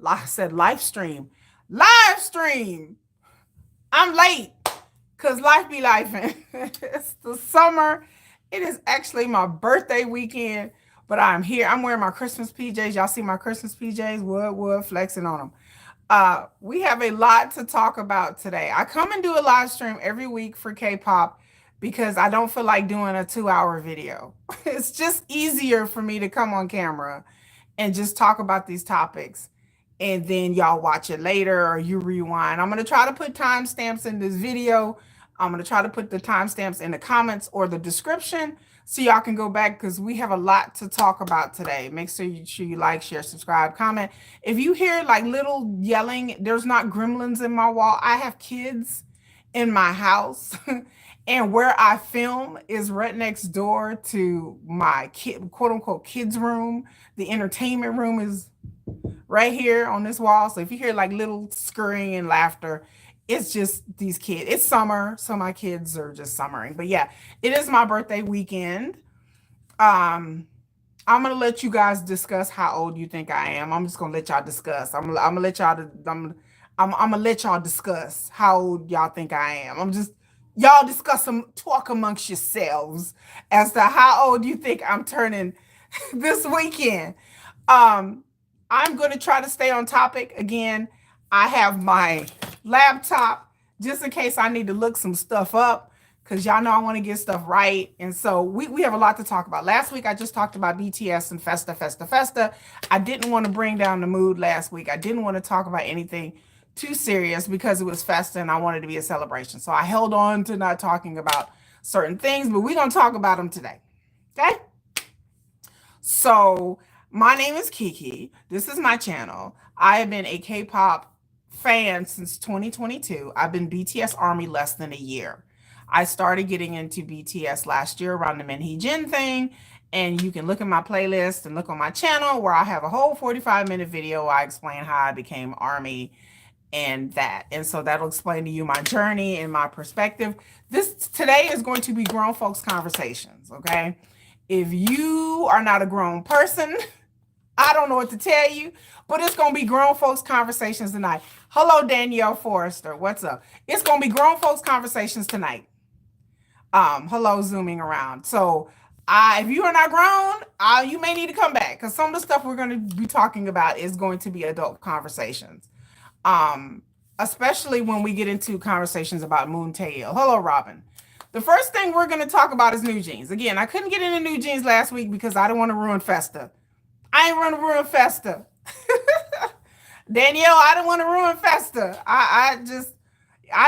I said live stream. Live stream. I'm late because life be life. It's the summer. It is actually my birthday weekend, but I'm here. I'm wearing my Christmas PJs. Y'all see my Christmas PJs? Wood, flexing on them. We have a lot to talk about today. I come and do a live stream every week for K-pop because I don't feel like doing a 2 hour video. It's just easier for me to come on camera and just talk about these topics. And then y'all watch it later or you rewind. I'm going to try to put timestamps in this video. I'm going to try to put the timestamps in the comments or the description so y'all can go back because we have a lot to talk about today. Make sure you like, share, subscribe, comment. If you hear like little yelling, there's not gremlins in my wall. I have kids in my house and where I film is right next door to my kid, quote unquote kids room. The entertainment room is right here on this wall. So if you hear like little scurrying and laughter, it's just these kids. It's summer, so my kids are just summering. But yeah, it is my birthday weekend. I'm gonna let you guys discuss how old you think I am. I'm just gonna let y'all discuss. I'm gonna let y'all. I'm gonna let y'all discuss how old y'all think I am. Y'all discuss some talk amongst yourselves as to how old you think I'm turning this weekend. I'm going to try to stay on topic. Again, I have my laptop just in case I need to look some stuff up because y'all know I want to get stuff right. And so we have a lot to talk about. Last week, I just talked about BTS and Festa. I didn't want to bring down the mood last week. I didn't want to talk about anything too serious because it was Festa and I wanted to be a celebration. So I held on to not talking about certain things, but we're going to talk about them today. Okay? So my name is Kiki. This is my channel. I have been a K-pop fan since 2022. I've been BTS Army less than a year. I started getting into BTS last year around the Hee Jin thing. And you can look at my playlist and look on my channel where I have a whole 45-minute video. I explain how I became Army and that. And so that'll explain to you my journey and my perspective. Today is going to be grown folks conversations, okay? If you are not a grown person, I don't know what to tell you, but it's going to be grown folks conversations tonight. Hello, Danielle Forrester. What's up? It's going to be grown folks conversations tonight. Hello, zooming around. So if you are not grown, you may need to come back because some of the stuff we're going to be talking about is going to be adult conversations. Especially when we get into conversations about Moon Taeil. Hello, Robin. The first thing we're going to talk about is New Jeans. Again, I couldn't get into New Jeans last week because I didn't want to ruin Festa. I ain't want to ruin Festa. Danielle, I didn't want to ruin Festa. I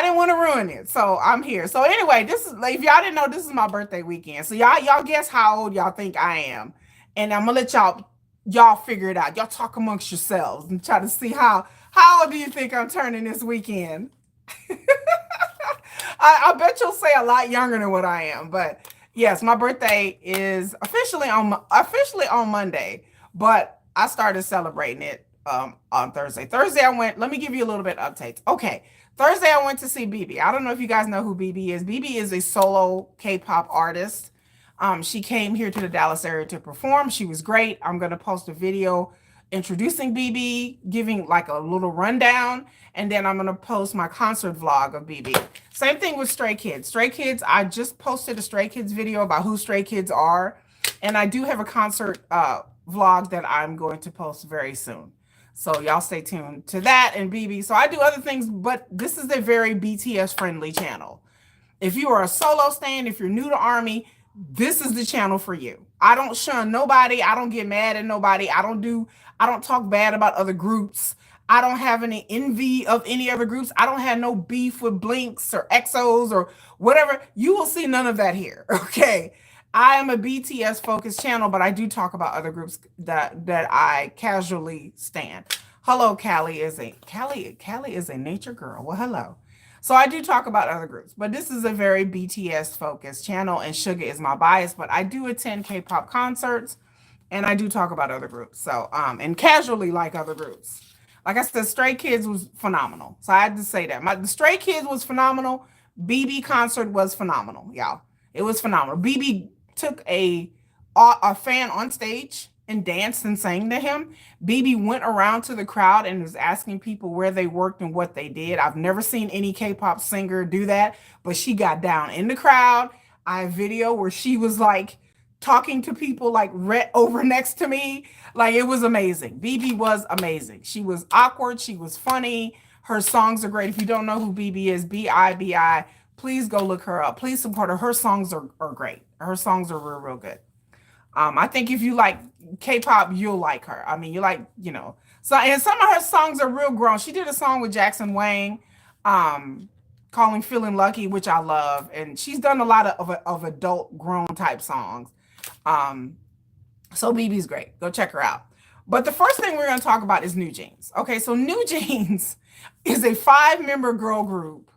didn't want to ruin it. So I'm here. So anyway, if y'all didn't know, this is my birthday weekend. So y'all guess how old y'all think I am. And I'm going to let y'all figure it out. Y'all talk amongst yourselves and try to see how old do you think I'm turning this weekend? I bet you'll say a lot younger than what I am, but yes, my birthday is officially on Monday, but I started celebrating it on Thursday. Let me give you a little bit of updates. Okay, Thursday I went to see BB. I don't know if you guys know who BB is. BB is a solo K-pop artist. She came here to the Dallas area to perform. She was great. I'm going to post a video introducing BB, giving like a little rundown, and then I'm going to post my concert vlog of BB. Same thing with Stray Kids. Stray Kids, I just posted a Stray Kids video about who Stray Kids are, and I do have a concert vlog that I'm going to post very soon. So y'all stay tuned to that and BB. So I do other things, but this is a very BTS friendly channel. If you are a solo stan, if you're new to Army, this is the channel for you. I don't shun nobody. I don't get mad at nobody. I don't talk bad about other groups. I don't have any envy of any other groups. I don't have no beef with Blinks or EXOs or whatever. You will see none of that here. Okay. I am a BTS focused channel, but I do talk about other groups that I casually stan. Hello, Callie is a nature girl. Well, hello. So I do talk about other groups, but this is a very BTS focused channel and Suga is my bias, but I do attend K-pop concerts and I do talk about other groups. So, and casually like other groups. Like I said, Stray Kids was phenomenal. So I had to say that. The Stray Kids was phenomenal. BB concert was phenomenal, y'all. It was phenomenal. BB took a fan on stage and danced and sang to him. BB went around to the crowd and was asking people where they worked and what they did. I've never seen any K-pop singer do that, but she got down in the crowd. I have video where she was like talking to people like right over next to me. Like it was amazing. BB was amazing. She was awkward. She was funny. Her songs are great. If you don't know who BB is, BIBI, please go look her up. Please support her. Her songs are great. Her songs are real, real good. I think if you like K-pop, you'll like her. I mean, you like, so and some of her songs are real grown. She did a song with Jackson Wang, calling Feeling Lucky, which I love. And she's done a lot of adult grown type songs. So BB's great. Go check her out. But the first thing we're going to talk about is New Jeans. Okay, so New Jeans is a 5-member girl group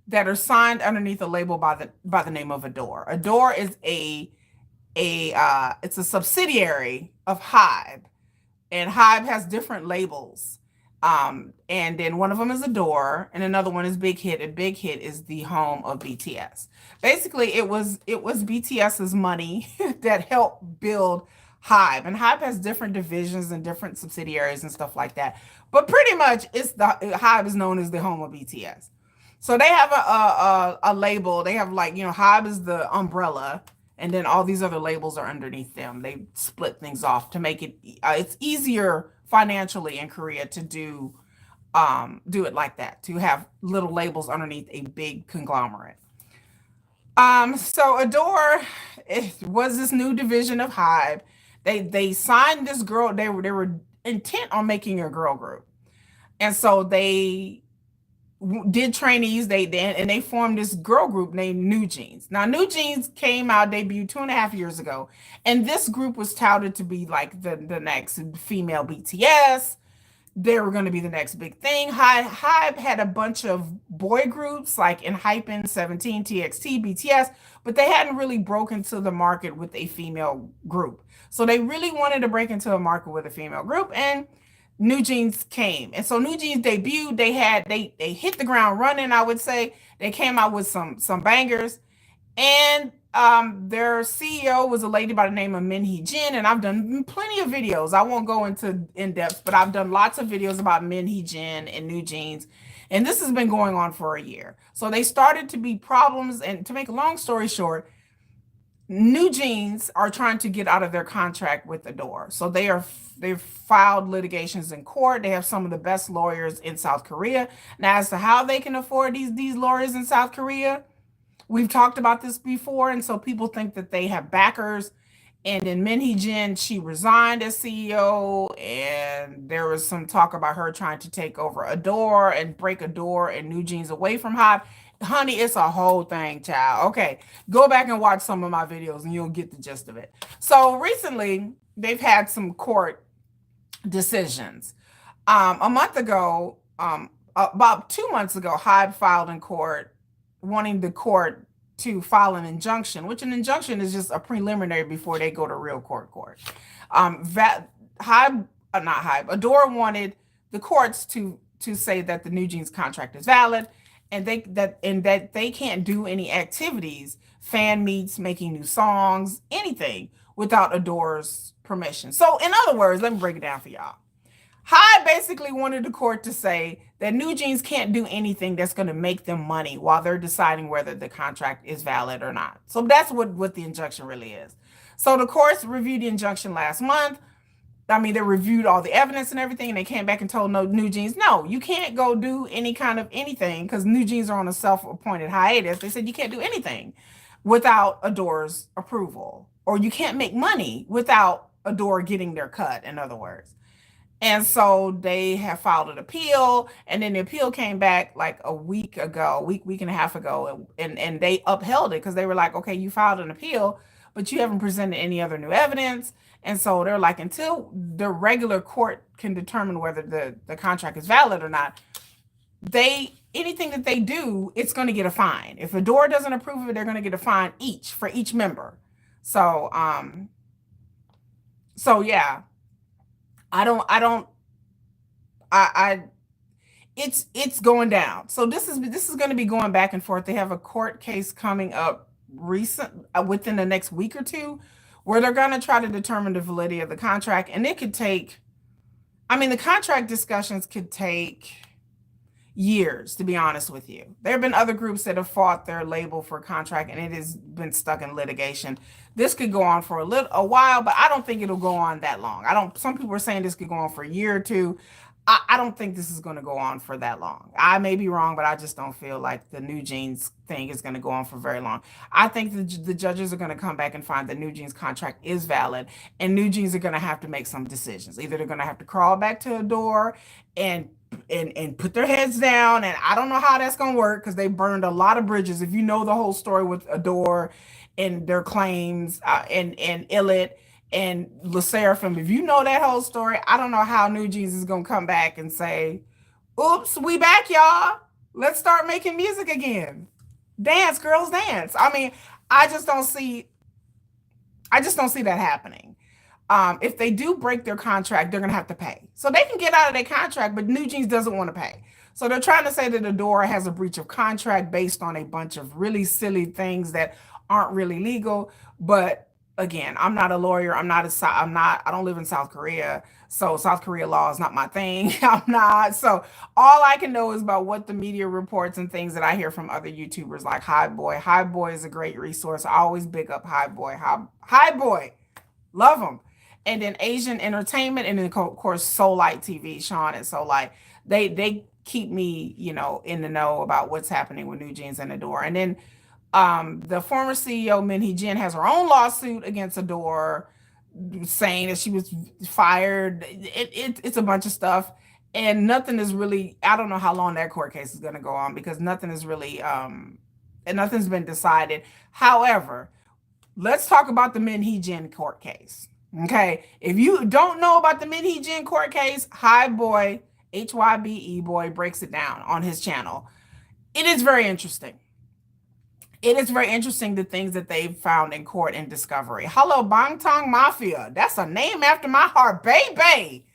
that are signed underneath a label by the name of ADOR. ADOR is it's a subsidiary of HYBE, and HYBE has different labels. And then one of them is ADOR, and another one is Big Hit, and Big Hit is the home of BTS. Basically, it was BTS's money that helped build HYBE, and HYBE has different divisions and different subsidiaries and stuff like that. But pretty much, HYBE is known as the home of BTS. So they have a label. They have like HYBE is the umbrella, and then all these other labels are underneath them. They split things off to make it it's easier financially in Korea to do it like that, to have little labels underneath a big conglomerate. So ADOR was this new division of HYBE. They signed this girl. They were intent on making a girl group, and so they did trainees. They formed this girl group named New Jeans. Now, New Jeans debuted 2.5 years ago, and this group was touted to be like the next female BTS. They were going to be the next big thing. HYBE had a bunch of boy groups like ENHYPEN, 17, TXT, BTS, but they hadn't really broken to the market with a female group. So they really wanted to break into a market with a female group, and New Jeans came. And so New Jeans debuted. They hit the ground running, I would say. They came out with some bangers. And their CEO was a lady by the name of Hee Jin, and I've done plenty of videos. I won't go into in depth, but I've done lots of videos about Hee Jin and New Jeans, and this has been going on for a year. So they started to be problems, and to make a long story short, New Jeans are trying to get out of their contract with ADOR. So they've filed litigations in court. They have some of the best lawyers in South Korea. Now, as to how they can afford these lawyers in South Korea, we've talked about this before, and so people think that they have backers. And then Hee Jin, she resigned as CEO, and there was some talk about her trying to take over ADOR and break ADOR and New Jeans away from HYBE. Honey, it's a whole thing, child. Okay, go back and watch some of my videos, and you'll get the gist of it. So recently, they've had some court decisions. A month ago, about 2 months ago, HYBE filed in court wanting the court to file an injunction, which an injunction is just a preliminary before they go to real court. ADOR wanted the courts to say that the New Jeans contract is valid, and that they can't do any activities, fan meets, making new songs, anything without ADOR's permission. So in other words, let me break it down for y'all. HYBE basically wanted the court to say that New Jeans can't do anything that's going to make them money while they're deciding whether the contract is valid or not. So that's what the injunction really is. So the courts reviewed the injunction last month. I mean, they reviewed all the evidence and everything, and they came back and told New Jeans, no, you can't go do any kind of anything, because New Jeans are on a self-appointed hiatus. They said you can't do anything without ADOR's approval, or you can't make money without ADOR getting their cut, in other words. And so they have filed an appeal, and then the appeal came back like a week and a half ago, and they upheld it because they were like, okay, you filed an appeal, but you haven't presented any other new evidence. And so they're like, until the regular court can determine whether the contract is valid or not, anything that they do, it's going to get a fine. If ADOR doesn't approve of it, they're going to get a fine for each member. So yeah. It's going down. So this is going to be going back and forth. They have a court case coming up within the next week or two, where they're going to try to determine the validity of the contract. And it could take, I mean, the contract discussions could take years, to be honest with you. There have been other groups that have fought their label for contract and it has been stuck in litigation. This could go on for a while, but I don't think it'll go on that long. Some people are saying this could go on for a year or two. I don't think this is going to go on for that long. I may be wrong, but I just don't feel like the New Jeans thing is going to go on for very long. I think the judges are going to come back and find that New Jeans contract is valid, and New Jeans are going to have to make some decisions. Either they're going to have to crawl back to ADOR and put their heads down, and I don't know how that's going to work because they burned a lot of bridges. If you know the whole story with ADOR and their claims and Illit and LE SSERAFIM, if you know that whole story, I don't know how New Jeans is going to come back and say, oops, we back, y'all. Let's start making music again. Dance, girls, dance. I mean, I just don't see that happening. If they do break their contract, they're going to have to pay. So they can get out of their contract, but New Jeans doesn't want to pay. So they're trying to say that ADOR has a breach of contract based on a bunch of really silly things that aren't really legal. But again, I'm not a lawyer. I don't live in South Korea. So South Korea law is not my thing. I'm not. So all I can know is about what the media reports and things that I hear from other YouTubers like HYBE. HYBE is a great resource. I always big up HYBE. HYBE, love them. And then Asian Entertainment, and then of course Soulite TV, Sean and Soulite. They keep me, in the know about what's happening with New Jeans and ADOR. And then the former CEO, Hee Jin, has her own lawsuit against ADOR, saying that she was fired. It's a bunch of stuff, and nothing is really. I don't know how long that court case is going to go on because nothing is really, and nothing's been decided. However, let's talk about the Hee Jin court case. Okay, if you don't know about the Hee Jin court case, HYBE, HYBE breaks it down on his channel. It is very interesting. It is very interesting the things that they've found in court and discovery. Hello, Bangtan Mafia. That's a name after my heart, baby.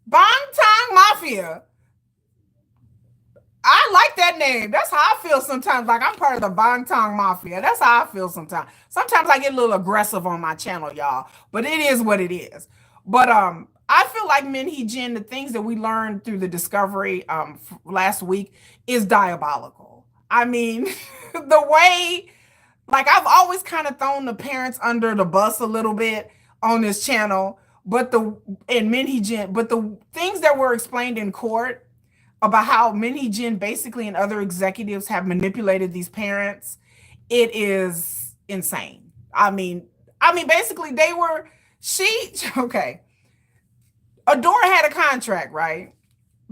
Bangtan Mafia. I like that name. That's how I feel sometimes. Like I'm part of the Bangtan Mafia. That's how I feel sometimes. Sometimes I get a little aggressive on my channel, y'all. But it is what it is. But I feel like Hee Jin, the things that we learned through the discovery last week is diabolical. I mean, the way, like I've always kind of thrown the parents under the bus a little bit on this channel, but the things that were explained in court about how Hee Jin basically and other executives have manipulated these parents, it is insane. I mean, basically okay. ADOR had a contract, right?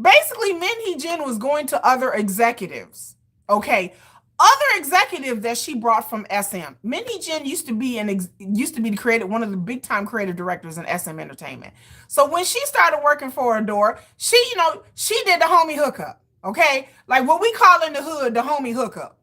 Basically, Hee Jin was going to other executives, okay? Other executive that she brought from SM. Hee Jin used to be one of the big time creative directors in SM Entertainment. So when she started working for ADOR, she did the homie hookup. Okay, like what we call in the hood the homie hookup.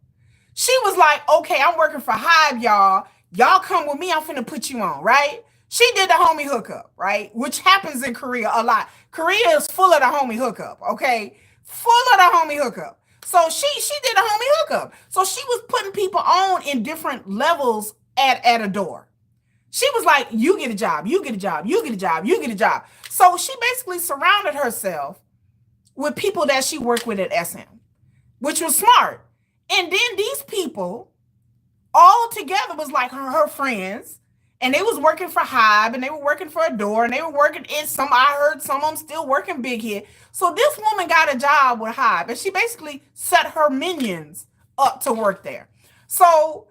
She was like, okay, I'm working for HYBE, y'all. Y'all come with me. I'm finna put you on, right? She did the homie hookup, right? Which happens in Korea a lot. Korea is full of the homie hookup. Okay, full of the homie hookup. So she did a homie hookup. So she was putting people on in different levels at ADOR. She was like, you get a job, you get a job, you get a job, you get a job. So she basically surrounded herself with people that she worked with at SM, which was smart. And then these people all together was like her friends, and they was working for HYBE, and they were working for ADOR, and they were working in I heard some of them still working big hit. So this woman got a job with HYBE, and she basically set her minions up to work there. So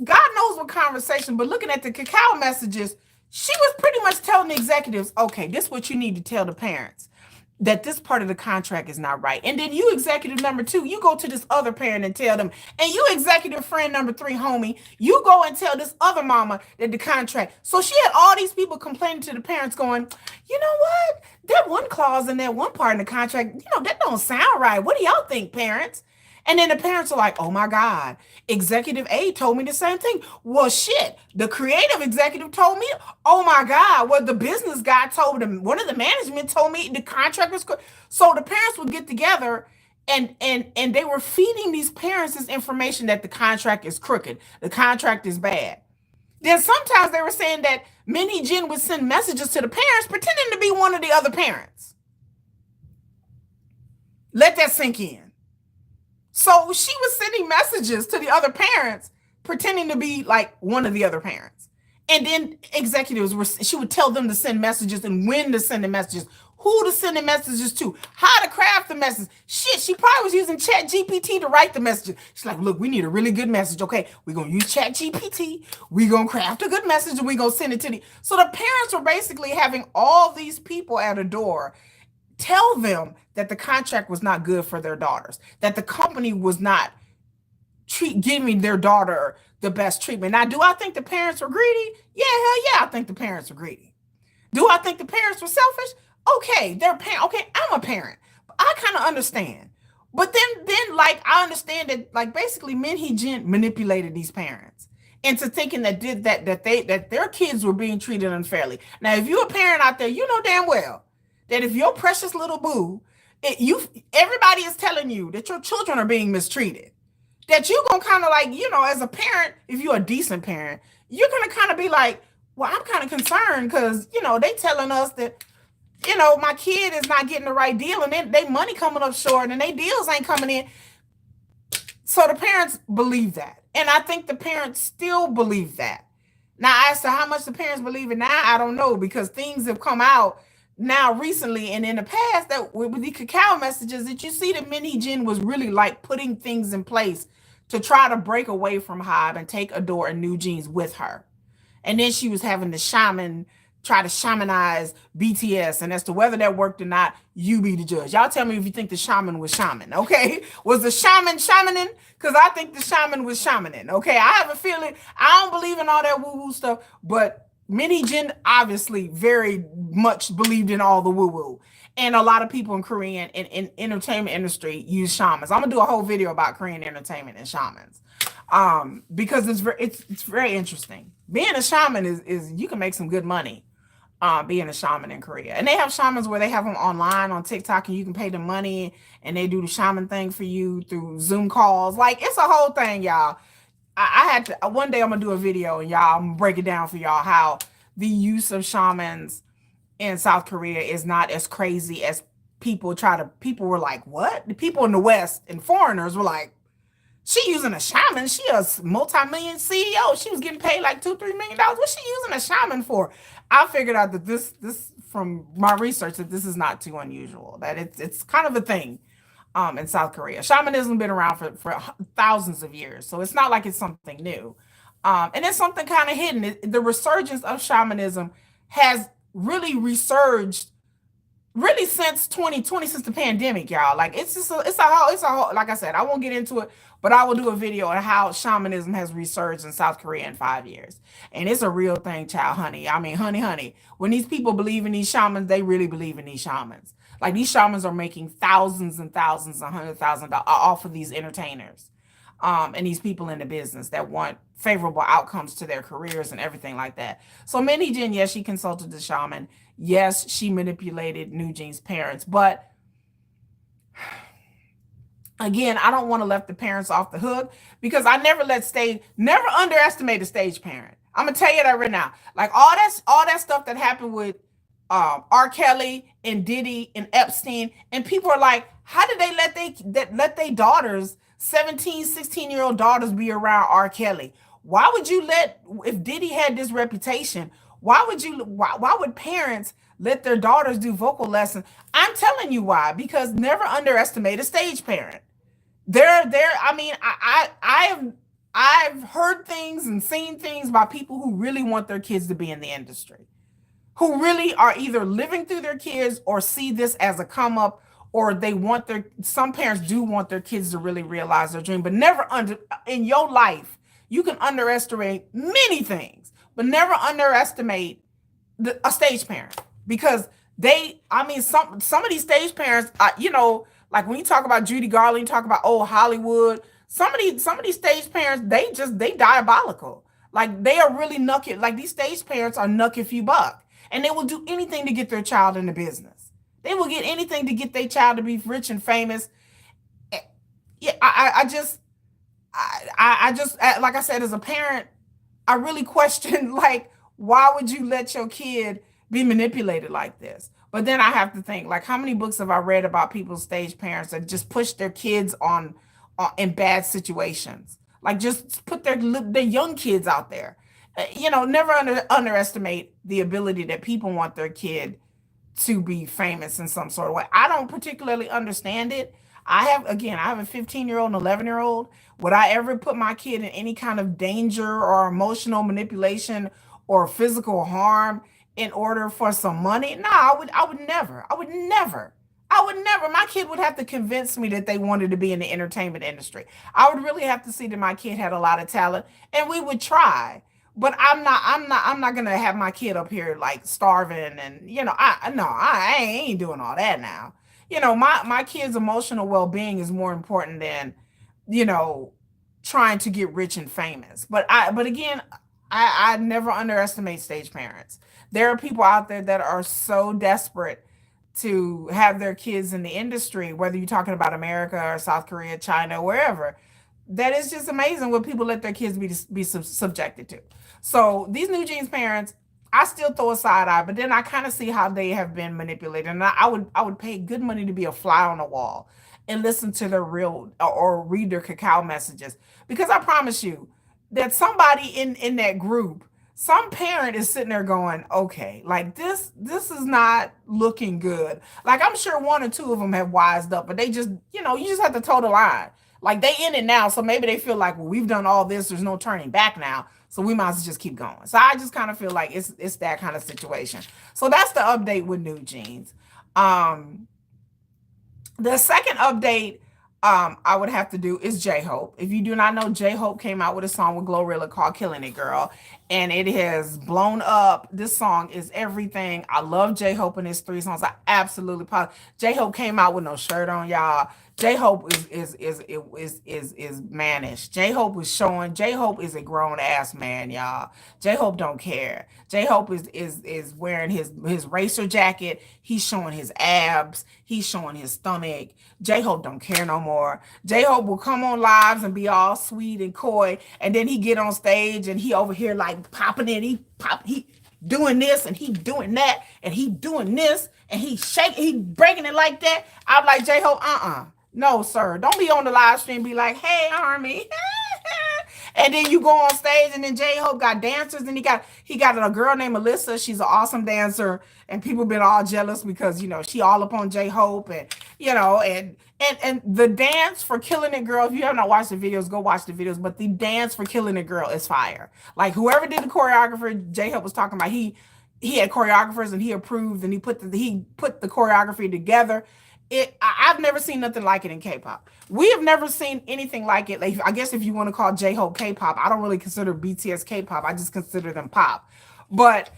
God knows what conversation, but looking at the cacao messages, she was pretty much telling the executives, okay, this is what you need to tell the parents, that this part of the contract is not right. And then you executive number 2, you go to this other parent and tell them, and you executive friend number 3, homie, you go and tell this other mama that the contract. So she had all these people complaining to the parents going, you know what? That one clause in that one part in the contract, that don't sound right. What do y'all think, parents? And then the parents are like, oh my God, executive A told me the same thing. Well, shit, the creative executive told me, oh my God, well, the business guy told them, one of the management told me the contract was good. So the parents would get together and they were feeding these parents this information that the contract is crooked. The contract is bad. Then sometimes they were saying that Hee Jin would send messages to the parents pretending to be one of the other parents. Let that sink in. So she was sending messages to the other parents pretending to be like one of the other parents. And then executives were, she would tell them to send messages and when to send the messages, who to send the messages to, how to craft the message. Shit, she probably was using Chat GPT to write the messages. She's like, look, we need a really good message. Okay, we're going to use Chat GPT. We're going to craft a good message and we're going to send it to the. So the parents were basically having all these people at ADOR tell them that the contract was not good for their daughters, that the company was not giving their daughter the best treatment. Now, do I think the parents were greedy? Yeah, hell yeah, I think the parents were greedy. Do I think the parents were selfish? Okay, they're parent. Okay, I'm a parent. I kind of understand. But then, like, I understand that, like, basically, Hee Jin manipulated these parents into thinking that their kids were being treated unfairly. Now, if you're a parent out there, you know damn well that if your precious little boo, everybody is telling you that your children are being mistreated, that you're gonna kind of like, as a parent, if you're a decent parent, you're gonna kind of be like, well, I'm kind of concerned because they telling us that my kid is not getting the right deal and they money coming up short and they deals ain't coming in. So the parents believe that. And I think the parents still believe that. Now, as to how much the parents believe it now, I don't know, because things have come out now recently and in the past that with the cacao messages that you see that Hee Jin was really like putting things in place to try to break away from HYBE and take ADOR and New Jeans with her. And then she was having the shaman try to shamanize BTS. And as to whether that worked or not, you be the judge. Y'all tell me if you think the shaman was shaman, okay? Was the shaman shamaning? Because I think the shaman was shamaning, okay? I have a feeling, I don't believe in all that woo-woo stuff, but Hee Jin obviously very much believed in all the woo-woo. And a lot of people in Korean and in entertainment industry use shamans. I'm gonna do a whole video about Korean entertainment and shamans. Because it's very interesting. Being a shaman is you can make some good money being a shaman in Korea. And they have shamans where they have them online on TikTok and you can pay them money and they do the shaman thing for you through Zoom calls. Like, it's a whole thing, y'all. I had to, one day I'm gonna do a video and y'all, I'm gonna break it down for y'all how the use of shamans in South Korea is not as crazy as people were like, what? The people in the West and foreigners were like, she using a shaman. She a multi-million CEO. She was getting paid like $2-3 million. What's she using a shaman for? I figured out that this from my research that this is not too unusual. That it's kind of a thing in South Korea. Shamanism been around for thousands of years, so it's not like it's something new. And it's something kind of hidden. The resurgence of shamanism has really resurged really since 2020, since the pandemic, y'all. Like, it's a whole, like I said, I won't get into it, but I will do a video on how shamanism has resurged in South Korea in 5 years. And it's a real thing, child, honey. I mean, honey. When these people believe in these shamans, they really believe in these shamans. Like, these shamans are making thousands and thousands, $100,000 off of these entertainers. And these people in the business that want favorable outcomes to their careers and everything like that. So Hee Jin, yes, she consulted the shaman. Yes, she manipulated New Jeans' parents. But again, I don't want to let the parents off the hook because I never underestimate a stage parent. I'm gonna tell you that right now. Like, all that stuff that happened with R. Kelly and Diddy and Epstein, and people are like, how did they let their daughters, 17, 16-year-old daughters, be around R. Kelly? Why would you if Diddy had this reputation, why would parents let their daughters do vocal lessons? I'm telling you why, because never underestimate a stage parent. I mean, I've heard things and seen things by people who really want their kids to be in the industry, who really are either living through their kids or see this as a come up, or some parents do want their kids to really realize their dream. But never in your life, you can underestimate many things, but never underestimate a stage parent, because some of these stage parents, like when you talk about Judy Garland, you talk about old Hollywood, some of these stage parents, they diabolical. Like, they are really nucky. Like, these stage parents are nuck if you buck, and they will do anything to get their child in the business. They will get anything to get their child to be rich and famous. Yeah, I just, like I said, as a parent, I really question, like, why would you let your kid be manipulated like this? But then I have to think, like, how many books have I read about people's stage parents that just push their kids on in bad situations? Like, just put their young kids out there. Never underestimate the ability that people want their kid to be famous in some sort of way. I don't particularly understand it. I have a 15-year-old and 11-year-old. Would I ever put my kid in any kind of danger or emotional manipulation or physical harm in order for some money? No, I would never. I would never. I would never. My kid would have to convince me that they wanted to be in the entertainment industry. I would really have to see that my kid had a lot of talent and we would try. But I'm not gonna have my kid up here like starving and I no, I ain't doing all that now. My kid's emotional well-being is more important than, you know, trying to get rich and famous. But again, I never underestimate stage parents. There are people out there that are so desperate to have their kids in the industry, whether you're talking about America or South Korea, China, wherever. That is just amazing what people let their kids be subjected to. So these New Jeans parents, I still throw a side eye, but then I kind of see how they have been manipulated, and I would pay good money to be a fly on the wall and listen to their real or read their cacao messages, because I promise you that somebody in that group, some parent is sitting there going, okay, like this is not looking good. Like, I'm sure one or two of them have wised up, but they just, you just have to toe the line. Like, they in it now, so maybe they feel like, well, we've done all this, there's no turning back now, so we might as well just keep going. So I just kind of feel like it's that kind of situation. So that's the update with New Jeans. Um, the second update I would have to do is J-Hope. If you do not know, J-Hope came out with a song with Glorilla called Killing It Girl, and it has blown up. This song is everything. I love J-Hope and his three songs. I absolutely J-Hope came out with no shirt on, y'all. J-Hope is mannish. J-Hope is a grown ass man, y'all. J-Hope don't care. J-Hope is wearing his racer jacket. He's showing his abs. He's showing his stomach. J-Hope don't care no more. J-Hope will come on lives and be all sweet and coy, and then he get on stage and he over here like popping it. He doing this and he doing that and he doing this and he breaking it like that. I'm like, J-Hope, no, sir. Don't be on the live stream be like, hey, Army. And then you go on stage, and then J-Hope got dancers, and he got a girl named Melissa. She's an awesome dancer, and people been all jealous because she all up on J-Hope, and and the dance for Killing It Girl. If you have not watched the videos, go watch the videos. But the dance for Killing It Girl is fire. Like, whoever did the choreographer, J-Hope was talking about, he had choreographers and he approved and he put the choreography together. I've never seen nothing like it in K-pop. We have never seen anything like it. Like, I guess if you want to call J-Hope K-pop, I don't really consider BTS K-pop. I just consider them pop. But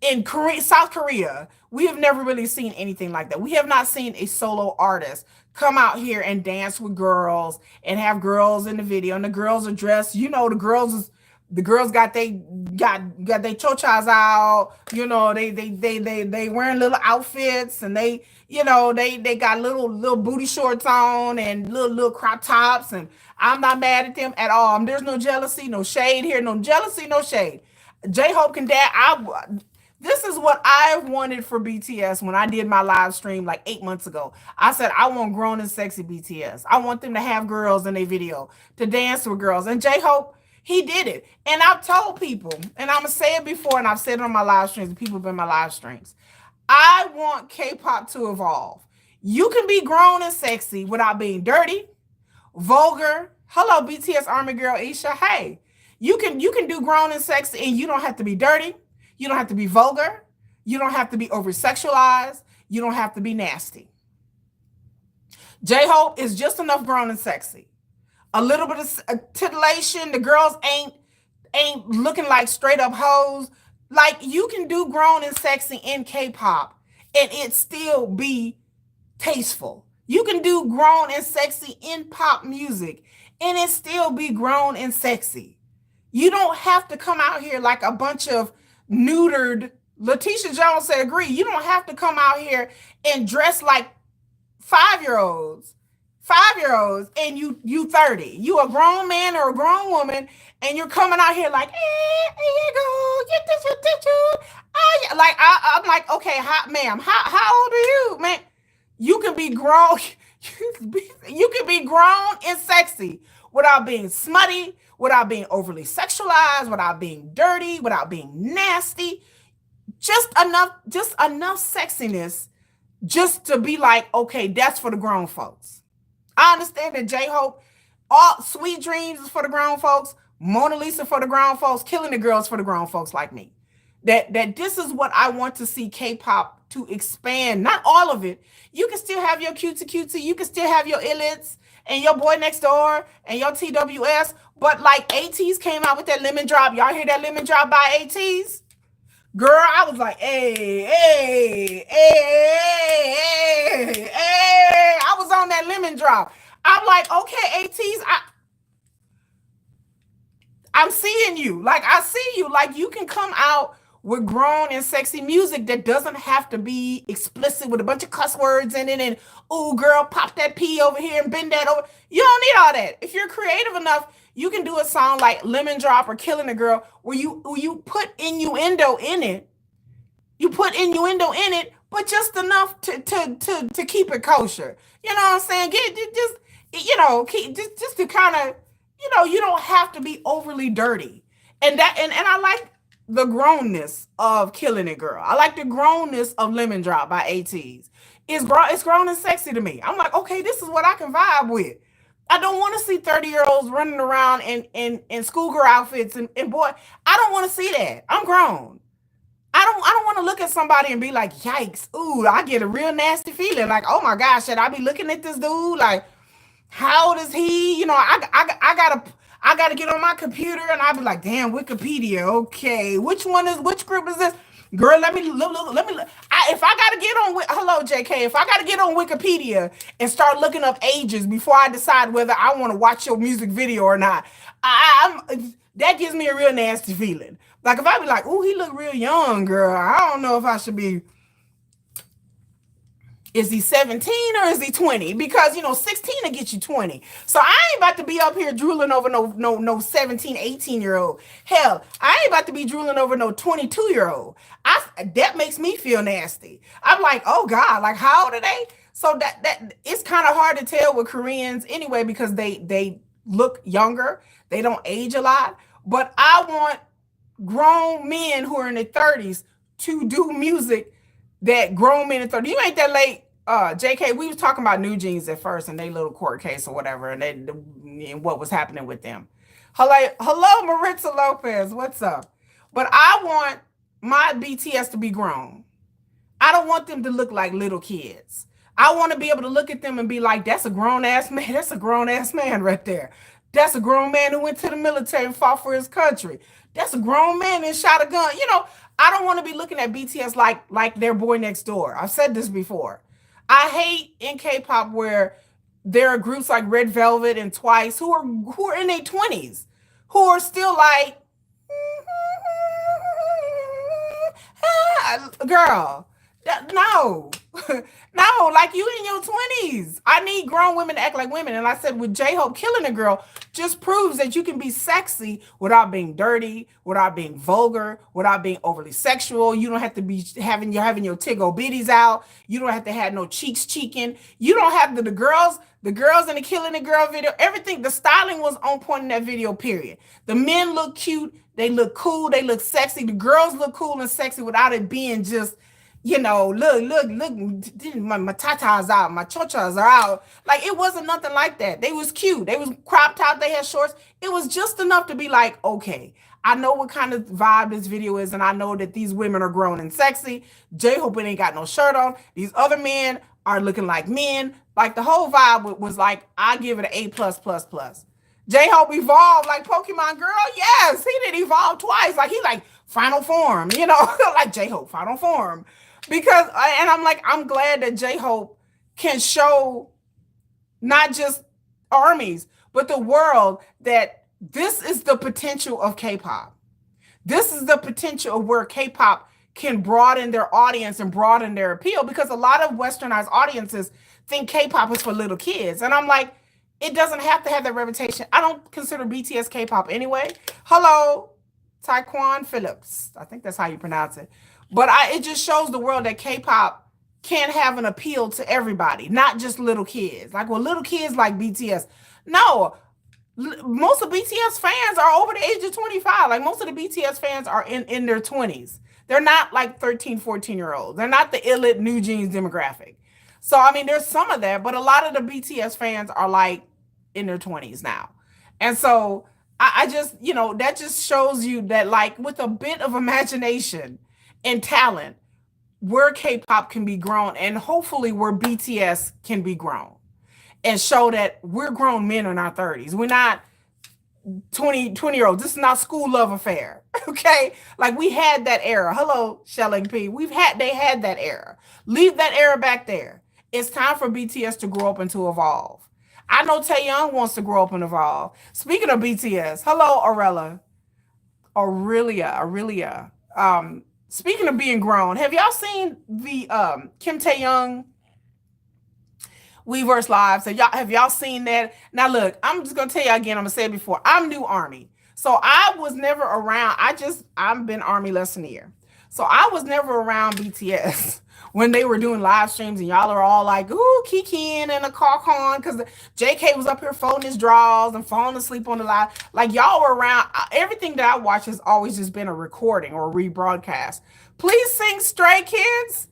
in South Korea, we have never really seen anything like that. We have not seen a solo artist come out here and dance with girls and have girls in the video, and the girls are dressed. The girls got they chochas out. They wearing little outfits, and they got little booty shorts on and little crop tops, and I'm not mad at them at all. There's no jealousy, no shade here, no jealousy, no shade. J-Hope can dance. This is what I wanted for BTS when I did my live stream like 8 months ago. I said, I want grown and sexy BTS. I want them to have girls in their video, to dance with girls. And J-Hope, he did it. And I've told people, and I'm going to say it before, and I've said it on my live streams, and people have been in my live streams. I want K-pop to evolve. You can be grown and sexy without being dirty, vulgar. Hello, BTS Army Girl Isha. Hey, you can do grown and sexy, and you don't have to be dirty. You don't have to be vulgar. You don't have to be over-sexualized. You don't have to be nasty. J-Hope is just enough grown and sexy. A little bit of titillation. The girls ain't looking like straight up hoes. Like, you can do grown and sexy in K-pop and it still be tasteful. You can do grown and sexy in pop music and it still be grown and sexy. You don't have to come out here like a bunch of neutered. Letitia Jones said, agree. You don't have to come out here and dress like 5-year-olds, 5-year-olds, and you 30. You a grown man or a grown woman, and you're coming out here like, here you go, get this, get this. I'm like, okay, ma'am, how old are you, man? You can be grown, you can be grown and sexy without being smutty, without being overly sexualized, without being dirty, without being nasty. Just enough sexiness just to be like, okay, that's for the grown folks. I understand that JHOPE, all Sweet Dreams is for the grown folks, Mona Lisa for the grown folks, Killing the Girls for the grown folks like me. That this is what I want to see K-pop to expand. Not all of it. You can still have your cutesy, you can still have your Illits and your Boy Next Door and your TWS, but like ATEEZ came out with that Lemon Drop. Y'all hear that Lemon Drop by ATEEZ? Girl, I was like, hey. I was on that Lemon Drop. I'm like, okay, ATEEZ, I'm seeing you. Like, I see you. Like, you can come out with grown and sexy music that doesn't have to be explicit with a bunch of cuss words in it and, ooh, girl, pop that P over here and bend that over. You don't need all that. If you're creative enough, you can do a song like Lemon Drop or Killing a Girl where you put innuendo in it. You put innuendo in it, but just enough to keep it kosher. You know what I'm saying? Just to kind of, you don't have to be overly dirty. And I like the grownness of Killing It Girl. I like the grownness of Lemon Drop by ATEEZ. It's grown and sexy to me. I'm like, okay, this is what I can vibe with. I don't want to see 30-year-olds running around in schoolgirl outfits and boy, I don't want to see that. I'm grown. I don't want to look at somebody and be like, yikes, ooh, I get a real nasty feeling. Like, oh my gosh, should I be looking at this dude? Like, how old is he? I gotta get on my computer and I'll be like, damn, Wikipedia. Okay, which group is this? Girl, let me look. If I gotta get on, hello, JK. If I gotta get on Wikipedia and start looking up ages before I decide whether I want to watch your music video or not, that gives me a real nasty feeling. Like if I be like, ooh, he look real young, girl. I don't know if I should be. Is he 17 or is he 20? Because 16 will get you 20. So I ain't about to be up here drooling over no 17, 18-year-old. Hell, I ain't about to be drooling over no 22-year-old. That makes me feel nasty. I'm like, oh God, like how old are they? So that it's kind of hard to tell with Koreans anyway because they look younger. They don't age a lot. But I want grown men who are in their 30s to do music that grown men in 30. You ain't that late, JK. We was talking about New Jeans at first and they little court case or whatever, and what was happening with them. Hello, Maritza Lopez. What's up? But I want my BTS to be grown. I don't want them to look like little kids. I want to be able to look at them and be like, that's a grown ass man. That's a grown ass man right there. That's a grown man who went to the military and fought for his country. That's a grown man and shot a gun. I don't want to be looking at BTS like their Boy Next Door. I've said this before. I hate in K-pop where there are groups like Red Velvet and Twice who are in their 20s, who are still like, girl, no, like you in your 20s. I need grown women to act like women. And I said with JHOPE, Killing a Girl just proves that you can be sexy without being dirty, without being vulgar, without being overly sexual. You don't have to be having your tiggle bitties out. You don't have to have no cheeks cheeking. You don't have the girls in the Killing a Girl video. Everything, the styling was on point in that video, period. The men look cute. They look cool. They look sexy. The girls look cool and sexy without it being just, look, my tatas out, my chochas are out. Like, it wasn't nothing like that. They was cute. They was cropped out. They had shorts. It was just enough to be like, okay, I know what kind of vibe this video is, and I know that these women are grown and sexy. JHOPE ain't got no shirt on. These other men are looking like men. Like, the whole vibe was like, I give it an A+++. JHOPE evolved like Pokemon, girl. Yes, he did evolve twice. Like, he like final form, like JHOPE, final form. Because, and I'm like, I'm glad that JHOPE can show not just armies, but the world that this is the potential of K-pop. This is the potential of where K-pop can broaden their audience and broaden their appeal, because a lot of westernized audiences think K-pop is for little kids. And I'm like, it doesn't have to have that reputation. I don't consider BTS K-pop anyway. Hello, Taekwon Phillips. I think that's how you pronounce it. But it just shows the world that K-pop can have an appeal to everybody, not just little kids. Like, well, little kids like BTS. No, most of BTS fans are over the age of 25. Like, most of the BTS fans are in their 20s. They're not like 13, 14-year-olds. They're not the illit new jeans demographic. So, I mean, there's some of that, but a lot of the BTS fans are like in their 20s now. And so I just, that just shows you that, like, with a bit of imagination and talent, where K-pop can be grown, and hopefully where BTS can be grown, and show that we're grown men in our 30s. We're not 20-year-olds. This is not school love affair. Okay? Like, we had that era. Hello, Shelling P. They had that era. Leave that era back there. It's time for BTS to grow up and to evolve. I know Taeyoung wants to grow up and evolve. Speaking of BTS, hello, Aurelia. Speaking of being grown, have y'all seen the Kim Taeyoung Weverse lives? Have y'all seen that? Now look, I'm just gonna tell you again, I'm gonna say it before. I'm new Army. So I was never around. I've been Army less than a year. So I was never around BTS when they were doing live streams, and y'all are all like, ooh, kikiing and a caw because JK was up here folding his drawers and falling asleep on the live. Like, y'all were around. Everything that I watch has always just been a recording or a rebroadcast. Please sing Stray Kids.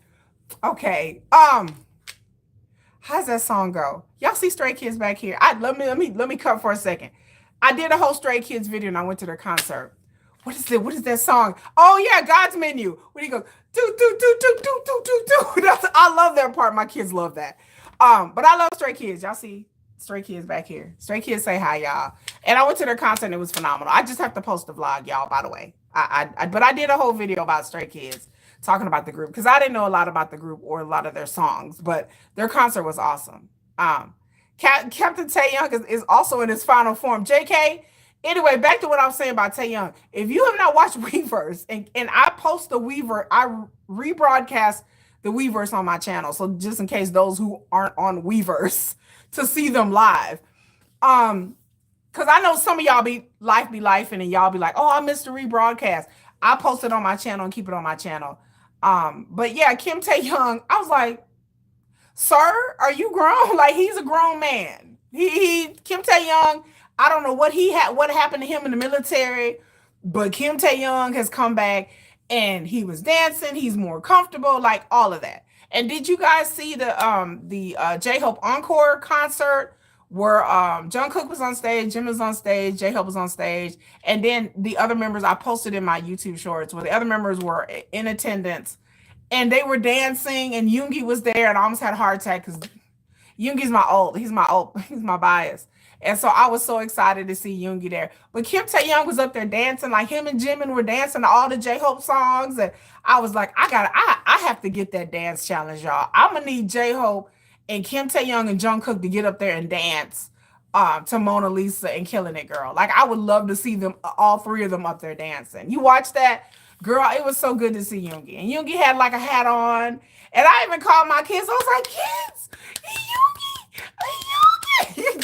Okay. How's that song go? Y'all see Stray Kids back here? Let me cut for a second. I did a whole Stray Kids video and I went to their concert. What is it? What is that song? Oh yeah, God's Menu. When he goes, do do do do do do do do. I love that part. My kids love that. But I love Stray Kids. Y'all see Stray Kids back here. Stray Kids say hi, y'all. And I went to their concert and it was phenomenal. I just have to post a vlog, y'all, by the way. But I did a whole video about Stray Kids talking about the group because I didn't know a lot about the group or a lot of their songs, but their concert was awesome. Captain Taeyoung is also in his final form. JK. Anyway, back to what I was saying about Taeyoung. If you have not watched Weverse, and I post the Weverse, I rebroadcast the Weverse on my channel. So just in case those who aren't on Weverse to see them live. Because I know some of y'all be life and y'all be like, oh, I missed the rebroadcast. I post it on my channel and keep it on my channel. But yeah, Kim Taeyoung, I was like, sir, are you grown? Like, he's a grown man. Kim Taeyoung, I don't know what happened to him in the military, but Kim Taeyoung has come back and he was dancing. He's more comfortable, like all of that. And did you guys see the JHOPE Encore concert where Jungkook was on stage, Jim was on stage, JHOPE was on stage, and then the other members, I posted in my YouTube shorts where the other members were in attendance and they were dancing, and Yoongi was there, and I almost had a heart attack because Yoongi's he's my bias. And so I was so excited to see Yoongi there. But Kim Taeyoung was up there dancing, like him and Jimin were dancing to all the J-Hope songs. And I was like, I have to get that dance challenge, y'all. I'm going to need J-Hope and Kim Taeyoung and Jungkook to get up there and dance to Mona Lisa and Killing It Girl. Like, I would love to see them, all three of them up there dancing. You watch that? Girl, it was so good to see Yoongi. And Yoongi had like a hat on. And I even called my kids. I was like, kids, Yoongi.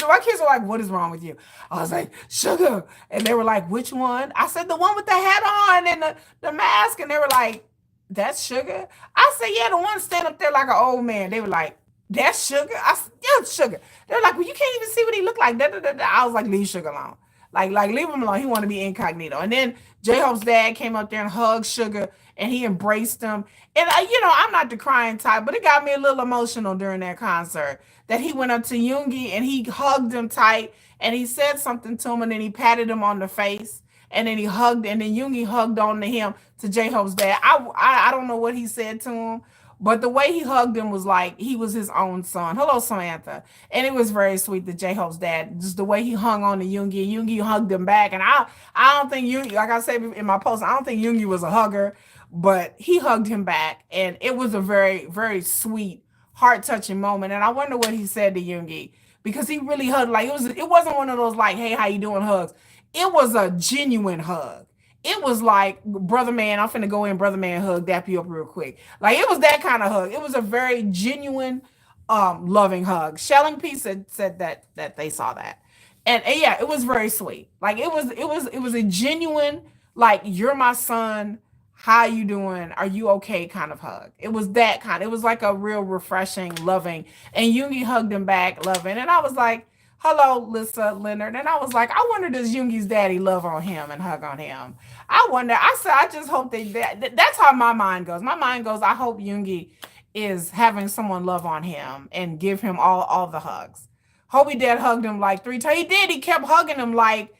My kids were like, what is wrong with you? I was like, Sugar. And they were like, which one? I said, the one with the hat on and the mask. And they were like, that's Sugar? I said, yeah, the one stand up there like an old man. They were like, that's Sugar? I said, yeah, it's Sugar. They were like, well, you can't even see what he looked like. I was like, leave Sugar alone. Like leave him alone. He wanted to be incognito. And then J-Hope's dad came up there and hugged Sugar, and he embraced him. And I'm not the crying type, but it got me a little emotional during that concert that he went up to Yoongi and he hugged him tight, and he said something to him, and then he patted him on the face, and then he hugged, and then Yoongi hugged on to him, to J-Hope's dad. I don't know what he said to him, but the way he hugged him was like he was his own son. Hello, Samantha. And it was very sweet that J-Hope's dad, just the way he hung on to Yoongi. Yoongi hugged him back. And I don't think Yoongi, like I said in my post, I don't think Yoongi was a hugger, but he hugged him back. And it was a very, very sweet, heart-touching moment. And I wonder what he said to Yoongi, because he really hugged. Like, it wasn't one of those like, hey, how you doing hugs. It was a genuine hug. It was like, brother man, I'm finna go in, brother man hug, dap you up real quick. Like, it was that kind of hug. It was a very genuine, loving hug. Shelling P said that they saw that. And yeah, it was very sweet. Like it was a genuine, like, you're my son, how you doing, are you okay kind of hug. It was that kind. It was like a real refreshing, loving, and Yoongi hugged him back, loving. And I was like, hello, Lissa Leonard. And I was like, I wonder, does Yoongi's daddy love on him and hug on him? I wonder. I said, I just hope that's how my mind goes. My mind goes, I hope Yoongi is having someone love on him and give him all the hugs. Hobie dad hugged him like 3 times. He did. He kept hugging him like,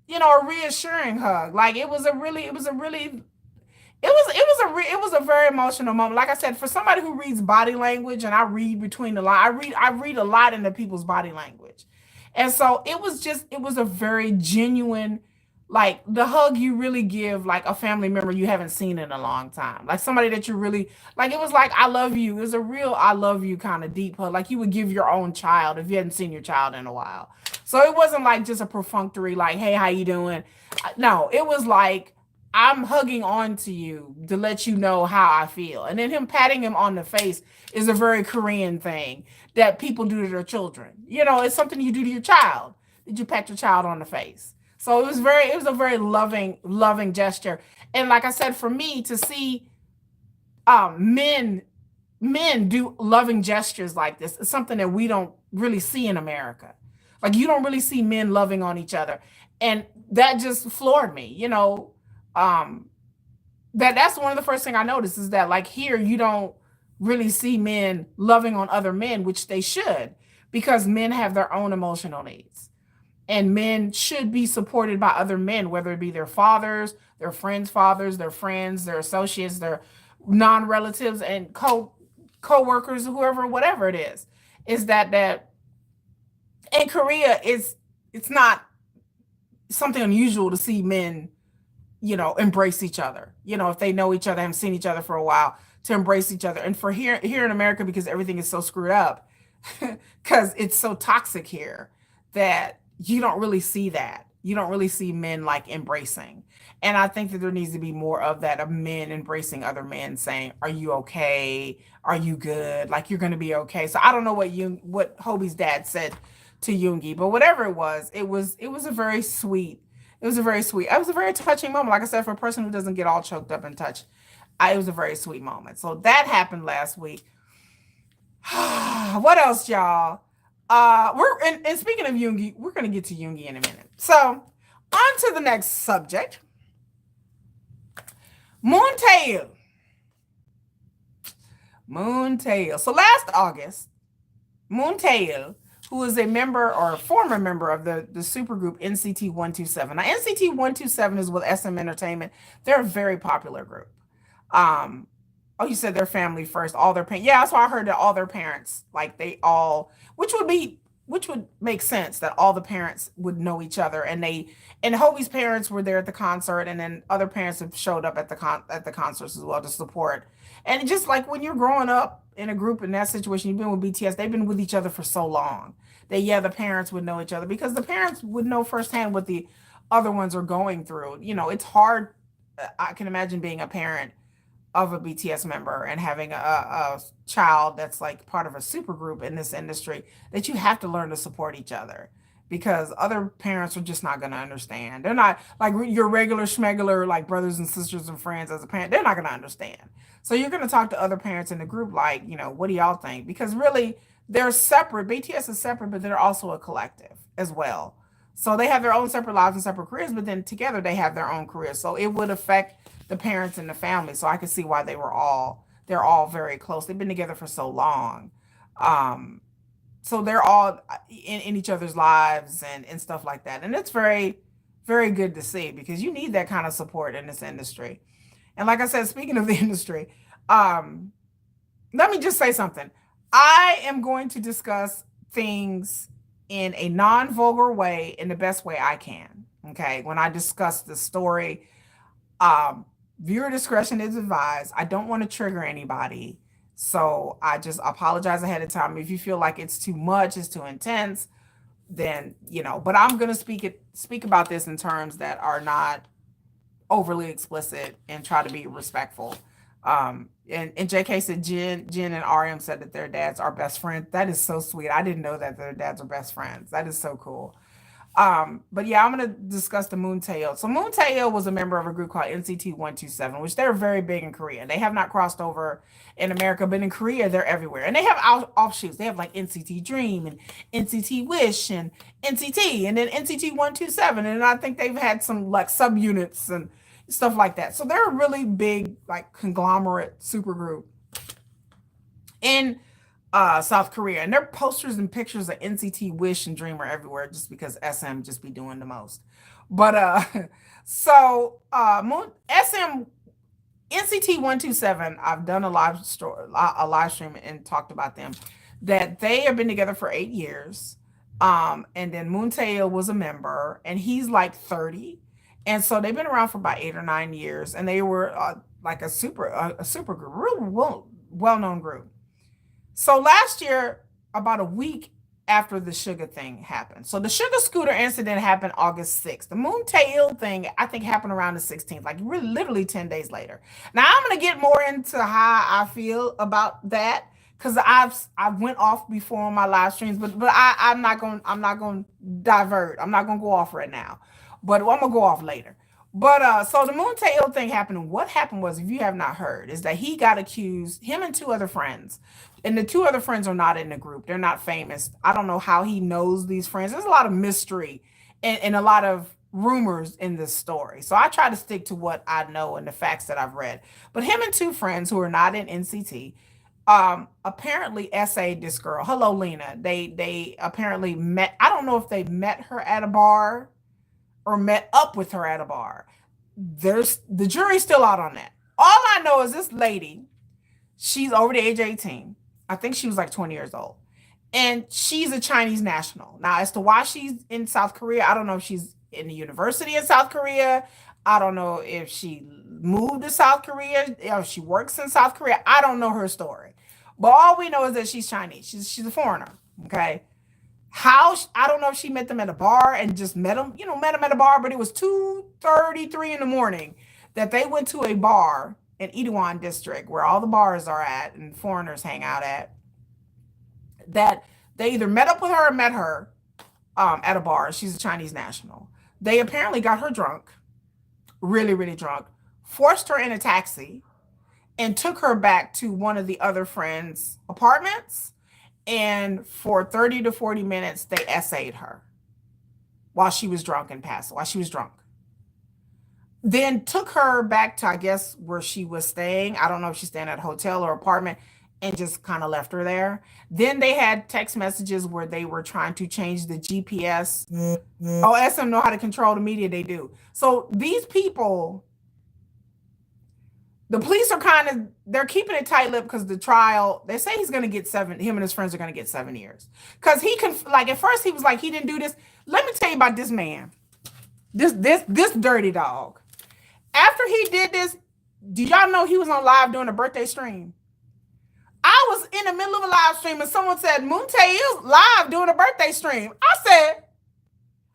a reassuring hug. Like it was a very emotional moment. Like I said, for somebody who reads body language, and I read between the lines, I read a lot into people's body language. And so it was a very genuine, like, the hug you really give like a family member you haven't seen in a long time. Like somebody that you really like. It was like, I love you. It was a real I love you kind of deep hug. Like you would give your own child if you hadn't seen your child in a while. So it wasn't like just a perfunctory, like, hey, how you doing? No, it was like, I'm hugging on to you to let you know how I feel. And then him patting him on the face is a very Korean thing that people do to their children. It's something you do to your child. Did you pat your child on the face? So it was a very loving gesture. And like I said, for me to see men do loving gestures like this is something that we don't really see in America. Like, you don't really see men loving on each other. And that just floored me. Um, that's one of the first thing I noticed, is that, like, here you don't really see men loving on other men, which they should, because men have their own emotional needs. And men should be supported by other men, whether it be their fathers, their fathers, their friends, their associates, their non-relatives, and co-workers, whoever, whatever it is that in Korea, it's not something unusual to see men, embrace each other. If they know each other, haven't seen each other for a while, to embrace each other. And for here in America, because everything is so screwed up, because it's so toxic here, that you don't really see that. You don't really see men like embracing. And I think that there needs to be more of that, of men embracing other men, saying, "Are you okay? Are you good? Like, you're gonna be okay." So I don't know what Hobie's dad said to Yoongi, but whatever it was a very sweet. It was a very touching moment. Like I said, for a person who doesn't get all choked up and touched, it was a very sweet moment. So that happened last week. What else, y'all? And speaking of Yoongi, we're gonna get to Yoongi in a minute. So on to the next subject. Taeil. Taeil. So last August, Taeil, who is a member or a former member of the supergroup NCT 127. Now, NCT 127 is with SM Entertainment. They're a very popular group. Oh, you said their family first, all their parents. Yeah, that's why I heard that all their parents, like, they all, which would make sense, that all the parents would know each other, and Hobie's parents were there at the concert, and then other parents have showed up at the concerts as well to support. And just like when you're growing up in a group in that situation, you've been with BTS, they've been with each other for so long that, yeah, the parents would know each other, because the parents would know firsthand what the other ones are going through. It's hard. I can imagine being a parent of a BTS member and having a child that's like part of a super group in this industry, that you have to learn to support each other, because other parents are just not going to understand. They're not like your regular schmegular, like, brothers and sisters and friends as a parent. They're not going to understand. So you're going to talk to other parents in the group, like, what do y'all think? Because really, they're separate. BTS is separate, but they're also a collective as well. So they have their own separate lives and separate careers, but then together they have their own careers. So it would affect the parents and the family. So I could see why they're all very close. They've been together for so long. So they're all in each other's lives and stuff like that. And it's very, very good to see, because you need that kind of support in this industry. And like I said, speaking of the industry, let me just say something. I am going to discuss things in a non-vulgar way, in the best way I can. Okay. When I discuss the story, viewer discretion is advised. I don't want to trigger anybody. So I just apologize ahead of time. If you feel like it's too much, it's too intense, then, but I'm going to speak about this in terms that are not overly explicit, and try to be respectful. And JK said Jen and RM said that their dads are best friends. That is so sweet. I didn't know that their dads are best friends. That is so cool. But yeah, I'm gonna discuss the Moon Taeil. So Moon Taeil was a member of a group called NCT 127, which they're very big in Korea. They have not crossed over in America, but in Korea they're everywhere. And they have offshoots. They have like NCT Dream and NCT Wish and NCT and then NCT 127. And I think they've had some like subunits and stuff like that. So they're a really big like conglomerate super group in South Korea, and their posters and pictures of NCT Wish and Dream are everywhere just because SM just be doing the most. But Moon SM NCT 127, I've done a live stream and talked about them, that they have been together for 8 years. And then Moon Taeil was a member, and he's like 30. And so they've been around for about 8 or 9 years, and they were like a super group, real well-known group. So last year, about a week after the Suga thing happened. So the Suga scooter incident happened August 6th. The Moon Taeil thing, I think, happened around the 16th, like really literally 10 days later. Now I'm gonna get more into how I feel about that because I went off before on my live streams, but I'm not gonna divert. I'm not gonna go off right now, but I'm gonna go off later. But so the Moon Taeil thing happened. And what happened was, if you have not heard, is that he got accused, him and two other friends, and the two other friends are not in the group. They're not famous. I don't know how he knows these friends. There's a lot of mystery and a lot of rumors in this story. So I try to stick to what I know and the facts that I've read. But him and two friends who are not in NCT apparently essayed this girl. Hello, Lena. They apparently met. I don't know if they met her at a bar or met up with her at a bar. There's the jury's still out on that. All I know is this lady, she's over the age of 18. I think she was like 20 years old. And she's a Chinese national. Now, as to why she's in South Korea, I don't know if she's in the university in South Korea. I don't know if she moved to South Korea, if she works in South Korea. I don't know her story. But all we know is that she's Chinese. She's a foreigner. Okay. I don't know if she met them at a bar and just met them at a bar, but it was 2:33 in the morning that they went to a bar in Itaewon district where all the bars are at and foreigners hang out at, that they either met up with her or met her at a bar. She's a Chinese national. They apparently got her drunk, really, really drunk, forced her in a taxi, and took her back to one of the other friends' apartments. And for 30 to 40 minutes, they essayed her while she was drunk and passed, while she was drunk. Then took her back to, I guess, where she was staying. I don't know if she's staying at a hotel or apartment, and just kind of left her there. Then they had text messages where they were trying to change the GPS. Oh, SM know how to control the media. They do. So these people, the police are they're keeping it tight-lipped because the trial, they say he's going to get 7, him and his friends are going to get 7 years. Because he can, like, at first he was like, he didn't do this. Let me tell you about this man. This dirty dog. After he did this, do y'all know he was on live doing a birthday stream? I was in the middle of a live stream and someone said, Moon Taeil's live doing a birthday stream. I said,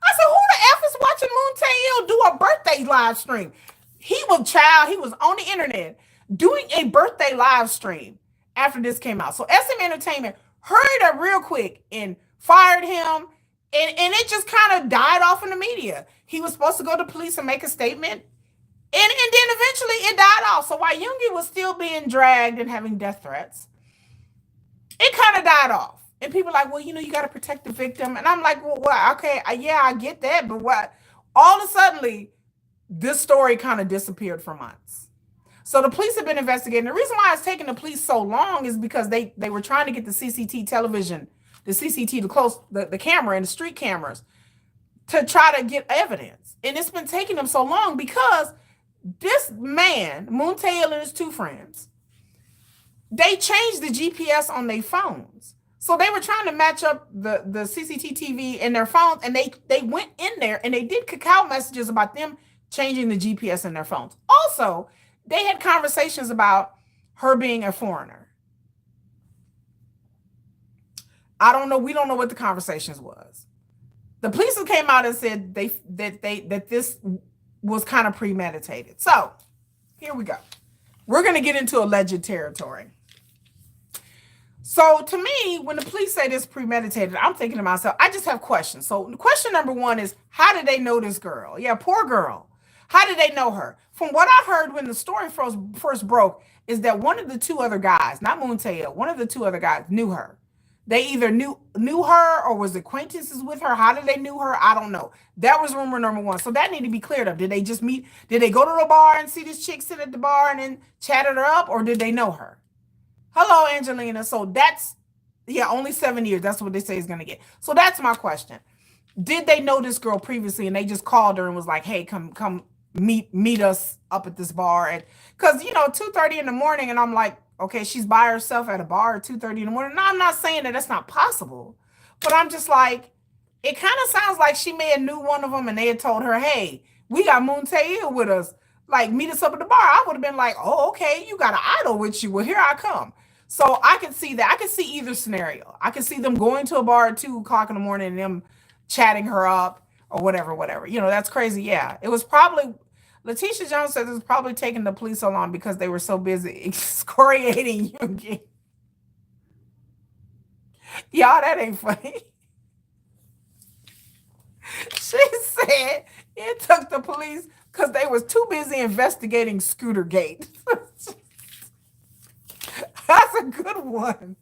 who the F is watching Moon Taeil do a birthday live stream? He was on the internet doing a birthday live stream after this came out. So SM Entertainment hurried up real quick and fired him. And it just kind of died off in the media. He was supposed to go to police and make a statement. And then eventually it died off. So while Yoongi was still being dragged and having death threats, it kind of died off. And people are like, well, you got to protect the victim. And I'm like, well, what? Okay, yeah, I get that. But what? All of a sudden, this story kind of disappeared for months. So the police have been investigating. The reason why it's taking the police so long is because they were trying to get the CCT television, the CCT, the camera and the street cameras to try to get evidence. And it's been taking them so long because this man, Moon Taeil and his two friends, they changed the GPS on their phones. So they were trying to match up the CCTV in their phones, and they went in there and they did cacao messages about them changing the GPS in their phones. Also, they had conversations about her being a foreigner. We don't know what the conversations was. The police came out and said that this was kind of premeditated. So here we go. We're going to get into alleged territory. So to me, when the police say this premeditated, I'm thinking to myself, I just have questions. So question number one is, how did they know this girl? Yeah, poor girl. How did they know her? From what I heard when the story first broke, is that one of the two other guys, not Moon Taeil, one of the two other guys knew her. They either knew her or was acquaintances with her. How did they knew her? I don't know. That was rumor number one. So that needed to be cleared up. Did they just meet? Did they go to the bar and see this chick sit at the bar and then chatted her up, or did they know her? Hello, Angelina. So that's, yeah, only 7 years. That's what they say is going to get. So that's my question. Did they know this girl previously and they just called her and was like, hey, come meet us up at this bar? And because, 2:30 in the morning, and I'm like, okay, she's by herself at a bar at 2:30 in the morning. No, I'm not saying that that's not possible, but I'm just like, it kind of sounds like she may have knew one of them and they had told her, hey, we got Moon Taeil with us. Like, meet us up at the bar. I would have been like, oh, okay, you got an idol with you. Well, here I come. So I can see that. I can see either scenario. I can see them going to a bar at 2 o'clock in the morning and them chatting her up or whatever. That's crazy. Yeah. It was probably, Letitia Jones says it was probably taking the police so long because they were so busy excoriating Yoongi. Y'all, that ain't funny. She said it took the police because they was too busy investigating Scooter Gate. That's a good one.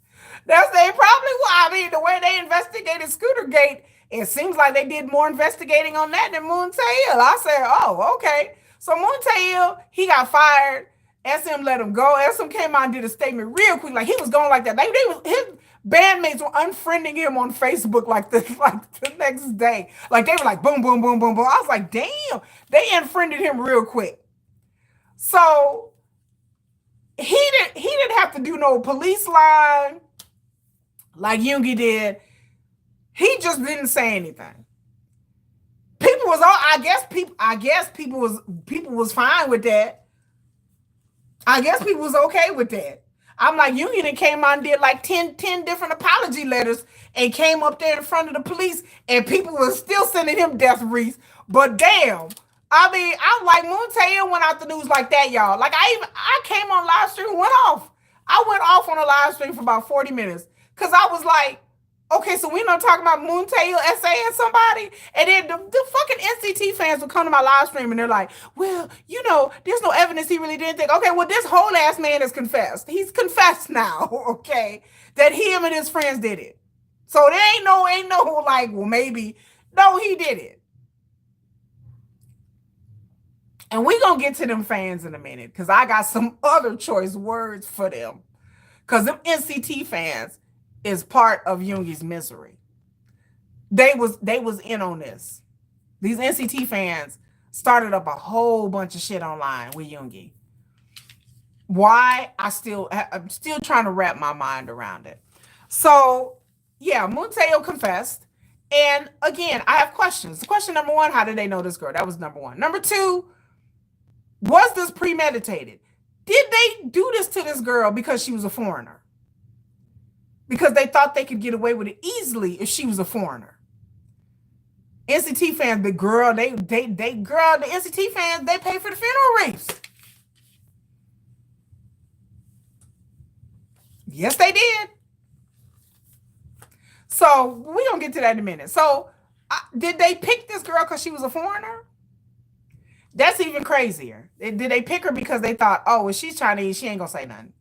That's they probably. I mean, the way they investigated Scooter Gate, it seems like they did more investigating on that than Moon Taeil. I said, oh, okay. So Moon Taeil, he got fired. SM let him go. SM came out and did a statement real quick, like he was going like that. His bandmates were unfriending him on Facebook like the next day. Like they were like boom, boom, boom, boom, boom. I was like, damn, they unfriended him real quick. So he didn't have to do no police line like Yoongi did. He just didn't say anything. People was all, I guess people was fine with that. I guess people was okay with that. I'm like, Yoongi then came out and did like 10 different apology letters and came up there in front of the police and people were still sending him death wreaths. But damn, I mean, I'm like, Moon Taeil went out the news like that, y'all. Like I came on live stream, went off. I went off on a live stream for about 40 minutes because I was like, okay, so we not talking about Moon Taeil essaying somebody, and then the fucking NCT fans would come to my live stream and they're like, well, there's no evidence he really didn't think. Okay, well, this whole ass man has confessed. He's confessed now, okay, that him and his friends did it. So there ain't no like, well, maybe. No, he did it. And we gonna get to them fans in a minute because I got some other choice words for them. Because them NCT fans is part of Yoongi's misery. They was in on this. These NCT fans started up a whole bunch of shit online with Yoongi. Why? I'm still trying to wrap my mind around it. So yeah, Moon Taeil confessed. And again, I have questions. Question number one, how did they know this girl? That was number one. Number two, was this premeditated? Did they do this to this girl because she was a foreigner? Because they thought they could get away with it easily if she was a foreigner. NCT fans, the girl, the NCT fans, they pay for the funeral wreaths. Yes, they did. So we're going to get to that in a minute. So did they pick this girl because she was a foreigner? That's even crazier. Did they pick her because they thought, oh, well, she's Chinese, she ain't going to say nothing?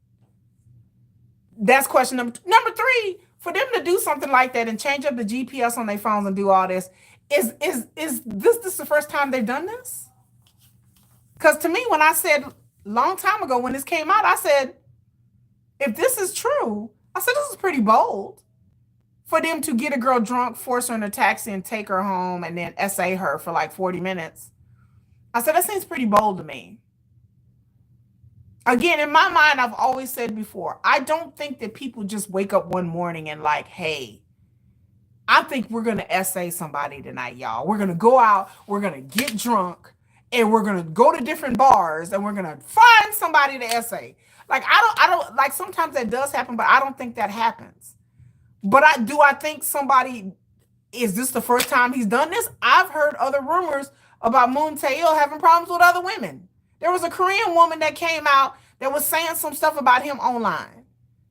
That's question number two. Number three, for them to do something like that and change up the GPS on their phones and do all this, is this the first time they've done this? Because to me, when I said long time ago when this came out, I said, if this is true, I said this is pretty bold for them to get a girl drunk, force her in a taxi and take her home and then essay her for like 40 minutes. I said, that seems pretty bold to me. Again, in my mind, I've always said before, I don't think that people just wake up one morning and like, hey, I think we're going to essay somebody tonight, y'all. We're going to go out, we're going to get drunk, and we're going to go to different bars, and we're going to find somebody to essay. Like, I don't, like, sometimes that does happen, but I don't think that happens. But I think somebody, is this the first time he's done this? I've heard other rumors about Moon Taeil having problems with other women. There was a Korean woman that came out that was saying some stuff about him online,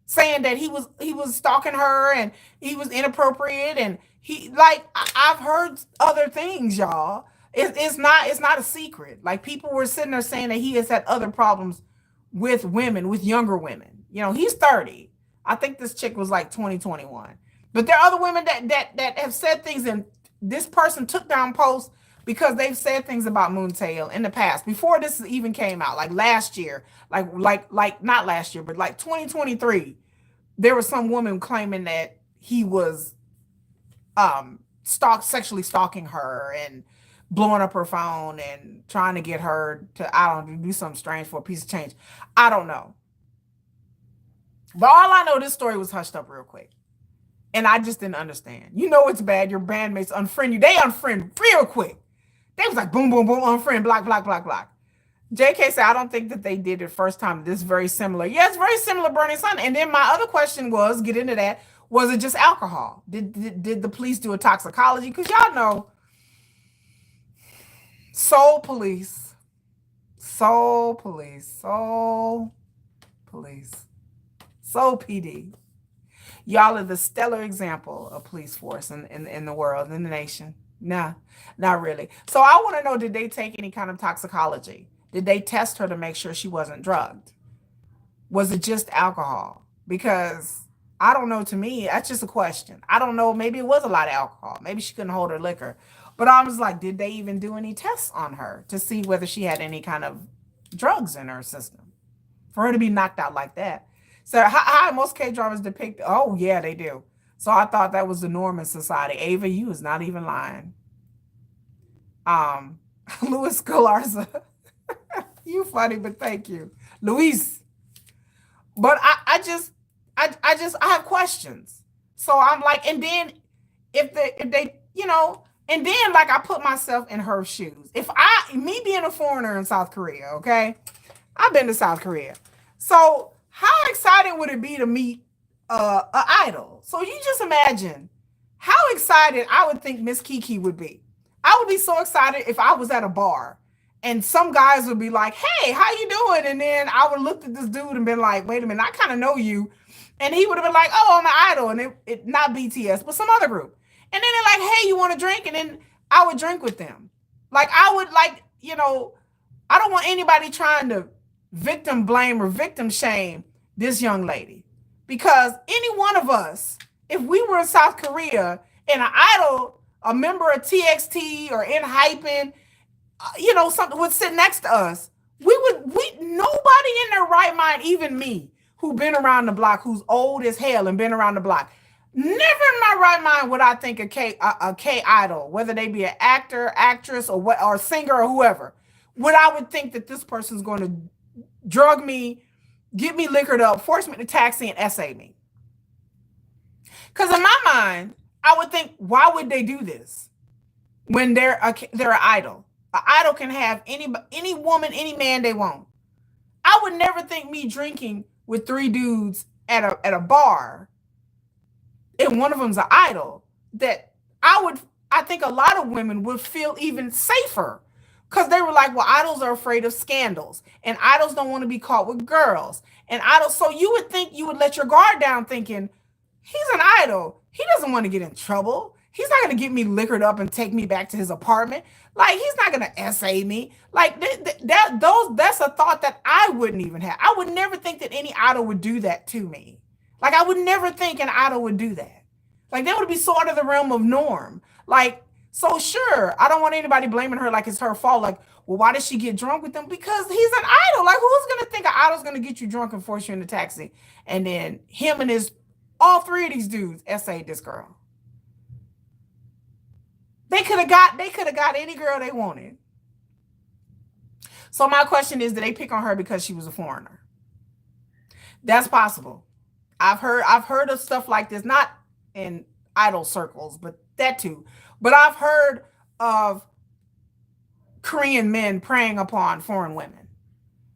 saying that he was stalking her and he was inappropriate, and he like I've heard other things, y'all. It's not a secret. Like, people were sitting there saying that he has had other problems with women, with younger women. You know, he's 30. I think this chick was like 2021. But there are other women that have said things, and this person took down posts because they've said things about Taeil in the past, before this even came out, like last year, like not last year, but like 2023. There was some woman claiming that he was sexually stalking her and blowing up her phone and trying to get her to, I don't know, do something strange for a piece of change. I don't know. But all I know, this story was hushed up real quick. And I just didn't understand. You know it's bad. Your bandmates unfriend you. They unfriend real quick. They was like, boom, boom, boom, unfriend, block, block, block, block. JK said, I don't think that they did it first time. This is very similar. Yeah, it's very similar, Burning Sun. And then my other question was, get into that, was it just alcohol? Did the police do a toxicology? Because y'all know, Soul Police, Soul Police, Soul Police, Soul PD. Y'all are the stellar example of police force in the world, in the nation. Nah, not really. So I want to know, did they take any kind of toxicology? Did they test her to make sure she wasn't drugged? Was it just alcohol? Because I don't know, to me, that's just a question. I don't know, maybe it was a lot of alcohol. Maybe she couldn't hold her liquor. But I was like, did they even do any tests on her to see whether she had any kind of drugs in her system for her to be knocked out like that? So how most K-dramas depict, oh yeah, they do. So I thought that was the norm in society. Ava, you is not even lying. Luis Galarza, you funny, but thank you. Luis. But I have questions. So I'm like, and then if they, you know, and then like I put myself in her shoes. If me being a foreigner in South Korea, okay? I've been to South Korea. So how exciting would it be to meet an idol? So you just imagine how excited I would think Miss Kiki would be. I would be so excited if I was at a bar and some guys would be like, hey, how you doing? And then I would look at this dude and been like, wait a minute, I kind of know you. And he would have been like, oh, I'm an idol. And it not BTS, but some other group. And then they're like, hey, you want to drink? And then I would drink with them. Like, I would like, you know, I don't want anybody trying to victim blame or victim shame this young lady. Because any one of us, if we were in South Korea and an idol, a member of TXT or HYBE, you know, something would sit next to us, nobody in their right mind, even me, who been around the block, who's old as hell and been around the block, never in my right mind would I think a K idol, whether they be an actor, actress, or singer or whoever, I would think that this person's going to drug me, get me liquored up, force me to taxi, and essay me. Because in my mind, I would think, why would they do this when they're an idol? An idol can have any woman, any man they want. I would never think me drinking with three dudes at a bar, and one of them's an idol, that I think a lot of women would feel even safer. Because they were like, well, idols are afraid of scandals. And idols don't want to be caught with girls. And idols, so you would think you would let your guard down thinking, he's an idol. He doesn't want to get in trouble. He's not going to get me liquored up and take me back to his apartment. Like, he's not going to essay me. Like, that's a thought that I wouldn't even have. I would never think that any idol would do that to me. Like, I would never think an idol would do that. Like, that would be so out of the realm of norm. Like, so sure, I don't want anybody blaming her like it's her fault. Like, well, why did she get drunk with him? Because he's an idol. Like, who's going to think an idol's going to get you drunk and force you in the taxi? And then him and all three of these dudes essayed this girl. They could have got any girl they wanted. So my question is, did they pick on her because she was a foreigner? That's possible. I've heard of stuff like this, not in idol circles, but that too. But I've heard of Korean men preying upon foreign women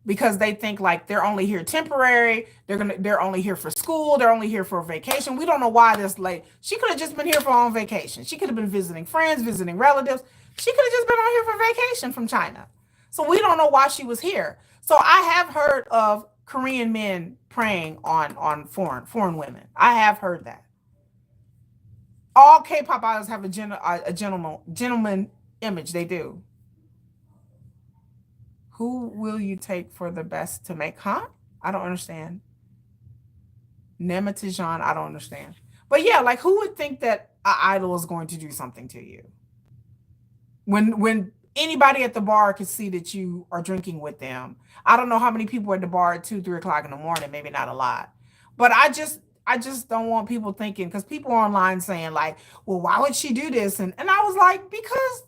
because they think like they're only here temporary. They're only here for school. They're only here for a vacation. We don't know why this lady, she could have just been here for her own vacation. She could have been visiting friends, visiting relatives. She could have just been on here for vacation from China. So we don't know why she was here. So I have heard of Korean men preying on foreign women. I have heard that. All K-pop idols have a gentleman image. They do. Who will you take for the best to make? Huh? I don't understand. Nematijan, I don't understand. But yeah, like who would think that an idol is going to do something to you? When anybody at the bar can see that you are drinking with them. I don't know how many people are at the bar at 2, 3 o'clock in the morning, maybe not a lot. But I just don't want people thinking, because people are online saying like, well, why would she do this? And I was like, because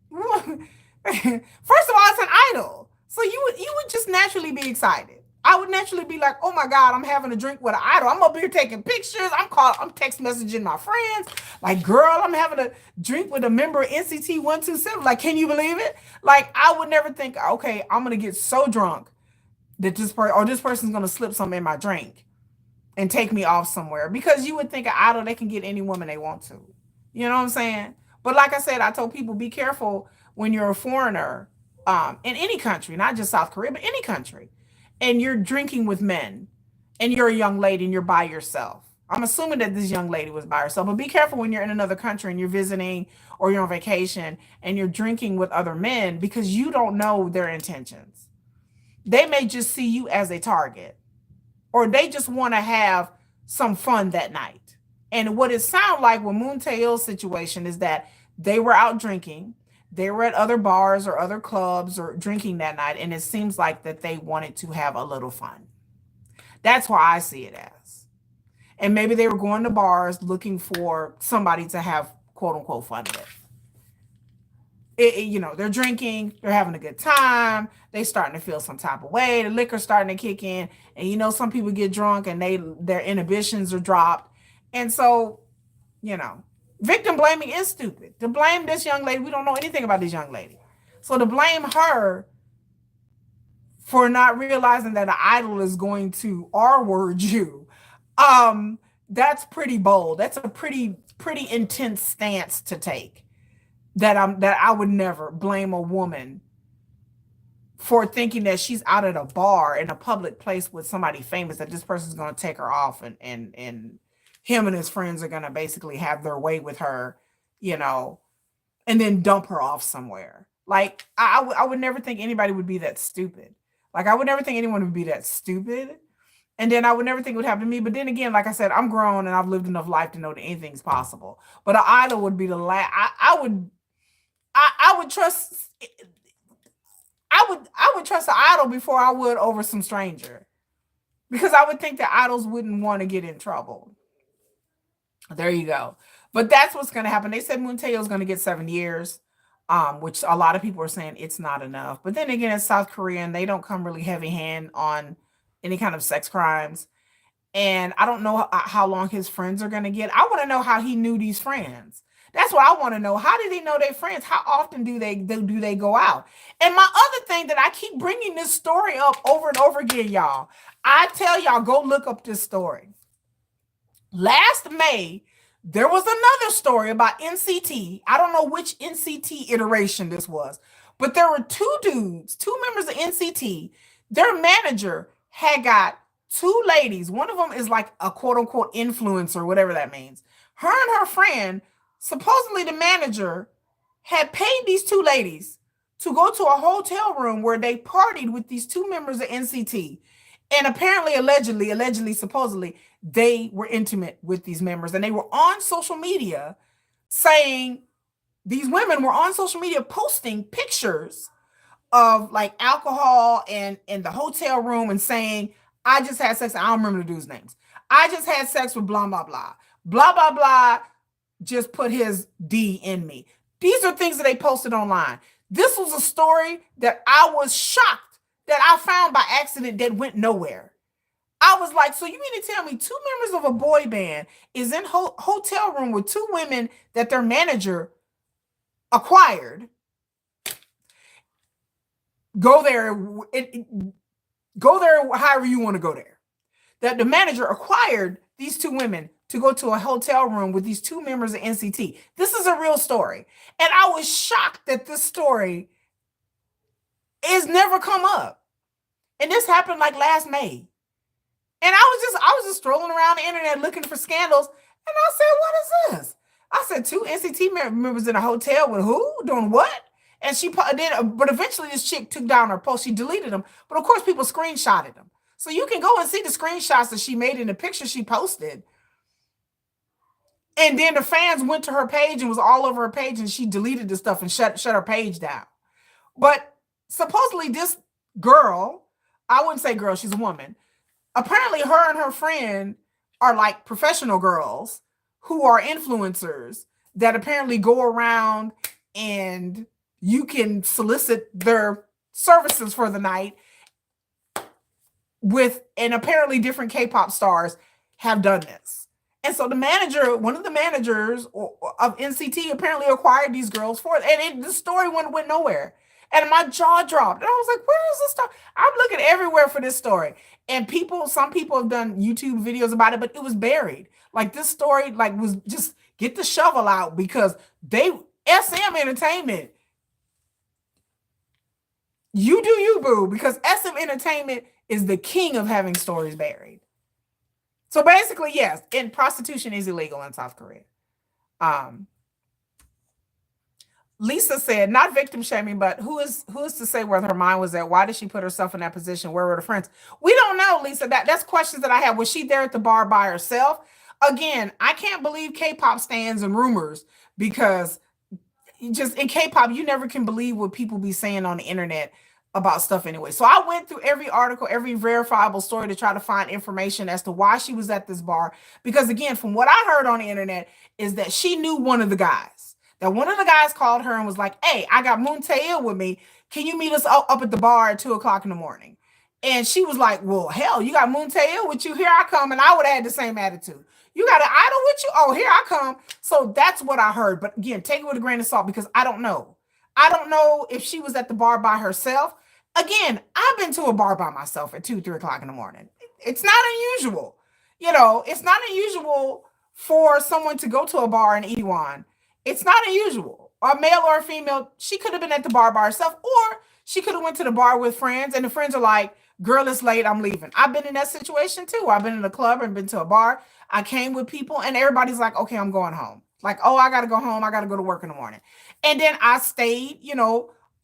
first of all, it's an idol. So you would just naturally be excited. I would naturally be like, oh my God, I'm having a drink with an idol. I'm up here taking pictures. I'm text messaging my friends. Like, girl, I'm having a drink with a member of NCT 127. Like, can you believe it? Like, I would never think, okay, I'm gonna get so drunk that this person's gonna slip something in my drink and take me off somewhere. Because you would think an idol, they can get any woman they want to. You know what I'm saying? But like I said, I told people, be careful when you're a foreigner in any country, not just South Korea, but any country, and you're drinking with men, and you're a young lady and you're by yourself. I'm assuming that this young lady was by herself, but be careful when you're in another country and you're visiting or you're on vacation and you're drinking with other men, because you don't know their intentions. They may just see you as a target, or they just want to have some fun that night. And what it sounded like with Moon Taeil's situation is that they were out drinking. They were at other bars or other clubs or drinking that night, and it seems like that they wanted to have a little fun. That's why I see it as. And maybe they were going to bars looking for somebody to have quote unquote fun with. They're drinking, they're having a good time, they starting to feel some type of way, the liquor's starting to kick in, and some people get drunk and their inhibitions are dropped. And so, victim blaming is stupid. To blame this young lady, we don't know anything about this young lady. So to blame her for not realizing that an idol is going to R-word you, that's pretty bold. That's a pretty intense stance to take. That I would never blame a woman for thinking that she's out at a bar in a public place with somebody famous, that this person's going to take her off, and him and his friends are going to basically have their way with her, and then dump her off somewhere. Like, I would never think anybody would be that stupid. Like, I would never think anyone would be that stupid. And then I would never think it would happen to me. But then again, like I said, I'm grown and I've lived enough life to know that anything's possible. But an idol would be the last. I would trust. I would trust an idol before I would over some stranger, because I would think that idols wouldn't want to get in trouble. There you go. But that's what's going to happen. They said Moon Taeil is going to get 7 years, which a lot of people are saying it's not enough. But then again, it's South Korea, and they don't come really heavy hand on any kind of sex crimes. And I don't know how long his friends are going to get. I want to know how he knew these friends. That's what I want to know. How did he know their friends? How often do they go out? And my other thing that I keep bringing this story up over and over again, y'all. I tell y'all, go look up this story. Last May, there was another story about NCT. I don't know which NCT iteration this was, but there were two dudes, two members of NCT. Their manager had got two ladies. One of them is like a quote unquote influencer, whatever that means. Her and her friend, supposedly the manager, had paid these two ladies to go to a hotel room where they partied with these two members of NCT. And apparently, allegedly, supposedly, they were intimate with these members. And they were on social media saying, these women were on social media posting pictures of like alcohol and in the hotel room and saying, I just had sex. I don't remember the dude's names. I just had sex with blah, blah, blah. Blah, blah, blah. Just put his D in me. These are things that they posted online. This was a story that I was shocked that I found by accident that went nowhere. I was like, so you mean to tell me two members of a boy band is in hotel room with two women that their manager acquired? Go there however you want to go there. That the manager acquired these two women to go to a hotel room with these two members of NCT. This is a real story. And I was shocked that this story is never come up. And this happened like last May. And I was just strolling around the internet looking for scandals. And I said, what is this? I said, two NCT members in a hotel with who? Doing what? And she did, but eventually this chick took down her post. She deleted them. But of course, people screenshotted them. So you can go and see the screenshots that she made in the picture she posted. And then the fans went to her page and was all over her page, and she deleted the stuff and shut her page down. But supposedly this girl, I wouldn't say girl, she's a woman. Apparently her and her friend are like professional girls who are influencers that apparently go around and you can solicit their services for the night with, and apparently different K-pop stars have done this. And so the manager, one of the managers of NCT apparently acquired these girls for it. And the story went nowhere. And my jaw dropped. And I was like, where is this stuff? I'm looking everywhere for this story. And some people have done YouTube videos about it, but it was buried. Like this story, like was just get the shovel out because SM Entertainment, you do you, boo, because SM Entertainment is the king of having stories buried. So basically, yes, and prostitution is illegal in South Korea. Lisa said, not victim shaming, but who is to say where her mind was at? Why did she put herself in that position? Where were the friends? We don't know, Lisa. That's questions that I have. Was she there at the bar by herself? Again, I can't believe K-pop stands and rumors because just in K-pop, you never can believe what people be saying on the internet about stuff anyway. So I went through every article, every verifiable story to try to find information as to why she was at this bar. Because again, from what I heard on the internet is that she knew one of the guys. That one of the guys called her and was like, hey, I got Moon Taeil with me. Can you meet us up at the bar at 2:00 in the morning? And she was like, well, hell, you got Moon Taeil with you? Here I come. And I would have had the same attitude. You got an idol with you? Oh, here I come. So that's what I heard. But again, take it with a grain of salt because I don't know. I don't know if she was at the bar by herself. Again, I've been to a bar by myself at 2-3 in the morning. It's not unusual. It's not unusual for someone to go to a bar in Itaewon. It's not unusual. A male or a female, she could have been at the bar by herself, or she could have went to the bar with friends, and the friends are like, girl, it's late, I'm leaving. I've been in that situation too. I've been in a club and been to a bar. I came with people, and everybody's like, okay, I'm going home. Like, oh, I got to go home. I got to go to work in the morning. And then I stayed,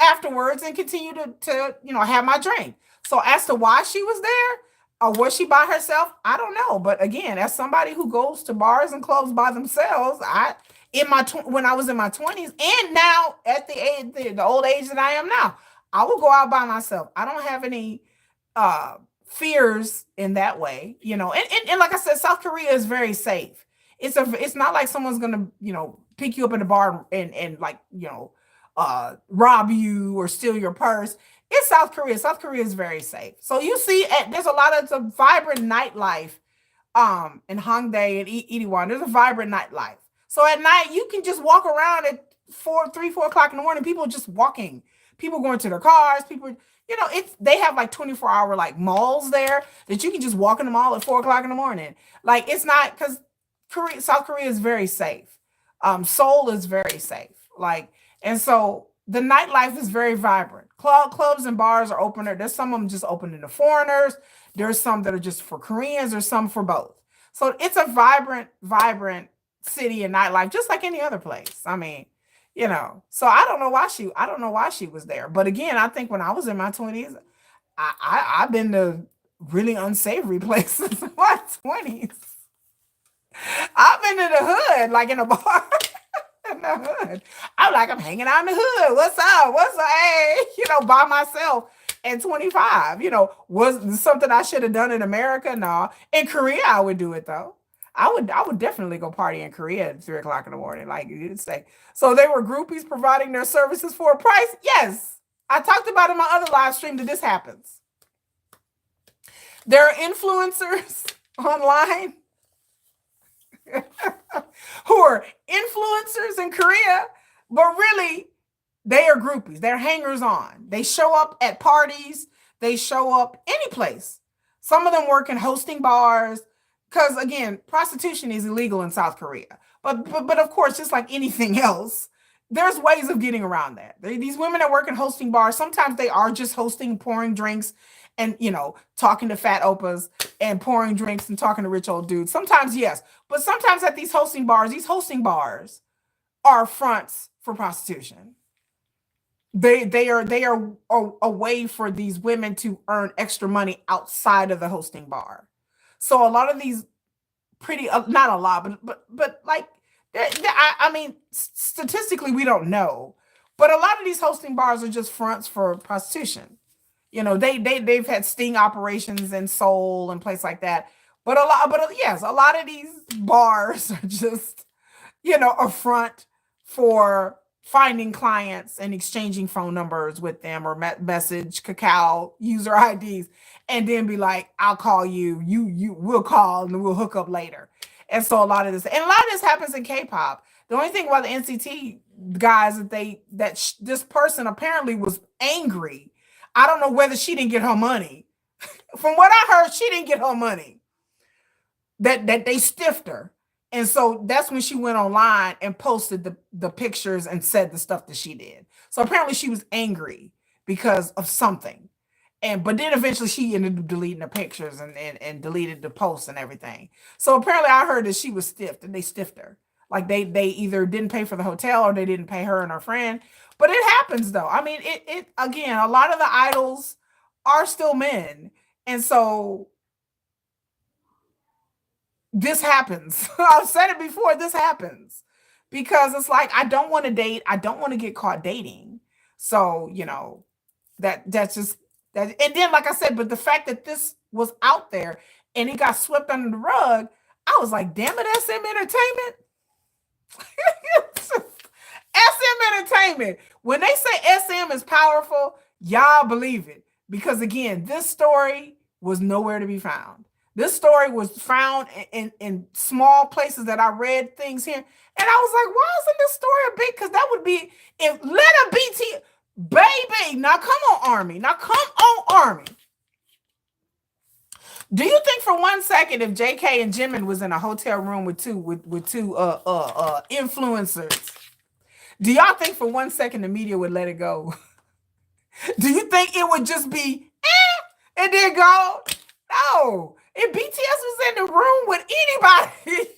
afterwards and continue to have my drink. So as to why she was there or was she by herself, I don't know. But again, as somebody who goes to bars and clubs by themselves, when I was in my 20s and now at the old age that I am now, I will go out by myself. I don't have any fears in that way, and like I said, South Korea is very safe. It's not like someone's gonna pick you up in the bar and like rob you or steal your purse. It's South Korea. South Korea is very safe. So you see, there's a lot of some vibrant nightlife in Hongdae and Itaewon. There's a vibrant nightlife. So at night, you can just walk around at 4 o'clock in the morning. People just walking. People going to their cars. People, they have like 24-hour like malls there that you can just walk in the mall at 4 o'clock in the morning. Like it's not because South Korea is very safe. Seoul is very safe. And so the nightlife is very vibrant. Clubs and bars are open. There's some of them just open to foreigners. There's some that are just for Koreans. There's some for both. So it's a vibrant city and nightlife, just like any other place. I mean, so I don't know why she was there. But again, I think when I was in my 20s, I've been to really unsavory places in my 20s. I've been in the hood, like in a bar. In the hood. I'm hanging out in the hood. What's up? Hey, by myself at 25. Was something I should have done in America? No. In Korea, I would do it though. I would definitely go party in Korea at 3 o'clock in the morning, like you would say. So they were groupies providing their services for a price. Yes. I talked about in my other live stream that this happens. There are influencers online who are influencers in Korea, but really they are groupies. They're hangers on. They show up at parties. They show up any place. Some of them work in hosting bars because, again, prostitution is illegal in South Korea. But of course, just like anything else, there's ways of getting around that. These women that work in hosting bars, sometimes they are just hosting, pouring drinks, and talking to fat opas and pouring drinks and talking to rich old dudes. Sometimes yes, but sometimes at these hosting bars are fronts for prostitution. They are a way for these women to earn extra money outside of the hosting bar. So a lot of these pretty not a lot, but like I mean, statistically we don't know, but a lot of these hosting bars are just fronts for prostitution. They've had sting operations in Seoul and places like that. But yes, a lot of these bars are just a front for finding clients and exchanging phone numbers with them or message cacao user IDs and then be like, I'll call you, you will call and we'll hook up later. And so a lot of this happens in K-pop. The only thing about the NCT guys this person apparently was angry. I don't know whether she didn't get her money. From what I heard, she didn't get her money. That they stiffed her. And so that's when she went online and posted the pictures and said the stuff that she did. So apparently she was angry because of something. But then eventually she ended up deleting the pictures and deleted the posts and everything. So apparently I heard that she was stiffed and they stiffed her. Like they either didn't pay for the hotel or they didn't pay her and her friend. But it happens though. I mean, it again, a lot of the idols are still men. And so this happens. I've said it before, this happens. Because it's like, I don't want to date. I don't want to get caught dating. So, that's just that. And then, like I said, but the fact that this was out there and it got swept under the rug, I was like, damn it, SM Entertainment. SM Entertainment. When they say SM is powerful, y'all believe it. Because again, this story was nowhere to be found. This story was found in small places that I read things here. And I was like, why isn't this story a big? Because that would be, if let a BT, baby. Now come on, Army. Now come on, Army. Do you think for 1 second if JK and Jimin was in a hotel room with two influencers, do y'all think for 1 second the media would let it go? Do you think it would just be and then go? No. If BTS was in the room with anybody,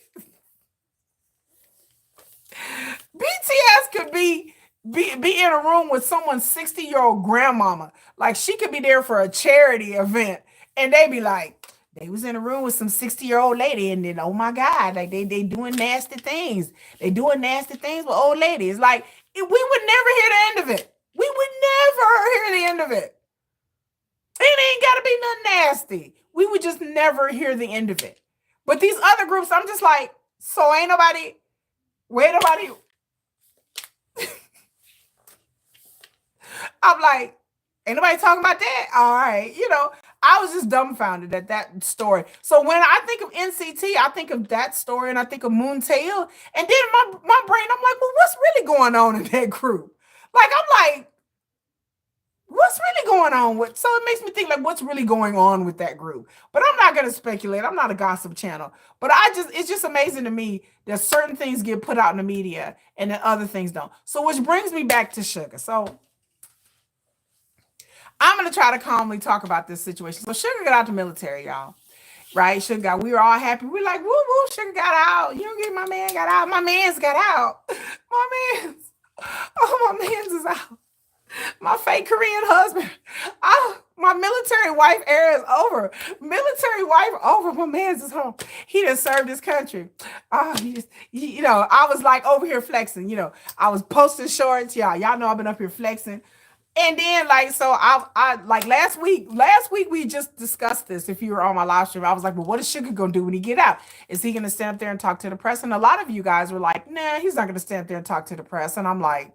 BTS could be in a room with someone's 60-year-old grandmama. Like she could be there for a charity event, and they be like, they was in a room with some 60-year-old lady, and then oh my God, like they doing nasty things. They doing nasty things with old ladies. Like we would never hear the end of it. We would never hear the end of it. It ain't gotta be nothing nasty. We would just never hear the end of it. But these other groups, I'm just like, so ain't nobody. I'm like, ain't nobody talking about that? All right. I was just dumbfounded at that story. So when I think of NCT, I think of that story and I think of Taeil. And then my brain, I'm like, well, what's really going on in that group? Like, I'm like, what's really going on with? So it makes me think like, what's really going on with that group? But I'm not going to speculate. I'm not a gossip channel. But it's just amazing to me that certain things get put out in the media and then other things don't. So which brings me back to Suga. So I'm going to try to calmly talk about this situation. So Suga got out the military, y'all. Right? Suga we were all happy. We're like, woo, woo, Suga got out. You don't get my man got out. My man's got out. My man's is out. My fake Korean husband. My military wife era is over. Military wife over. My man's is home. He done served his country. I was like over here flexing. I was posting shorts. Y'all know I've been up here flexing. And then so I like last week we just discussed this. If you were on my live stream, I was like, well, what is Suga gonna do when he get out? Is he gonna stand up there and talk to the press? And a lot of you guys were like, nah, he's not gonna stand up there and talk to the press. And I'm like,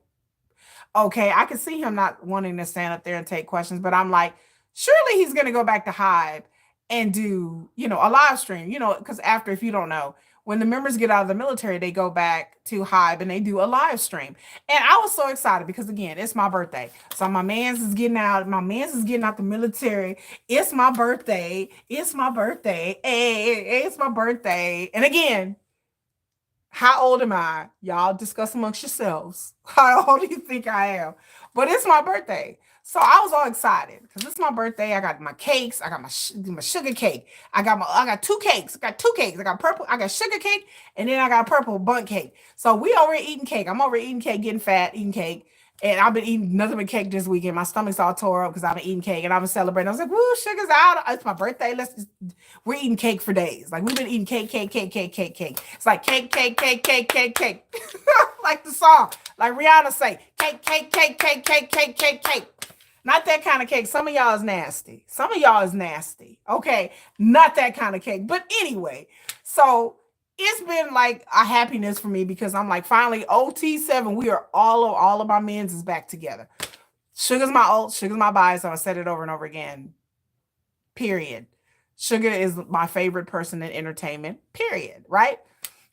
okay, I can see him not wanting to stand up there and take questions, but I'm like, surely he's going to go back to HYBE and do, a live stream, because after, if you don't know, when the members get out of the military, they go back to HYBE and they do a live stream. And I was so excited because again, it's my birthday. So my man's is getting out. My man's is getting out the military. It's my birthday. It's my birthday. Hey, it's my birthday. And again, How old am I? Y'all discuss amongst yourselves. How old do you think I am? But it's my birthday. So I was all excited because it's my birthday. I got my cakes. I got my sugar cake. I got two cakes. I got two cakes. I got purple. I got sugar cake, and then I got purple bun cake. So we over eating cake. I'm over eating cake, getting fat, eating cake. And I've been eating nothing but cake this weekend. My stomach's all tore up because I've been eating cake and I've been celebrating. I was like, woo, sugar's out. It's my birthday. We're eating cake for days. Like we've been eating cake, cake, cake, cake, cake, cake. It's like cake, cake, cake, cake, cake, cake. Like the song. Like Rihanna say, cake, cake, cake, cake, cake, cake, cake, cake. Not that kind of cake. Some of y'all is nasty. Some of y'all is nasty. Okay. Not that kind of cake. But anyway, so it's been like a happiness for me because I'm like, finally, OT7, we are all of our men's is back together. Suga's my ult, Suga's my bias. I'm gonna say it over and over again. Period. Suga is my favorite person in entertainment. Period. Right?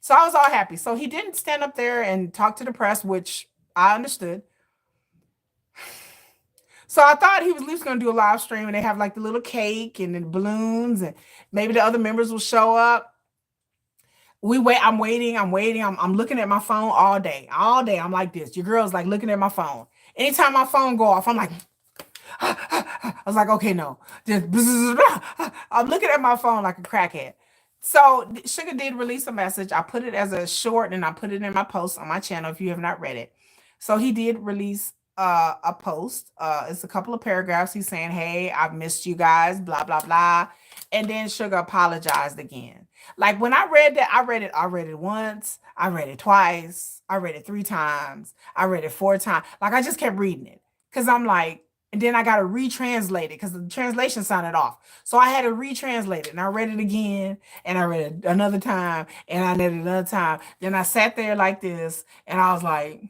So I was all happy. So he didn't stand up there and talk to the press, which I understood. So I thought he was at least going to do a live stream and they have like the little cake and the balloons and maybe the other members will show up. I'm waiting. I'm looking at my phone all day. I'm like this. Your girl's like looking at my phone. Anytime my phone go off, I'm like, I was like, okay, no. Just I'm looking at my phone like a crackhead. So Suga did release a message. I put it as a short and I put it in my post on my channel if you have not read it. So he did release a post. It's a couple of paragraphs. He's saying, hey, I've missed you guys, blah, blah, blah. And then Suga apologized again. Like when I read that, I read it once, I read it twice, I read it 3 times, I read it 4 times. Like I just kept reading it. Cause I'm like, and then I got to retranslate it because the translation sounded off. So I had to retranslate it and I read it again and I read it another time and I read it another time. Then I sat there like this and I was like,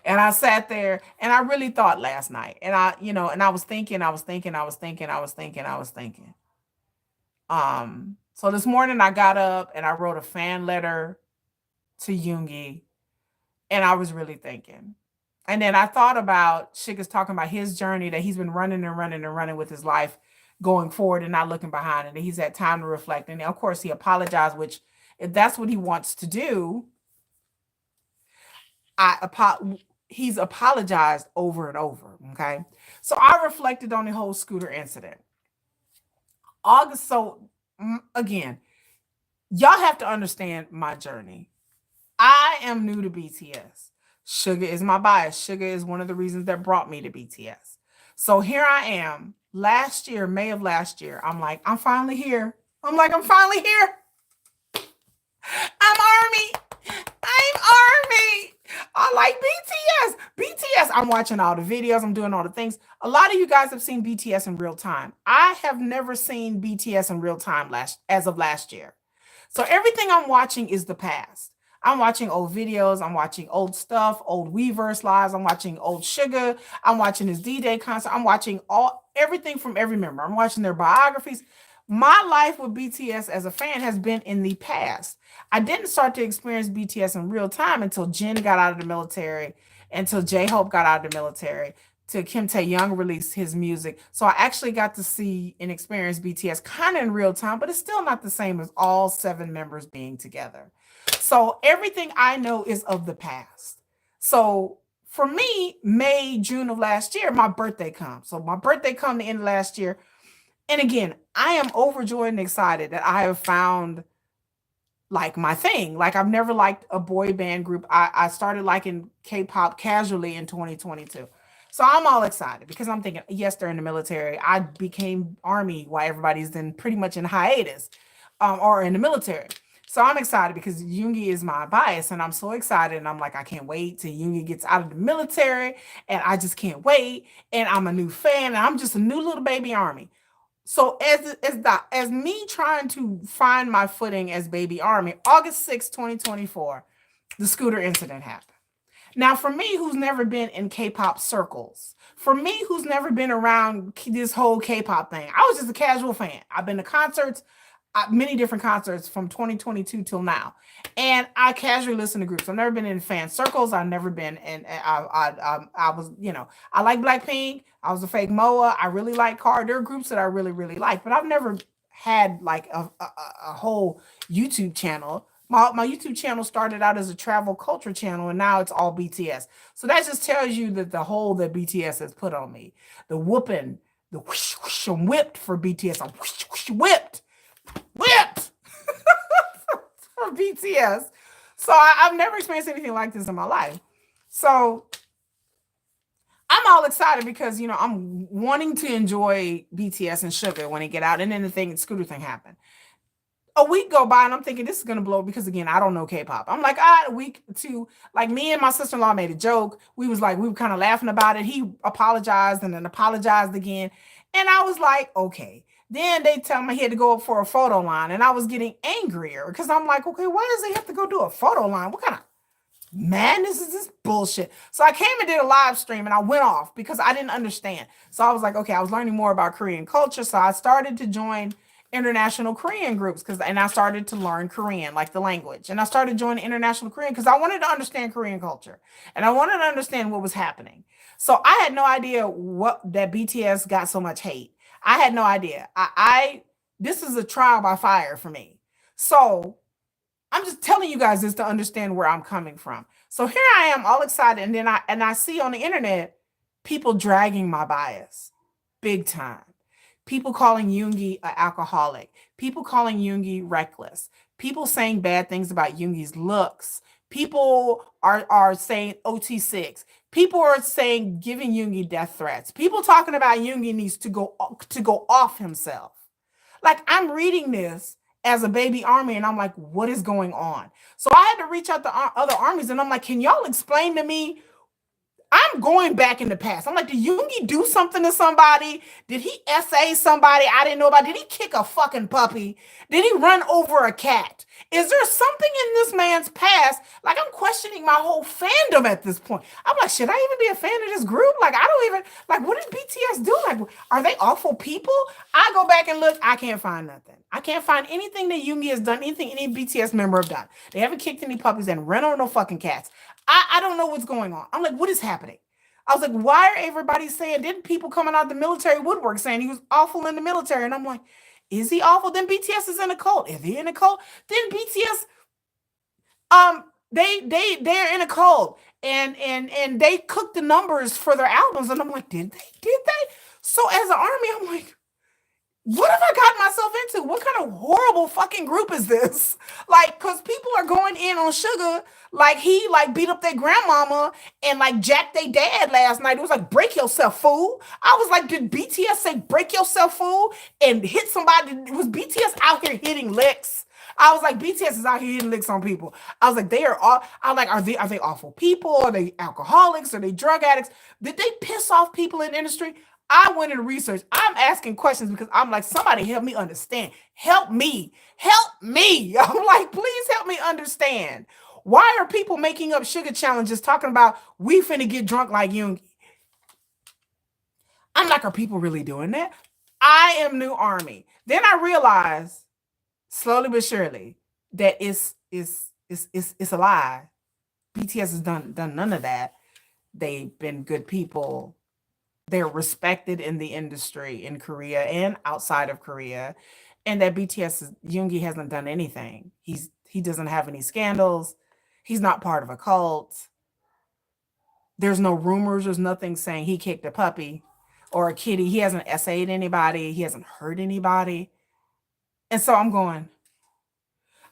and I sat there and I really thought last night. And and I was thinking. So this morning I got up and I wrote a fan letter to Yoongi and I was really thinking. And then I thought about Suga's talking about his journey that he's been running and running and running with his life going forward and not looking behind it. And he's had time to reflect. And of course he apologized, which if that's what he wants to do, he's apologized over and over. Okay. So I reflected on the whole scooter incident. August. So again, y'all have to understand my journey. I am new to BTS. Suga is my bias. Suga is one of the reasons that brought me to BTS. So here I am last year, May of last year. I'm like, I'm finally here. I'm finally here. I'm Army. I'm Army. I like BTS. BTS, I'm watching all the videos. I'm doing all the things. A lot of you guys have seen BTS in real time. I have never seen BTS in real time as of last year. So everything I'm watching is the past. I'm watching old videos. I'm watching old stuff, old Weverse lives. I'm watching old Suga. I'm watching his D-Day concert. I'm watching everything from every member. I'm watching their biographies. My life with BTS as a fan has been in the past. I didn't start to experience BTS in real time until Jin got out of the military, until JHOPE got out of the military, till Kim Taeil released his music. So I actually got to see and experience BTS kind of in real time, but it's still not the same as all 7 members being together. So everything I know is of the past. So for me, May, June of last year, my birthday comes. So my birthday come the end of last year. And again, I am overjoyed and excited that I have found like my thing. Like I've never liked a boy band group. I started liking K-pop casually in 2022. So I'm all excited because I'm thinking, yes, they're in the military. I became Army while everybody's then pretty much in hiatus or in the military. So I'm excited because Yoongi is my bias and I'm so excited. And I'm like, I can't wait till Yoongi gets out of the military and I just can't wait. And I'm a new fan and I'm just a new little baby Army. So as me trying to find my footing as baby Army, August 6, 2024, the scooter incident happened. Now, for me, who's never been in K-pop circles, for me, who's never been around this whole K-pop thing, I was just a casual fan. I've been to concerts, many different concerts from 2022 till now. And I casually listen to groups. I've never been in fan circles. I've never been in, I was, I like Blackpink. I was a fake Moa. I really like Car. There are groups that I really, really like, but I've never had like a whole YouTube channel. My YouTube channel started out as a travel culture channel, and now it's all BTS. So that just tells you that the hold that BTS has put on me, the whooping, the whoosh, whoosh, I'm whipped for BTS. I'm whoosh, whoosh, whipped for BTS. So I've never experienced anything like this in my life. So I'm all excited because I'm wanting to enjoy BTS and Suga when they get out, and then the scooter thing happened. A week go by and I'm thinking this is gonna blow because again I don't know K-pop. I'm like a week to like me and my sister-in-law made a joke. We were kind of laughing about it. He apologized and then apologized again, and I was like okay. Then they tell me he had to go up for a photo line, and I was getting angrier because I'm like okay, why does he have to go do a photo line? What kind of madness is this bullshit? So I came and did a live stream and I went off because I didn't understand. So I was like, okay, I was learning more about Korean culture. So I started to join international Korean groups and I started to learn Korean, like the language. And I started joining international Korean because I wanted to understand Korean culture and I wanted to understand what was happening. So I had no idea that BTS got so much hate. I had no idea. I this is a trial by fire for me. So I'm just telling you guys this to understand where I'm coming from. So here I am all excited, and then I see on the internet people dragging my bias big time. People calling Yoongi an alcoholic, people calling Yoongi reckless, people saying bad things about Yoongi's looks. People are saying OT6. People are saying giving Yoongi death threats. People talking about Yoongi needs to go off himself. Like I'm reading this as a baby army and I'm like, what is going on? So I had to reach out to other armies and I'm like, can y'all explain to me? I'm going back in the past. I'm like, did Yoongi do something to somebody? Did he SA somebody I didn't know about? Did he kick a fucking puppy? Did he run over a cat? Is there something in this man's past? Like, I'm questioning my whole fandom at this point. I'm like, should I even be a fan of this group? Like, I don't even, like, what did BTS do? Like, are they awful people? I go back and look, I can't find nothing. I can't find anything that Yoongi has done, anything any BTS member have done. They haven't kicked any puppies and ran over no fucking cats. I don't know what's going on. I'm like, what is happening? I was like, why are everybody saying, didn't people coming out the military woodwork saying he was awful in the military? And I'm like, is he awful? Then BTS is in a cult. If he in a cult, then BTS, they're in a cult and they cooked the numbers for their albums. And I'm like, did they? So as an army, I'm like, what have I gotten myself into? What kind of horrible fucking group is this? Like, cause people are going in on Suga, like he like beat up their grandmama and like jacked their dad last night. It was like, break yourself, fool. I was like, did BTS say break yourself, fool? And hit somebody? Was BTS out here hitting licks? I was like, BTS is out here hitting licks on people. I was like, they are all, I'm like, are they awful people? Are they alcoholics? Are they drug addicts? Did they piss off people in the industry? I went into research. I'm asking questions because I'm like, somebody help me understand. Help me. I'm like, please help me understand. Why are people making up sugar challenges talking about we finna get drunk like Yoongi? I'm like, are people really doing that? I am new army. Then I realized slowly but surely that it's a lie. BTS has done none of that. They've been good people. They're respected in the industry in Korea and outside of Korea. And that Yoongi hasn't done anything. He doesn't have any scandals. He's not part of a cult. There's no rumors. There's nothing saying he kicked a puppy or a kitty. He hasn't essayed anybody. He hasn't hurt anybody. And so I'm going,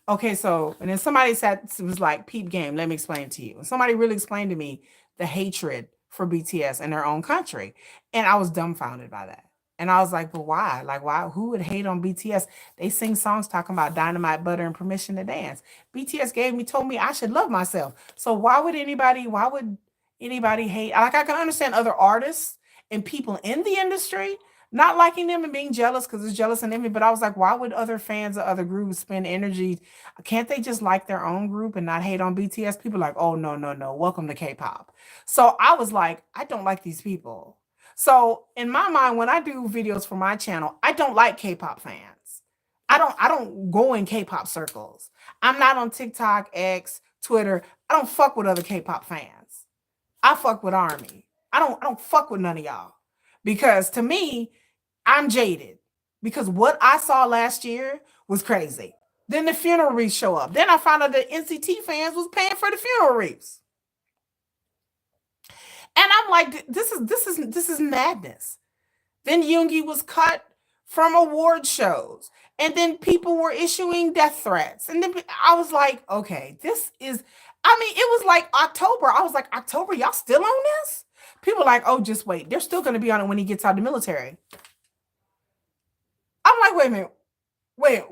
okay, so, and then somebody was like, peep game, let me explain it to you. And somebody really explained to me the hatred for BTS in their own country. And I was dumbfounded by that. And I was like, but why? Like, why? Who would hate on BTS? They sing songs talking about dynamite, butter, and permission to dance. BTS told me I should love myself. So why would anybody hate? Like, I can understand other artists and people in the industry not liking them and being jealous because it's jealous and envy. But I was like, why would other fans of other groups spend energy? Can't they just like their own group and not hate on BTS? People are like, oh, no. Welcome to K-pop. So I was like, I don't like these people. So in my mind, when I do videos for my channel, I don't like K-pop fans. I don't go in K-pop circles. I'm not on TikTok, X, Twitter. I don't fuck with other K-pop fans. I fuck with Army. I don't fuck with none of y'all. Because to me, I'm jaded because what I saw last year was crazy. Then the funeral wreaths show up. Then I found out that NCT fans was paying for the funeral wreaths. And I'm like, this is madness. Then Yoongi was cut from award shows. And then people were issuing death threats. And then I was like, okay, this is, I mean, it was like October. I was like, October, y'all still on this? People were like, oh, just wait. They're still going to be on it when he gets out of the military. I'm like, wait a minute. Wait.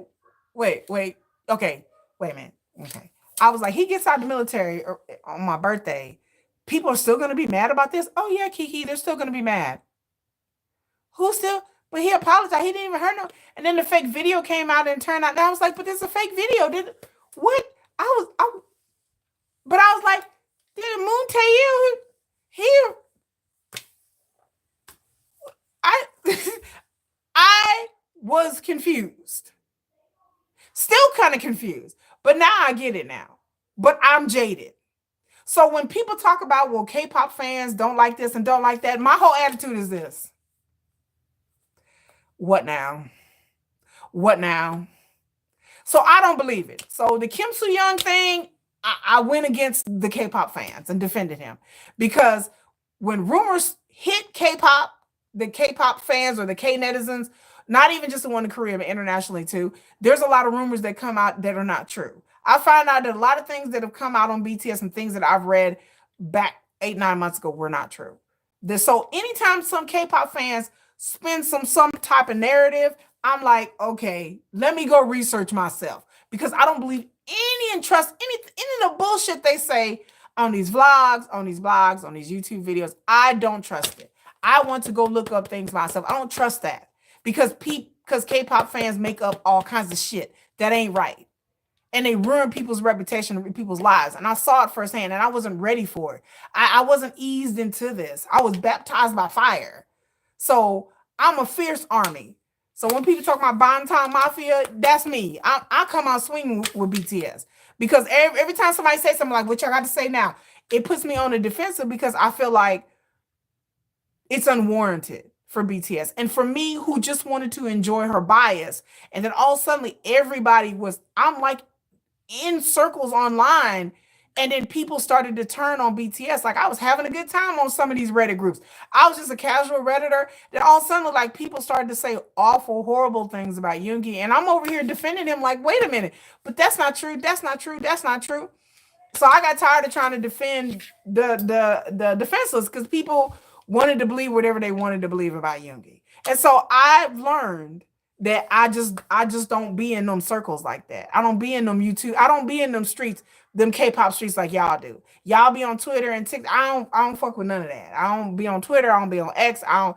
Okay, wait a minute. Okay. I was like, he gets out of the military on my birthday. People are still going to be mad about this? Oh, yeah, Kiki, they're still going to be mad. Who still? But he apologized. He didn't even hurt no. And then the fake video came out and turned out. And I was like, but this is a fake video. What? But I was like, did Moon Taeil here? I was confused. Still kind of confused. But now I get it now. But I'm jaded. So when people talk about, well, K-pop fans don't like this and don't like that, my whole attitude is this. What now? What now? So I don't believe it. So the Kim Soo-young thing, I went against the K-pop fans and defended him. Because when rumors hit K-pop, the K-pop fans or the K-netizens, not even just the one in Korea, but internationally too, there's a lot of rumors that come out that are not true. I find out that a lot of things that have come out on BTS and things that I've read back 8-9 months ago were not true. So anytime some K-pop fans spin some type of narrative, I'm like, okay, let me go research myself, because I don't believe any and trust any of the bullshit they say on these vlogs, on these blogs, on these YouTube videos. I don't trust it. I want to go look up things myself. I don't trust that because K-pop fans make up all kinds of shit that ain't right. And they ruin people's reputation and people's lives. And I saw it firsthand and I wasn't ready for it. I wasn't eased into this. I was baptized by fire. So I'm a fierce army. So when people talk about Bangtan Mafia, that's me. I come out swinging with BTS. Because every time somebody says something like, what y'all got to say now, it puts me on the defensive because I feel like it's unwarranted for BTS. And for me, who just wanted to enjoy her bias, and then all suddenly everybody was, I'm like in circles online, and then people started to turn on BTS. Like I was having a good time on some of these Reddit groups. I was just a casual Redditor. Then all of a sudden, like people started to say awful, horrible things about Yoongi. And I'm over here defending him like, wait a minute, but that's not true. That's not true. That's not true. So I got tired of trying to defend the defenseless because people wanted to believe whatever they wanted to believe about Yoongi. And so I've learned that I just don't be in them circles like that. I don't be in them YouTube. I don't be in them streets, them K-pop streets like y'all do. Y'all be on Twitter and TikTok. I don't fuck with none of that. I don't be on Twitter. I don't be on X. I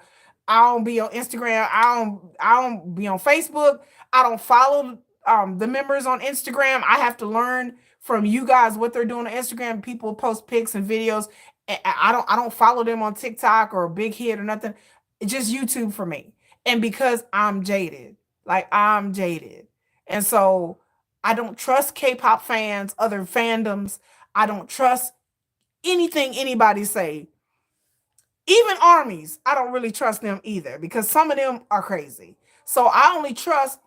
don't be on Instagram. I don't be on Facebook. I don't follow the members on Instagram. I have to learn from you guys what they're doing on Instagram. People post pics and videos. And I don't follow them on TikTok or Big Hit or nothing. It's just YouTube for me. And because I'm jaded, And so I don't trust K-pop fans, other fandoms. I don't trust anything anybody say. Even armies, I don't really trust them either because some of them are crazy. So I only trust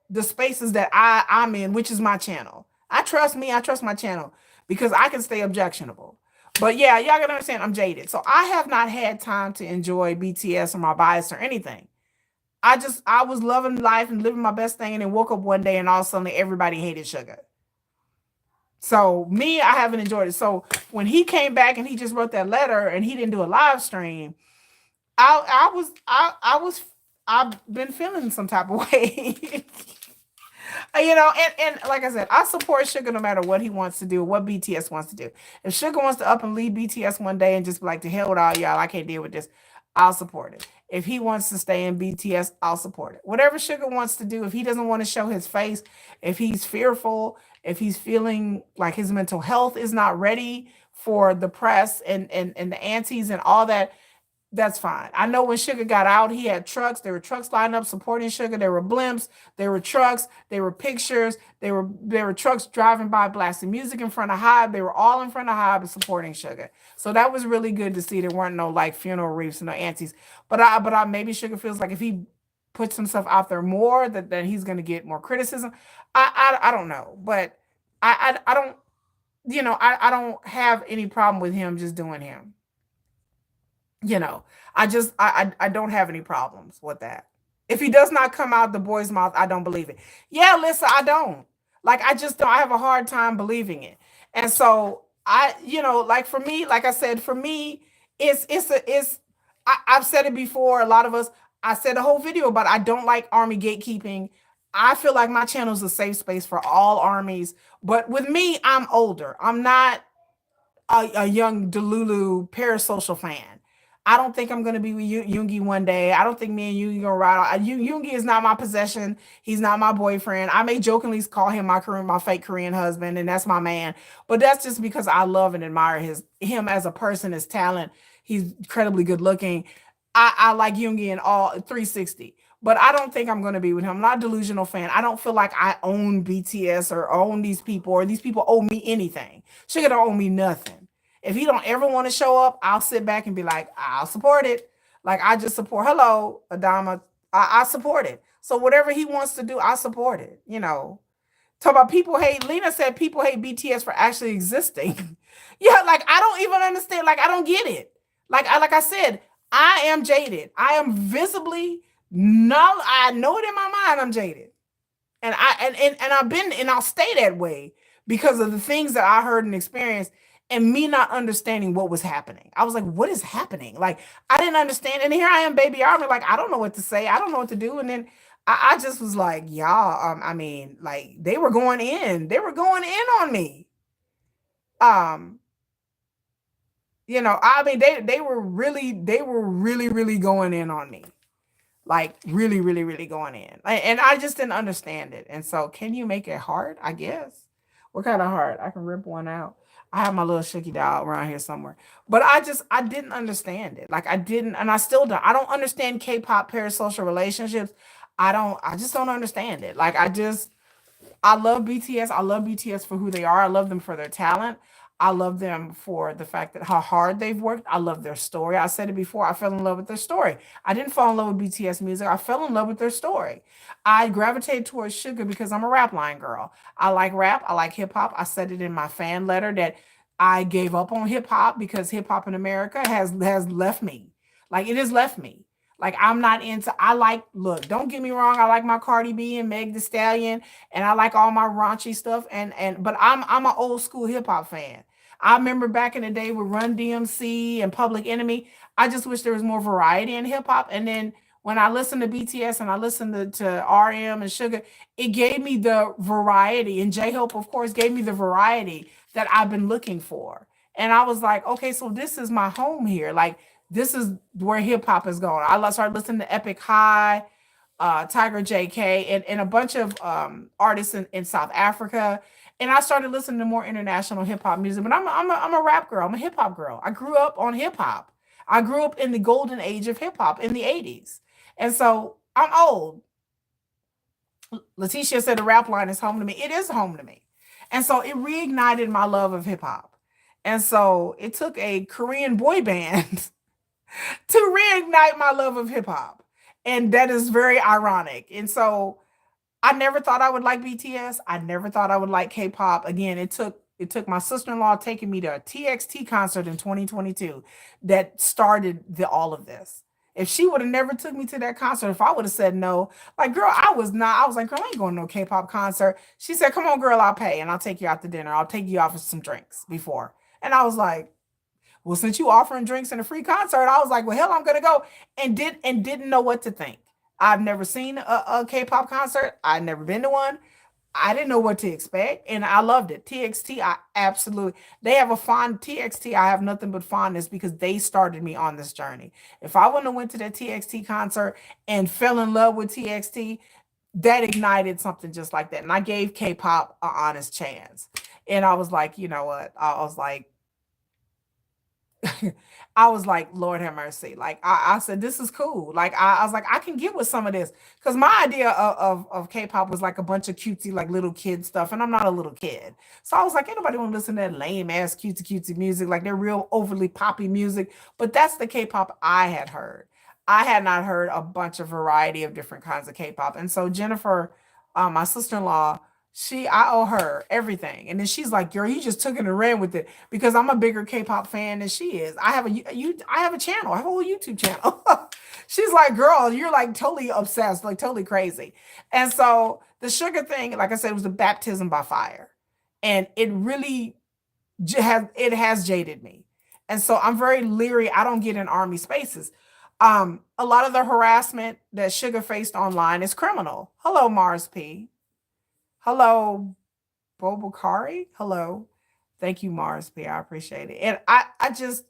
the spaces that I'm in, which is my channel. I trust me. I trust my channel because I can stay objectionable. But yeah, y'all gotta understand I'm jaded. So I have not had time to enjoy BTS or my bias or anything. I was loving life and living my best thing and then woke up one day and all of a sudden everybody hated Suga. So me, I haven't enjoyed it. So when he came back and he just wrote that letter and he didn't do a live stream, I've been feeling some type of way. And like I said, I support Suga no matter what he wants to do, what BTS wants to do. If Suga wants to up and leave BTS one day and just be like, to hell with all y'all, I can't deal with this, I'll support it. If he wants to stay in BTS, I'll support it. Whatever Suga wants to do, if he doesn't want to show his face, if he's fearful, if he's feeling like his mental health is not ready for the press and the aunties and all that, that's fine. I know when Suga got out, he had trucks. There were trucks lined up supporting Suga. There were blimps. There were trucks. There were pictures. There were trucks driving by blasting music in front of HYBE. They were all in front of HYBE supporting Suga. So that was really good to see. There weren't no like funeral wreaths and no aunties. But maybe Suga feels like if he puts himself out there more, that he's going to get more criticism. I don't know, but I don't, I don't have any problem with him just doing him. You know, I don't have any problems with that. If he does not come out the boy's mouth, I don't believe it. Yeah, listen, I don't. Like I just don't, I have a hard time believing it. And so like for me, like I said, for me, I've said it before, a lot of us, I said a whole video about I don't like army gatekeeping. I feel like my channel is a safe space for all armies. But with me, I'm older. I'm not a young Delulu parasocial fan. I don't think I'm going to be with Yoongi one day. I don't think me and Yoongi gonna ride. Yoongi is not my possession. He's not my boyfriend. I may jokingly call him my fake Korean husband, and that's my man. But that's just because I love and admire him as a person, his talent. He's incredibly good looking. I like Yoongi in all 360. But I don't think I'm going to be with him. I'm not a delusional fan. I don't feel like I own BTS or own these people, or these people owe me anything. Suga don't owe me nothing. If he don't ever want to show up, I'll sit back and be like, I'll support it. Like I just support. Hello, Adama. I support it. So whatever he wants to do, I support it. Talk about people hate. Lena said people hate BTS for actually existing. Yeah, like I don't even understand. Like I don't get it. Like I said, I am jaded. I am visibly no. I know it in my mind. I'm jaded, and I've been, and I'll stay that way because of the things that I heard and experienced, and me not understanding what was happening. I was like, what is happening? Like, I didn't understand. And here I am, baby army. Like, I don't know what to say. I don't know what to do. And then I just was like, y'all, I mean, like they were going in. They were going in on me. Um, I mean, they were really, really going in on me. Like really, really, really going in. And I just didn't understand it. And so can you make it hard? I guess. What kind of heart? I can rip one out. I have my little shooky doll around here somewhere. But I didn't understand it. Like I didn't, and I still don't. I don't understand K-pop parasocial relationships. I just don't understand it. Like I love BTS. I love BTS for who they are. I love them for their talent. I love them for the fact that how hard they've worked. I love their story. I said it before. I fell in love with their story. I didn't fall in love with BTS music. I fell in love with their story. I gravitated towards Suga because I'm a rap line girl. I like rap. I like hip hop. I said it in my fan letter that I gave up on hip hop because hip hop in America has left me. Like it has left me. Like I'm not into. Look. Don't get me wrong. I like my Cardi B and Meg Thee Stallion, and I like all my raunchy stuff. But I'm an old school hip hop fan. I remember back in the day with Run DMC and Public Enemy. I just wish there was more variety in hip hop. And then when I listened to BTS and I listened to RM and Suga, it gave me the variety. And JHOPE, of course, gave me the variety that I've been looking for. And I was like, okay, so this is my home here. Like this is where hip hop is going. I started listening to Epic High, Tiger JK, and a bunch of artists in South Africa. And I started listening to more international hip hop music. But I'm a rap girl. I'm a hip hop girl. I grew up on hip hop. I grew up in the golden age of hip hop in the 80s. And so I'm old. Letitia said the rap line is home to me. It is home to me. And so it reignited my love of hip hop. And so it took a Korean boy band to reignite my love of hip hop. And that is very ironic. And so I never thought I would like BTS. I never thought I would like K-pop. Again, it took my sister-in-law taking me to a TXT concert in 2022 that started all of this. If she would have never took me to that concert, if I would have said no, like, girl, I was like, girl, I ain't going to no K-pop concert. She said, come on, girl, I'll pay, and I'll take you out to dinner. I'll take you out for some drinks before. And I was like, well, since you offering drinks and a free concert, I was like, well, hell, I'm going to go. And didn't know what to think. I've never seen a K-pop concert. I've never been to one. I didn't know what to expect, and I loved it. TXT, they have a fond TXT. I have nothing but fondness because they started me on this journey. If I wouldn't have went to that TXT concert and fell in love with TXT, that ignited something just like that. And I gave K-pop an honest chance. And I was like, you know what? I was like, Lord have mercy. Like I said, this is cool. Like I was like, I can get with some of this. Because my idea of K-pop was like a bunch of cutesy, like little kid stuff. And I'm not a little kid. So I was like, anybody want to listen to that lame ass cutesy music? Like they're real overly poppy music. But that's the K-pop I had heard. I had not heard a bunch of variety of different kinds of K-pop. And so Jennifer, my sister-in-law, I owe her everything. And then she's like, "Girl, you just took it and ran with it," because I'm a bigger K-pop fan than she is. I have a channel, I have a whole YouTube channel. She's like, "Girl, you're like totally obsessed, like totally crazy." And so the sugar thing, like I said, was a baptism by fire. And it really has jaded me. And so I'm very leery. I don't get in army spaces. A lot of the harassment that Sugar faced online is criminal. Hello, Mars P. Hello, Bobukari. Hello. Thank you, Mars P. I appreciate it. And I just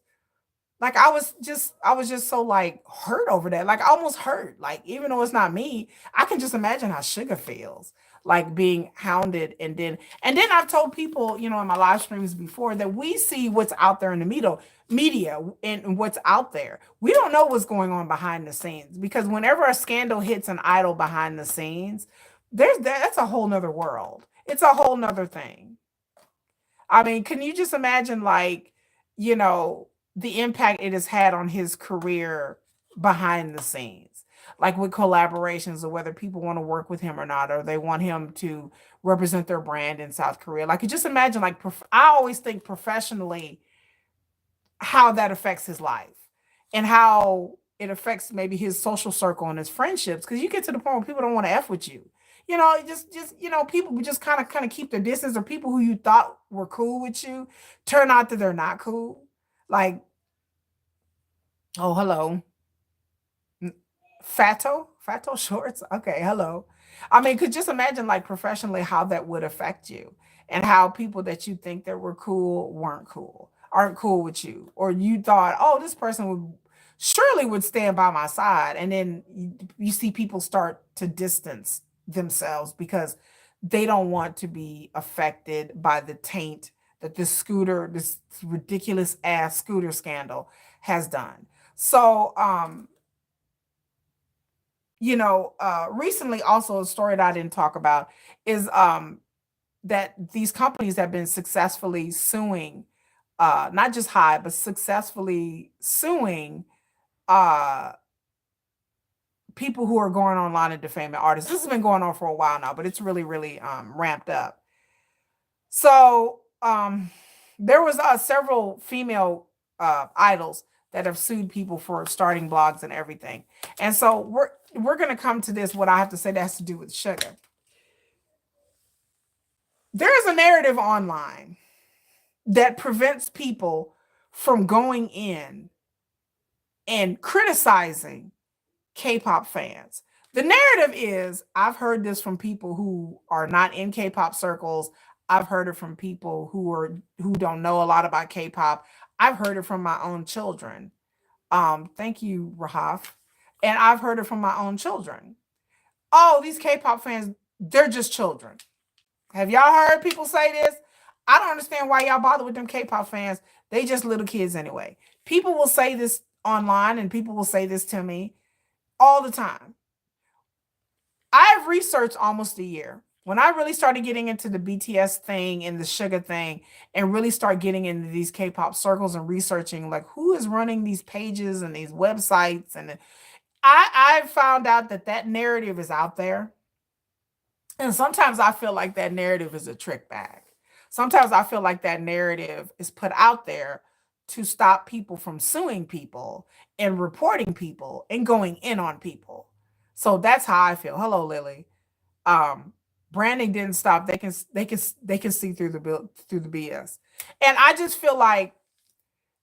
like I was just so like hurt over that. Like almost hurt. Like even though it's not me, I can just imagine how Sugar feels. Like being hounded and then I've told people, you know, in my live streams before that we see what's out there in the media and what's out there. We don't know what's going on behind the scenes because whenever a scandal hits an idol behind the scenes, that's a whole nother world. It's a whole nother thing. I mean, can you just imagine, like, you know, the impact it has had on his career behind the scenes, like with collaborations or whether people want to work with him or not, or they want him to represent their brand in South Korea. Like, just imagine, like, I always think professionally how that affects his life and how it affects maybe his social circle and his friendships. Because you get to the point where people don't want to f with you. You know, just you know, people would just kind of keep their distance, or people who you thought were cool with you turn out that they're not cool. Like, oh, hello, Fato shorts. Okay, hello. I mean, could just imagine like professionally how that would affect you and how people that you think that were cool aren't cool with you, or you thought, oh, this person would surely would stand by my side, and then you see people start to distance themselves because they don't want to be affected by the taint that this ridiculous ass scooter scandal has done. So, you know, recently also a story that I didn't talk about is that these companies have been successfully suing, not just HYBE, but successfully suing uh people who are going online and defaming artists. This has been going on for a while now, but it's really, really ramped up. So there was several female idols that have sued people for starting blogs and everything. And so we're going to come to this, what I have to say that has to do with Sugar. There is a narrative online that prevents people from going in and criticizing K-pop fans. The narrative is, I've heard this from people who are not in K-pop circles. I've heard it from people who don't know a lot about K-pop. I've heard it from my own children. Thank you, Rahaf. And I've heard it from my own children. Oh, these K-pop fans, they're just children. Have y'all heard people say this? I don't understand why y'all bother with them K-pop fans. They just little kids anyway. People will say this online and people will say this to me all the time. I've researched almost a year. When I really started getting into the BTS thing and the Sugar thing and really start getting into these K-pop circles and researching like who is running these pages and these websites, and I found out that narrative is out there. And sometimes I feel like that narrative is a trick bag. Sometimes I feel like that narrative is put out there to stop people from suing people and reporting people and going in on people. So that's how I feel. Hello, Lily. Branding didn't stop. They can see through the BS. And I just feel like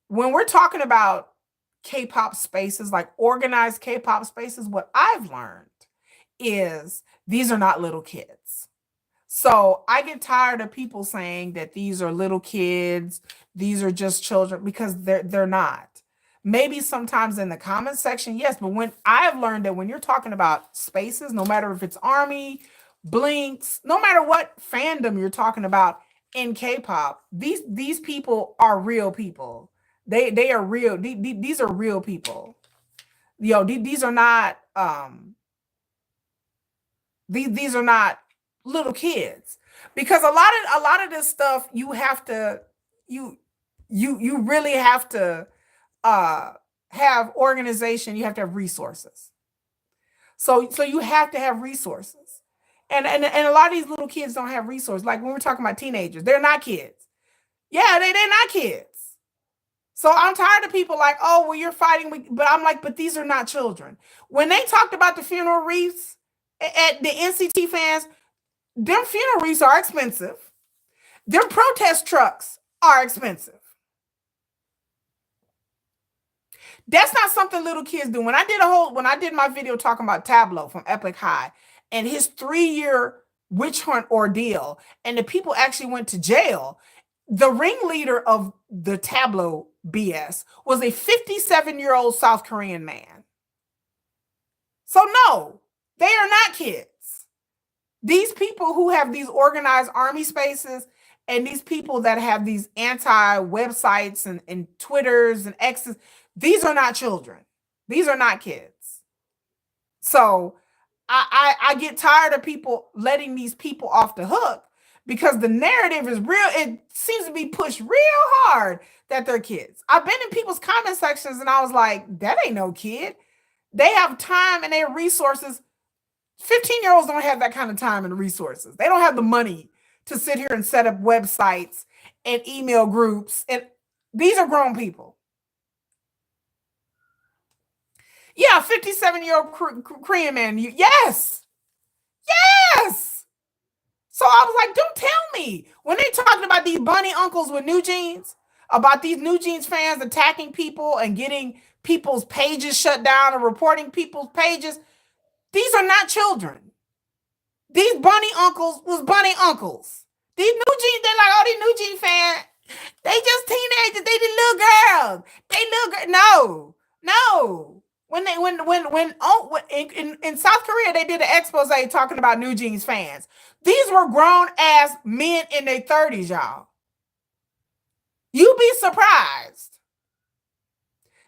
when we're talking about K-pop spaces, like organized K-pop spaces, what I've learned is these are not little kids. So I get tired of people saying that these are little kids, these are just children, because they're not. Maybe sometimes in the comment section, yes, but when I've learned that when you're talking about spaces, no matter if it's Army, Blinks, no matter what fandom you're talking about in K-pop, these people are real people. They are real. These are real people. These are not these are not little kids, because a lot of this stuff you have to you really have to have organization, you have to have resources. So you have to have resources. And a lot of these little kids don't have resources. Like when we're talking about teenagers, they're not kids. Yeah, they're not kids. So I'm tired of people like, oh, well, you're fighting, but I'm like, but these are not children. When they talked about the funeral wreaths at the NCT fans, them funeral wreaths are expensive. Them protest trucks are expensive. That's not something little kids do. When I did my video talking about Tableau from Epic High and his 3-year witch hunt ordeal, and the people actually went to jail, the ringleader of the Tableau BS was a 57-year-old South Korean man. So no, they are not kids. These people who have these organized army spaces and these people that have these anti-websites and Twitters and X's, these are not children. These are not kids. So I get tired of people letting these people off the hook because the narrative is real. It seems to be pushed real hard that they're kids. I've been in people's comment sections and I was like, that ain't no kid. They have time and they have resources. 15-year-olds don't have that kind of time and resources. They don't have the money to sit here and set up websites and email groups. And these are grown people. Yeah, 57-year-old Korean man. Yes. Yes. So I was like, don't tell me. When they talking about these bunny uncles with new jeans, about these new jeans fans attacking people and getting people's pages shut down and reporting people's pages, these are not children. These bunny uncles was bunny uncles. These new jeans, they're like, oh, these new jeans fans, they just teenagers, they the little girls. They little girl. No. When in South Korea, they did an expose talking about new jeans fans. These were grown ass men in their 30s, y'all. You'd be surprised.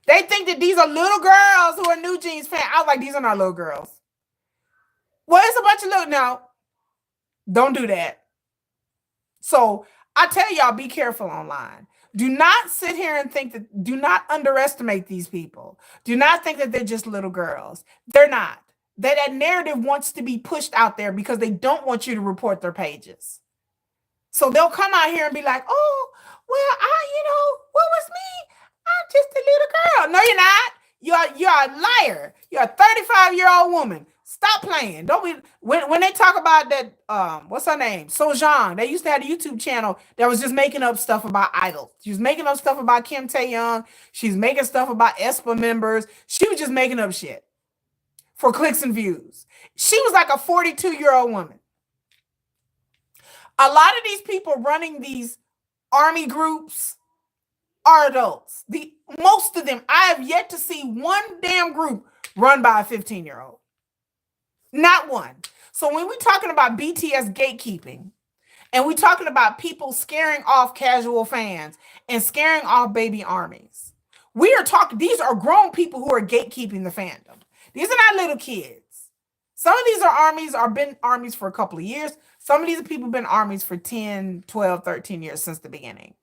They think that these are little girls who are new jeans fans. I was like, these are not little girls. Well, it's a bunch of little, no, don't do that. So I tell y'all, be careful online. Do not sit here and think that, do not underestimate these people. Do not think that they're just little girls. They're not. That narrative wants to be pushed out there because they don't want you to report their pages. So they'll come out here and be like, oh, well, what was me? I'm just a little girl. No, you're not. You're a liar. You're a 35-year-old woman. Stop playing. Don't be when they talk about that, what's her name? Sojourn. They used to have a YouTube channel that was just making up stuff about idols. She was making up stuff about Kim Taeil. She's making stuff about aespa members. She was just making up shit for clicks and views. She was like a 42-year-old woman. A lot of these people running these army groups are adults. Most of them, I have yet to see one damn group run by a 15-year-old. Not one. So when we're talking about BTS gatekeeping and we're talking about people scaring off casual fans and scaring off baby armies, we are talking, these are grown people who are gatekeeping the fandom. These are not little kids. Some of these are been armies for a couple of years. Some of these people have been armies for 10, 12, 13 years since the beginning.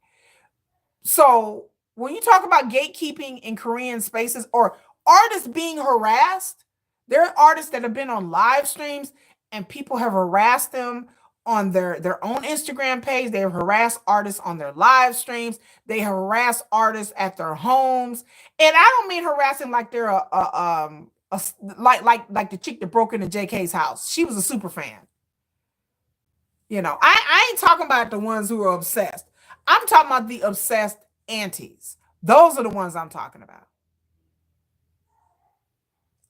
So when you talk about gatekeeping in Korean spaces or artists being harassed, there are artists that have been on live streams and people have harassed them on their own Instagram page. They have harassed artists on their live streams. They have harassed artists at their homes. And I don't mean harassing like they're like the chick that broke into JK's house. She was a super fan. I ain't talking about the ones who are obsessed. I'm talking about the obsessed aunties. Those are the ones I'm talking about.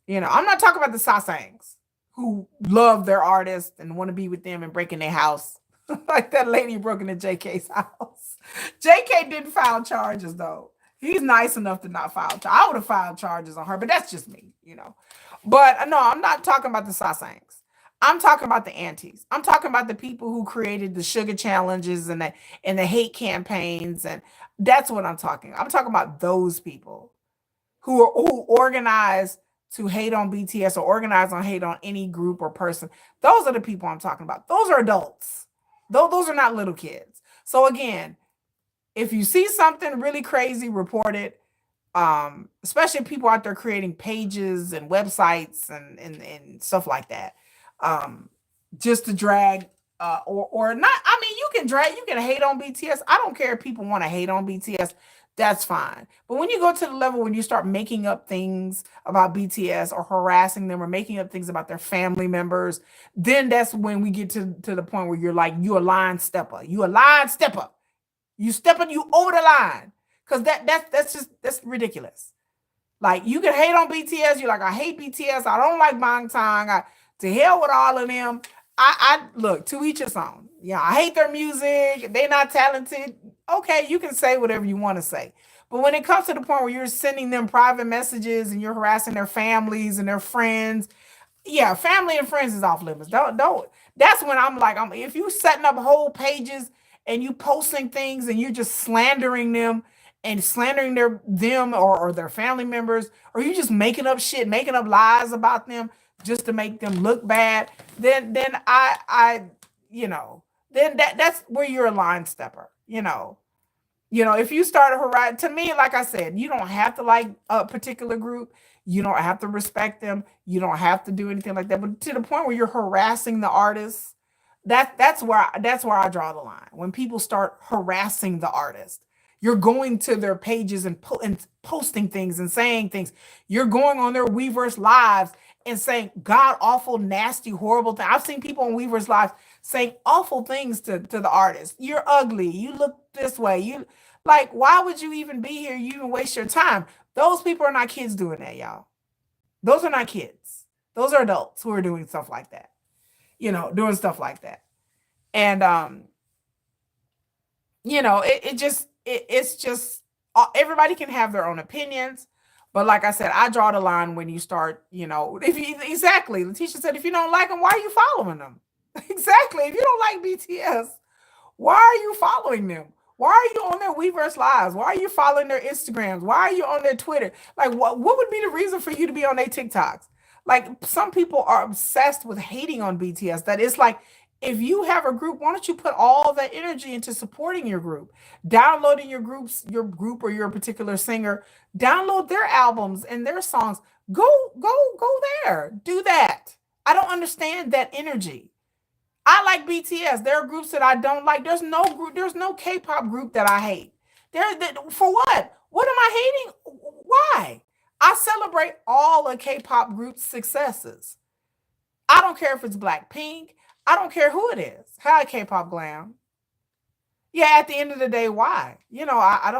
I'm not talking about the sasangs who love their artists and want to be with them and break in their house. Like that lady broke into JK's house. JK didn't file charges, though. He's nice enough to not file charges. I would have filed charges on her, but that's just me, But no, I'm not talking about the sasangs. I'm talking about the aunties. I'm talking about the people who created the sugar challenges and the hate campaigns. And that's what I'm talking. I'm talking about those people who organize to hate on BTS or organize on hate on any group or person. Those are the people I'm talking about. Those are adults. Those are not little kids. So again, if you see something really crazy, report it. especially people out there creating pages and websites and stuff like that, um, just to drag or not. I mean, you can hate on BTS. I don't care if people want to hate on BTS. That's fine. But when you go to the level when you start making up things about BTS or harassing them or making up things about their family members, then that's when we get to the point where you're like, you a line stepper. You a line stepper. You stepping you over the line. Cause that's ridiculous. Like you can hate on BTS. You're like, I hate BTS. I don't like Bangtan. To hell with all of them. I look, to each his own. Yeah, I hate their music. They're not talented. Okay, you can say whatever you want to say. But when it comes to the point where you're sending them private messages and you're harassing their families and their friends, yeah, family and friends is off limits. Don't. That's when I'm like, if you setting up whole pages and you posting things and you're just slandering them and slandering them or their family members, or you just making up shit, making up lies about them just to make them look bad, then I then that's where you're a line stepper. If you start a harass, to me, like I said, you don't have to like a particular group. You don't have to respect them. You don't have to do anything like that. But to the point where you're harassing the artists, that's where I draw the line. When people start harassing the artist, you're going to their pages and posting things and saying things. You're going on their Weverse lives and saying god awful, nasty, horrible things. I've seen people on Weverse lives saying awful things to the artist. You're ugly. You look this way. You like, why would you even be here? You even waste your time. Those people are not kids doing that, y'all. Those are not kids. Those are adults who are doing stuff like that. Doing stuff like that. And it's just everybody can have their own opinions. But like I said, I draw the line when you start, if you exactly, Letitia said, if you don't like them, why are you following them? Exactly. If you don't like BTS, why are you following them? Why are you on their Weverse lives? Why are you following their Instagrams? Why are you on their Twitter? Like, what would be the reason for you to be on their TikToks? Like, some people are obsessed with hating on BTS. That it's like, if you have a group, why don't you put all that energy into supporting your group, downloading your group or your particular singer, download their albums and their songs. Go there. Do that. I don't understand that energy. I like BTS. There are groups that I don't like. There's no K-pop group that I hate. For what? What am I hating? Why? I celebrate all of K-pop groups' successes. I don't care if it's Blackpink. I don't care who it is. Hi, K-pop glam. Yeah, at the end of the day, why? I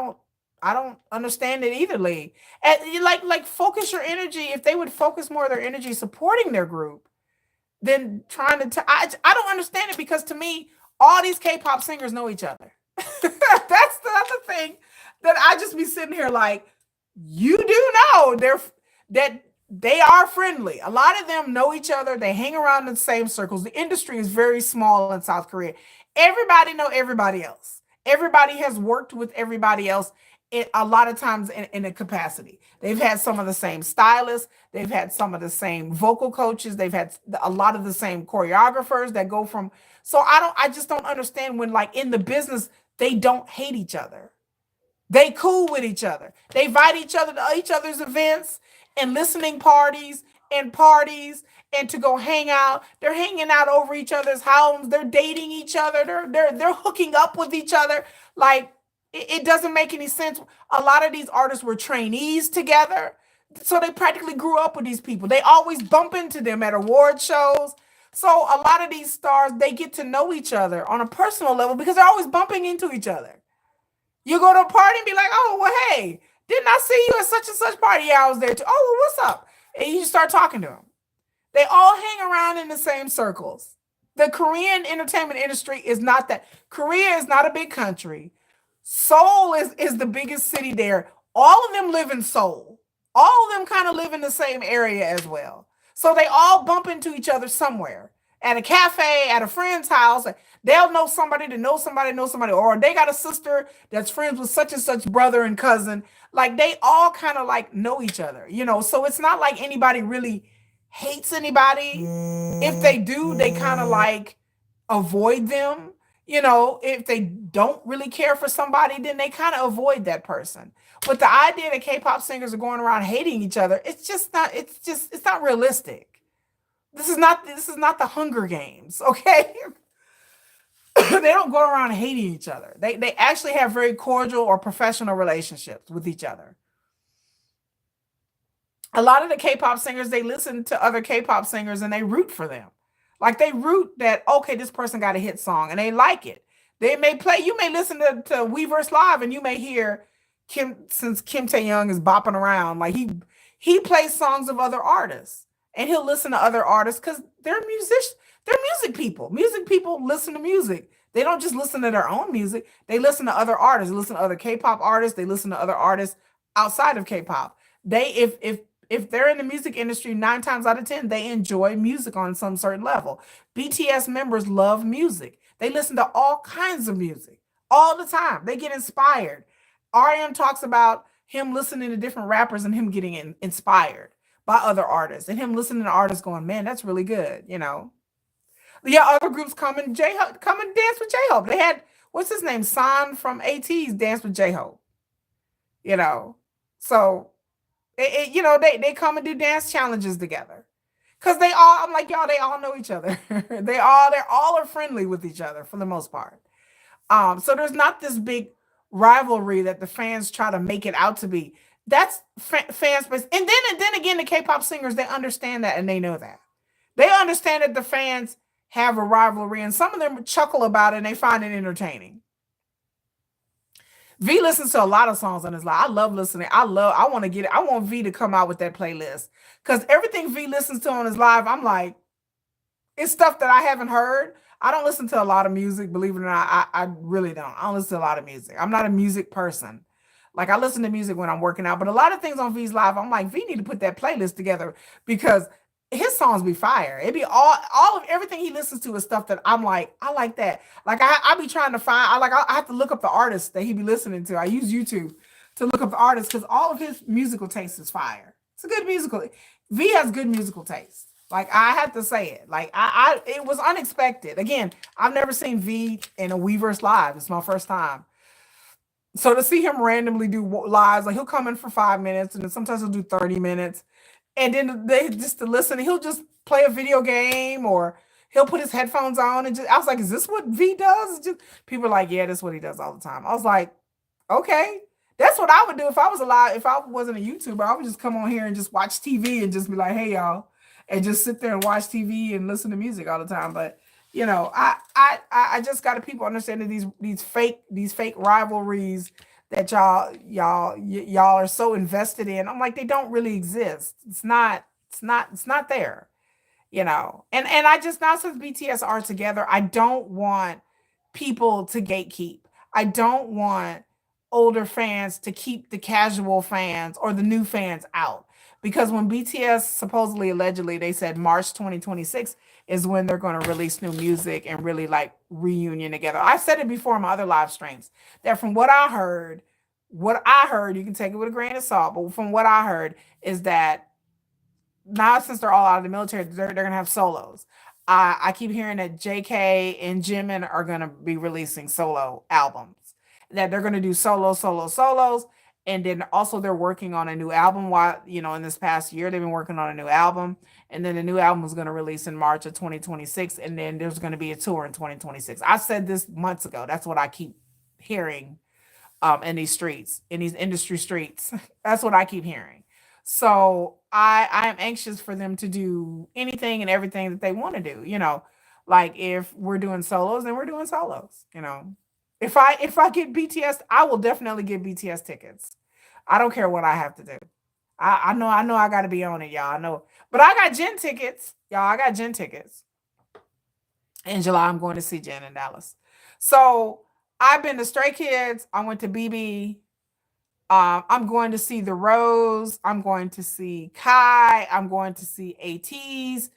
don't understand it eitherly. And like focus your energy. If they would focus more of their energy supporting their group than trying to. I don't understand it, because to me, all these K-pop singers know each other. That's the other thing that I just be sitting here like, you do know that they are friendly. A lot of them know each other. They hang around in the same circles. The industry is very small in South Korea. Everybody know everybody else. Everybody has worked with everybody else a lot of times in a capacity. They've had some of the same stylists. They've had some of the same vocal coaches. They've had a lot of the same choreographers that go from. So I just don't understand when, like, in the business, they don't hate each other. They cool with each other. They invite each other to each other's events and listening parties and to go hang out. They're hanging out over each other's homes. They're dating each other. They're hooking up with each other. Like, it doesn't make any sense. A lot of these artists were trainees together, so they practically grew up with these people. They always bump into them at award shows. So a lot of these stars, they get to know each other on a personal level because they're always bumping into each other. You go to a party and be like, oh, well, hey, didn't I see you at such and such party? Yeah, I was there too. Oh, well, what's up? And you start talking to them. They all hang around in the same circles. The Korean entertainment industry is not that. Korea is not a big country. Seoul is the biggest city there. All of them live in Seoul. All of them kind of live in the same area as well. So they all bump into each other somewhere. At a cafe, at a friend's house. They'll know somebody to know somebody, or they got a sister that's friends with such and such brother and cousin. Like, they all kind of like know each other, so it's not like anybody really hates anybody. If they do, they kind of like avoid them, if they don't really care for somebody, then they kind of avoid that person. But the idea that K-pop singers are going around hating each other, it's not realistic. This is not the Hunger Games, okay? They don't go around hating each other. They actually have very cordial or professional relationships with each other. A lot of the K-pop singers, they listen to other K-pop singers and they root for them. Like they root that, okay, this person got a hit song and they like it. They may play, you may listen to Weverse Live and you may hear since Kim Tae-young is bopping around, like he plays songs of other artists and he'll listen to other artists because they're musicians, they're music people. Music people listen to music. They don't just listen to their own music. They listen to other artists. They listen to other K-pop artists. They listen to other artists outside of K-pop. They if they're in the music industry, 9 times out of 10, they enjoy music on some certain level. BTS members love music. They listen to all kinds of music all the time. They get inspired. RM talks about him listening to different rappers and him getting inspired by other artists and him listening to artists going, man, that's really good. Yeah, other groups come and come and dance with J-Hope. They had, what's his name? San from AT's dance with J-Hope. So they come and do dance challenges together. Cause I'm like, y'all, they all know each other. They're all are friendly with each other for the most part. So there's not this big rivalry that the fans try to make it out to be. That's fans, and then again, the K-pop singers, they understand that and they know that. They understand that the fans have a rivalry, and some of them chuckle about it and they find it entertaining. V listens to a lot of songs on his live. I love listening. I want to get it. I want V to come out with that playlist because everything V listens to on his live, I'm like, it's stuff that I haven't heard. I don't listen to a lot of music, believe it or not. I really don't. I don't listen to a lot of music. I'm not a music person. Like I listen to music when I'm working out, but a lot of things on V's live, I'm like, V need to put that playlist together because his songs be fire. It be all of everything he listens to is stuff that I'm like, I like that. Like I be trying to find, I have to look up the artists that he be listening to. I use YouTube to look up the artists because all of his musical taste is fire. It's a good musical. V has good musical taste. Like I have to say it. Like it was unexpected. Again, I've never seen V in a Weverse live. It's my first time. So to see him randomly do lives, like he'll come in for 5 minutes and then sometimes he'll do 30 minutes. And then they just to listen, he'll just play a video game or he'll put his headphones on and I was like, is this what V does? It's just people are like, yeah, that's what he does all the time. I was like, okay. That's what I would do if I was alive. If I wasn't a YouTuber, I would just come on here and just watch TV and just be like, hey y'all, and just sit there and watch TV and listen to music all the time. But I just got to people understanding these fake rivalries that y'all are so invested in. I'm like, they don't really exist. It's not there. And I just, now since BTS are together, I don't want people to gatekeep. I don't want older fans to keep the casual fans or the new fans out. Because when BTS supposedly, allegedly, they said March 2026 is when they're going to release new music and really like reunion together. I said it before in my other live streams that from what I heard, you can take it with a grain of salt, but from what I heard is that now since they're all out of the military, they're going to have solos. I keep hearing that JK and Jimin are going to be releasing solo albums, that they're going to do solos. And then also they're working on a new album while, in this past year, they've been working on a new album. And then the new album is going to release in March of 2026. And then there's going to be a tour in 2026. I said this months ago. That's what I keep hearing in these streets, in these industry streets. That's what I keep hearing. So I am anxious for them to do anything and everything that they want to do. Like if we're doing solos, then we're doing solos. If I get BTS, I will definitely get BTS tickets. I don't care what I have to do. I know I got to be on it, y'all. I know, but I got Jin tickets, y'all. I got Jin tickets. In July, I'm going to see Jin in Dallas. So I've been to Stray Kids. I went to BB. I'm going to see The Rose. I'm going to see Kai. I'm going to see ATs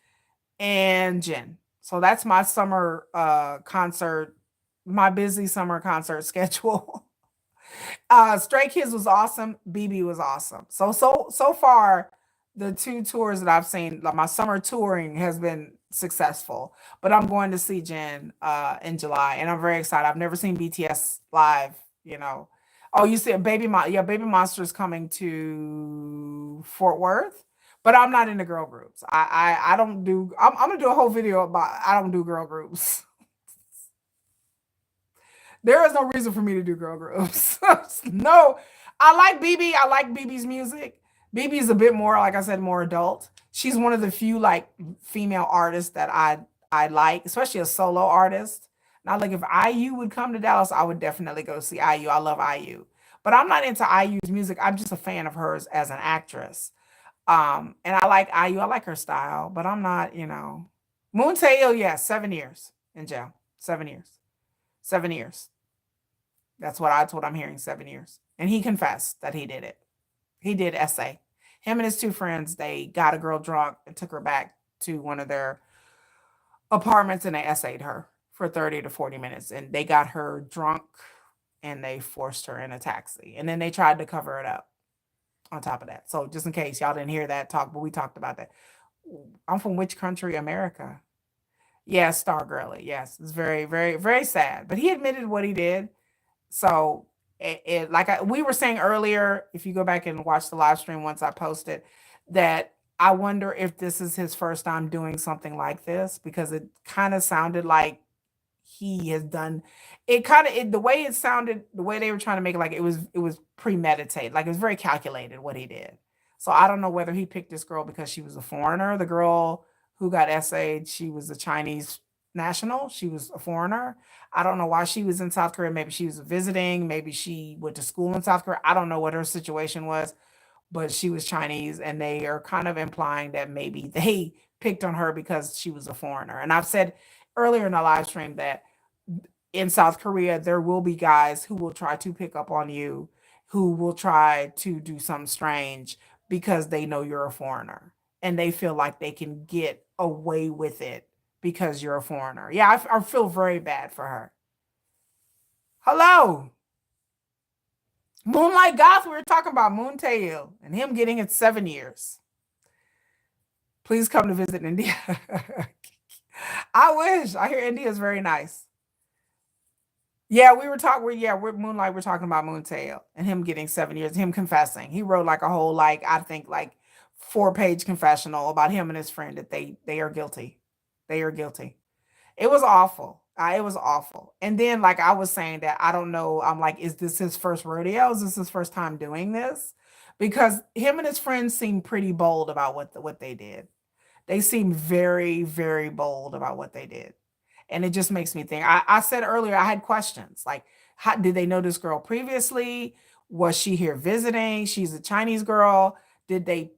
and Jin. So that's my summer concert, my busy summer concert schedule. Stray Kids was awesome. BB was awesome. So far, the 2 tours that I've seen, like my summer touring has been successful. But I'm going to see Jin in July, and I'm very excited. I've never seen BTS live, you know. Oh, you see, yeah, Baby Monster is coming to Fort Worth, but I'm not into girl groups. I don't do. I'm gonna do a whole video about I don't do girl groups. There is no reason for me to do girl groups. No, I like BB. I like BB's music. BB is a bit more, like I said, more adult. She's one of the few like female artists that I like, especially a solo artist. Now, like if IU would come to Dallas, I would definitely go see IU. I love IU, but I'm not into IU's music. I'm just a fan of hers as an actress. And I like IU. I like her style, but I'm not, you know. Moon Taeil, yes, 7 years in jail. 7 years. 7 years. That's what I'm hearing. 7 years. And he confessed that he did it. He did essay. Him and his two friends, they got a girl drunk and took her back to one of their apartments and they essayed her for 30 to 40 minutes. And they got her drunk and they forced her in a taxi. And then they tried to cover it up on top of that. So just in case y'all didn't hear that talk, but we talked about that. I'm from which country? America. Yes, Star Girly. Yes, it's very, very, very sad. But he admitted what he did. So we were saying earlier, if you go back and watch the live stream once I posted, that I wonder if this is his first time doing something like this because it kind of sounded like he has done it the way it sounded, the way they were trying to make it like it was premeditated, like it was very calculated what he did. So I don't know whether he picked this girl because she was a foreigner. The girl who got essayed, she was a Chinese national. She was a foreigner. I don't know why she was in South Korea. Maybe she was visiting. Maybe she went to school in South Korea. I don't know what her situation was, but she was Chinese, and they are kind of implying that maybe they picked on her because she was a foreigner. And I've said earlier in the live stream that in South Korea, there will be guys who will try to pick up on you, who will try to do something strange because they know you're a foreigner and they feel like they can get away with it because you're a foreigner. Yeah, I feel very bad for her. Hello. Moonlight Goth, we were talking about Moon Taeil and him getting it 7 years. Please come to visit India. I wish. I hear India is very nice. Yeah, we were talking. Yeah, we're Moonlight. We're talking about Moon Taeil and him getting 7 years. Him confessing. He wrote like a whole I think 4-page confessional about him and his friend that they are guilty. They are guilty. It was awful. It was awful. And then like I was saying that I don't know. I'm like, is this his first rodeo? Is this his first time doing this? Because him and his friends seem pretty bold about what they did. They seem very, very bold about what they did. And it just makes me think. I said earlier I had questions like, how did they know this girl previously? Was she here visiting? She's a Chinese girl. Did they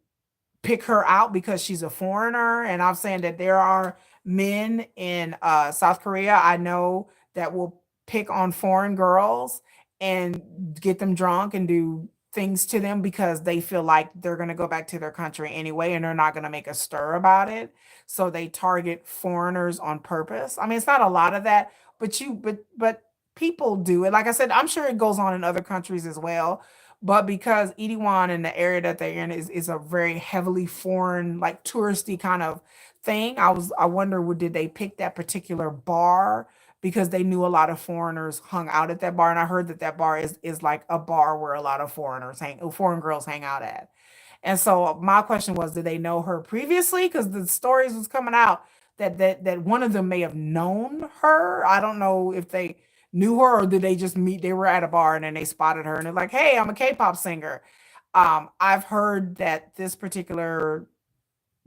pick her out because she's a foreigner? And I'm saying that there are men in South Korea I know that will pick on foreign girls and get them drunk and do things to them because they feel like they're going to go back to their country anyway and they're not going to make a stir about it. So they target foreigners on purpose. I mean, it's not a lot of that, but people do it. Like I said, I'm sure it goes on in other countries as well. But because Itaewon and the area that they're in is a very heavily foreign, like touristy kind of thing, I wonder did they pick that particular bar because they knew a lot of foreigners hung out at that bar, and I heard that that bar is like a bar where a lot of foreign girls hang out at. And so my question was, did they know her previously? Because the stories was coming out that one of them may have known her. I don't know if they knew her or did they just meet. They were at a bar and then they spotted her and they're like, "Hey, I'm a K-pop singer." I've heard that this particular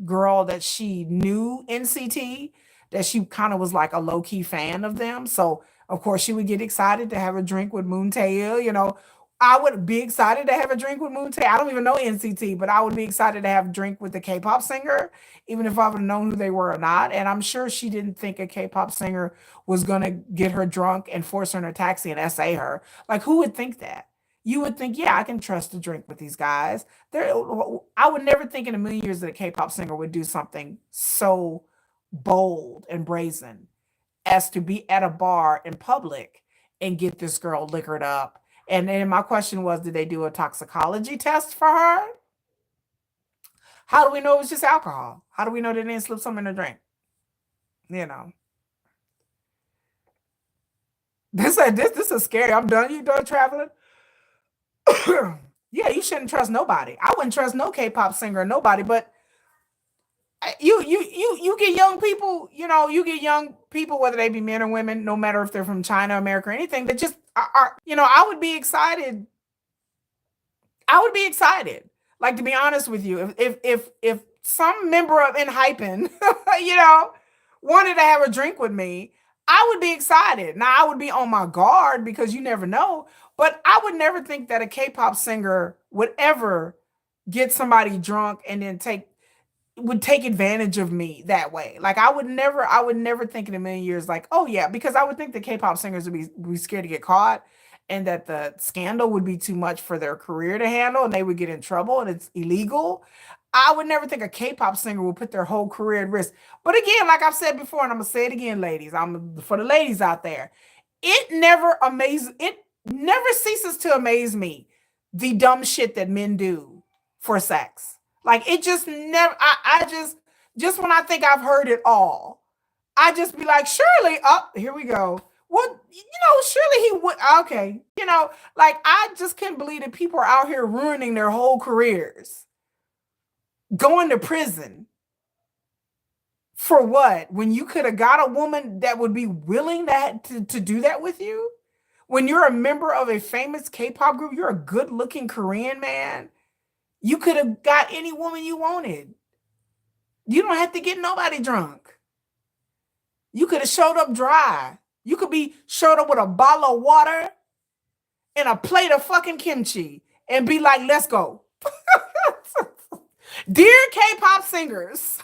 girl that she knew NCT, that she kind of was like a low key fan of them. So of course she would get excited to have a drink with Moon Taeil. You know, I would be excited to have a drink with Moon Tae. I don't even know NCT, but I would be excited to have a drink with the K-pop singer, even if I would have known who they were or not. And I'm sure she didn't think a K-pop singer was gonna get her drunk and force her in a taxi and essay her. Like, who would think that? You would think, yeah, I can trust a drink with these guys. I would never think in a million years that a K-pop singer would do something so bold and brazen as to be at a bar in public and get this girl liquored up. And then my question was, did they do a toxicology test for her? How do we know it was just alcohol? How do we know they didn't slip something in the drink? you know. This is scary. I'm done. You done traveling? Yeah, you shouldn't trust nobody. I wouldn't trust no K-pop singer or nobody, but you get young people, you get young people, whether they be men or women, no matter if they're from China, America, or anything, that just are, I would be excited. I would be excited. Like, to be honest with you, if some member of Enhypen, you know, wanted to have a drink with me, I would be excited. Now I would be on my guard because you never know, but I would never think that a K-pop singer would ever get somebody drunk and then would take advantage of me that way. Like, I would never think in a million years, like, oh yeah, because I would think the K-pop singers would be scared to get caught, and that the scandal would be too much for their career to handle and they would get in trouble and it's illegal. I would never think a K-pop singer would put their whole career at risk. But again, like I've said before, and I'm gonna say it again, ladies, I'm for the ladies out there. It never ceases to amaze me the dumb shit that men do for sex. Like, it just never, I just when I think I've heard it all, I just be like, surely, up, here we go. Well, surely he would, okay. Like, I just can't believe that people are out here ruining their whole careers, going to prison for what? When you could have got a woman that would be willing to do that with you? When you're a member of a famous K-pop group, you're a good-looking Korean man, you could have got any woman you wanted. You don't have to get nobody drunk. You could have showed up dry. You could be showed up with a bottle of water and a plate of fucking kimchi and be like, let's go. Dear K-pop singers,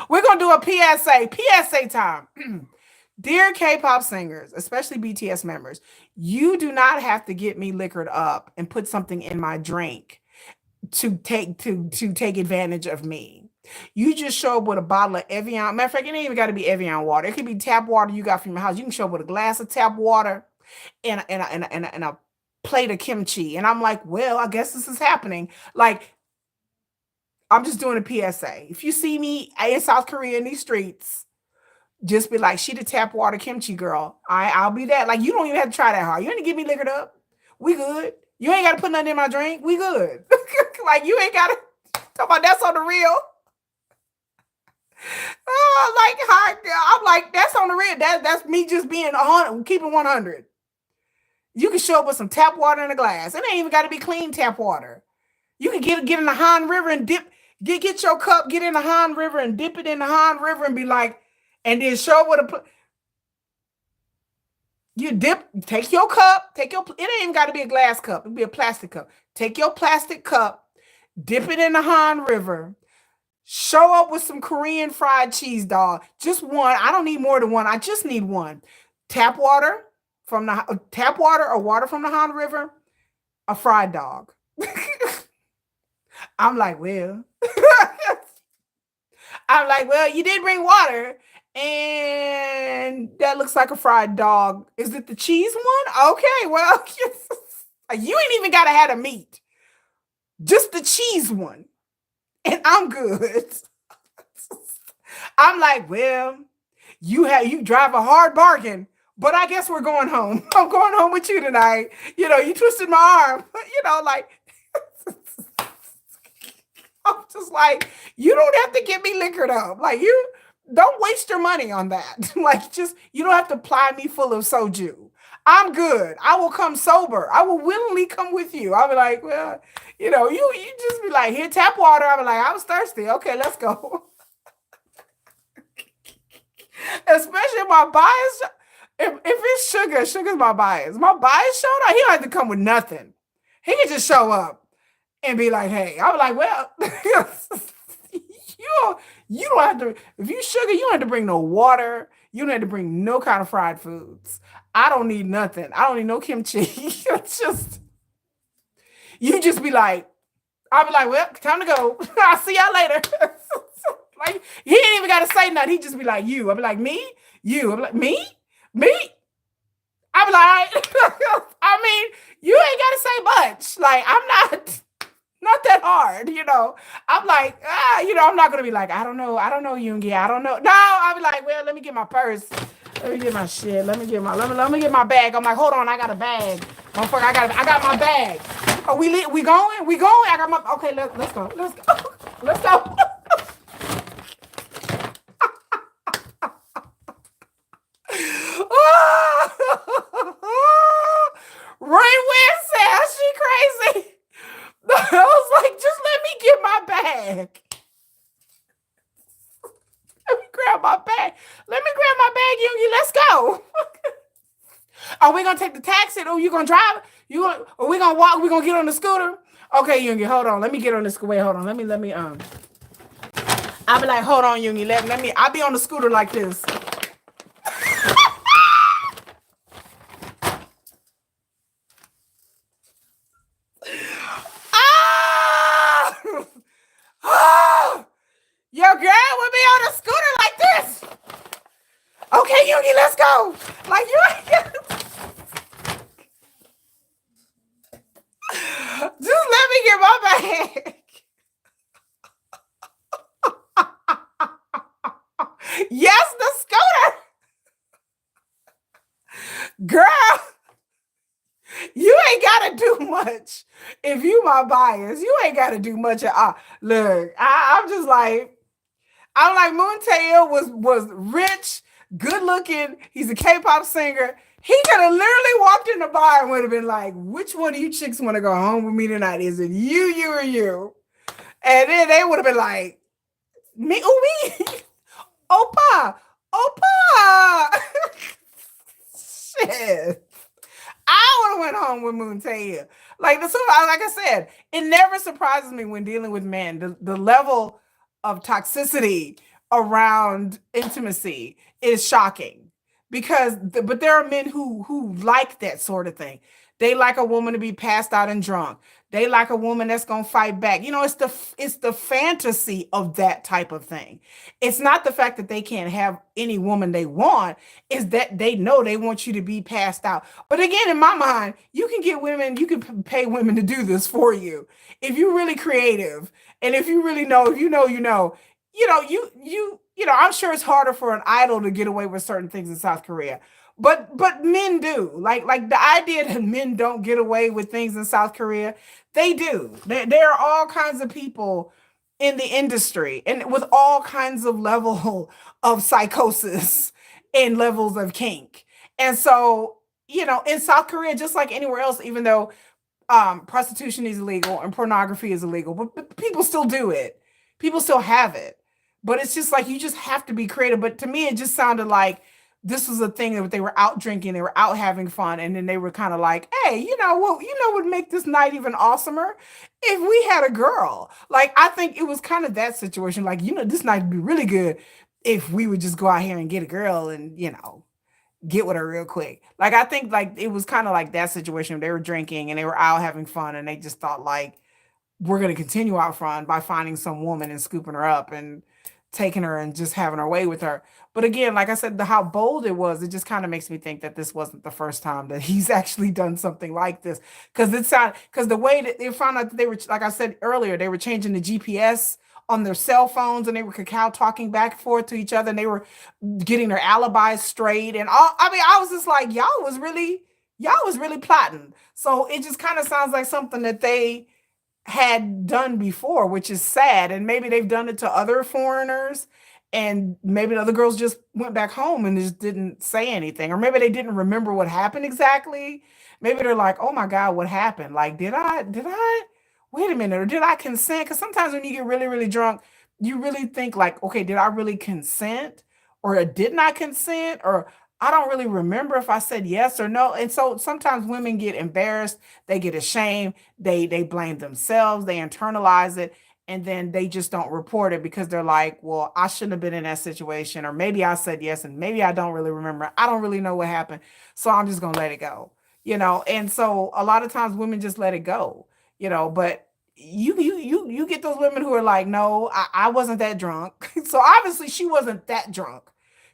we're going to do a PSA time. Dear K-pop singers, especially BTS members, you do not have to get me liquored up and put something in my drink to take advantage of me. You just show up with a bottle of Evian. Matter of fact, it ain't even got to be Evian water. It could be tap water you got from your house. You can show up with a glass of tap water and a plate of kimchi. And I'm like, well, I guess this is happening. Like, I'm just doing a PSA. If you see me in South Korea in these streets, just be like, she the tap water kimchi girl. I'll be that. Like, you don't even have to try that hard. You ain't to get me liquored up. We good. You ain't got to put nothing in my drink. We good. Like, you ain't got to talk about that's on the real. I'm like, that's on the real. That's me just being 100, keeping 100. You can show up with some tap water in a glass. It ain't even got to be clean tap water. You can get in the Han River and get your cup, get in the Han River and dip it in the Han River and be like, and then show up with take your cup, it ain't even got to be a glass cup. It'd be a plastic cup. Take your plastic cup, dip it in the Han River, show up with some Korean fried cheese dog. Just one. I don't need more than one. I just need one. Tap water or water from the Han River, a fried dog. I'm like, well, you did bring water. And that looks like a fried dog. Is it the cheese one? Okay, well, you ain't even got to have the meat. Just the cheese one. And I'm good. I'm like, well, you drive a hard bargain, but I guess we're going home. I'm going home with you tonight. You twisted my arm. Like, I'm just like, you don't have to get me liquored up. Like, you don't waste your money on that. Like, just, you don't have to ply me full of soju. I'm good. I will come sober. I will willingly come with you. I'll be like, well, you just be like, here, tap water. I'll be like, I was thirsty. Okay, let's go. Especially if my bias, if it's Sugar's my bias. My bias showed up, he don't have to come with nothing. He can just show up and be like, hey. I'll be like, well, you don't have to, if you Sugar, you don't have to bring no water. You don't have to bring no kind of fried foods. I don't need nothing. I don't need no kimchi. It's just, you just be like, I'll be like, well, time to go. I'll see y'all later. Like, he ain't even got to say nothing. He just be like, you. I'll be like, me? You. I'll be like, me? I'll be like, I mean, you ain't got to say much. Like, I'm not that hard, you know. I'm like, I'm not gonna be like, I don't know, Yoongi, I don't know. No, I'll be like, well, let me get my purse, let me get my shit, let me get my bag. I'm like, hold on, I got a bag, motherfucker, I got my bag. Oh, we going, I got my, okay, let's go, let's go. Rain Wind said she crazy. I was like, just let me get my bag. Let me grab my bag. Yoongi. Let's go. Are we gonna take the taxi? Or you gonna drive? Are we gonna walk? We gonna get on the scooter? Okay, Yoongi, hold on. Let me get on the scooter. Wait, hold on. Let me. I'll be like, hold on, Yoongi. Let me. I'll be on the scooter like this. Your girl would be on a scooter like this. Okay, Yoongi, let's go. Like you ain't just let me get my bag. Yes, the scooter. Girl, you ain't gotta do much. If you my bias, you ain't gotta do much at all. Look, I'm like Moon Taeil was rich, good looking. He's a K-pop singer. He could have literally walked in the bar and would have been like, which one of you chicks want to go home with me tonight? Is it you, or you? And then they would have been like, me, me. Opa. Shit. I would have went home with Moon Taeil. Like I said, it never surprises me when dealing with men. The level of toxicity around intimacy is shocking because but there are men who like that sort of thing. They like a woman to be passed out and drunk. They like a woman that's gonna fight back. It's the fantasy of that type of thing. It's not the fact that they can't have any woman they want, is that they know they want you to be passed out. But again, in my mind, you can pay women to do this for you. If you're really creative and if you really know, if you know, I'm sure it's harder for an idol to get away with certain things in South Korea. But men do. Like the idea that men don't get away with things in South Korea, they do. There are all kinds of people in the industry and with all kinds of level of psychosis and levels of kink. And so, in South Korea, just like anywhere else, even though prostitution is illegal and pornography is illegal, but people still do it. People still have it. But it's just like you just have to be creative. But to me, it just sounded like this was a thing that they were out drinking, they were out having fun, and then they were kind of like, hey, what would make this night even awesomer? If we had a girl. Like, I think it was kind of that situation. Like, this night would be really good if we would just go out here and get a girl and, get with her real quick. Like, I think like it was kind of like that situation. They were drinking and they were out having fun, and they just thought like, we're going to continue our fun by finding some woman and scooping her up and taking her and just having our way with her. But again, like I said, how bold it was, it just kind of makes me think that this wasn't the first time that he's actually done something like this. Because the way that they found out that they were, like I said earlier, they were changing the GPS on their cell phones and they were cacao talking back and forth to each other and they were getting their alibis straight and all. I mean, I was just like, y'all was really plotting. So it just kind of sounds like something that they had done before, which is sad. And maybe they've done it to other foreigners, and maybe the other girls just went back home and just didn't say anything, or maybe they didn't remember what happened exactly. Maybe they're like, oh my God, what happened? Like, did I wait a minute, or did I consent? Because sometimes when you get really, really drunk, you really think like, okay, did I really consent, or did not consent, or I don't really remember if I said yes or no. And so sometimes women get embarrassed, they get ashamed, they blame themselves, they internalize it, and then they just don't report it because they're like, well, I shouldn't have been in that situation, or maybe I said yes and maybe I don't really remember. I don't really know what happened. So I'm just gonna let it go. And so a lot of times women just let it go, but you get those women who are like, no, I wasn't that drunk. So obviously she wasn't that drunk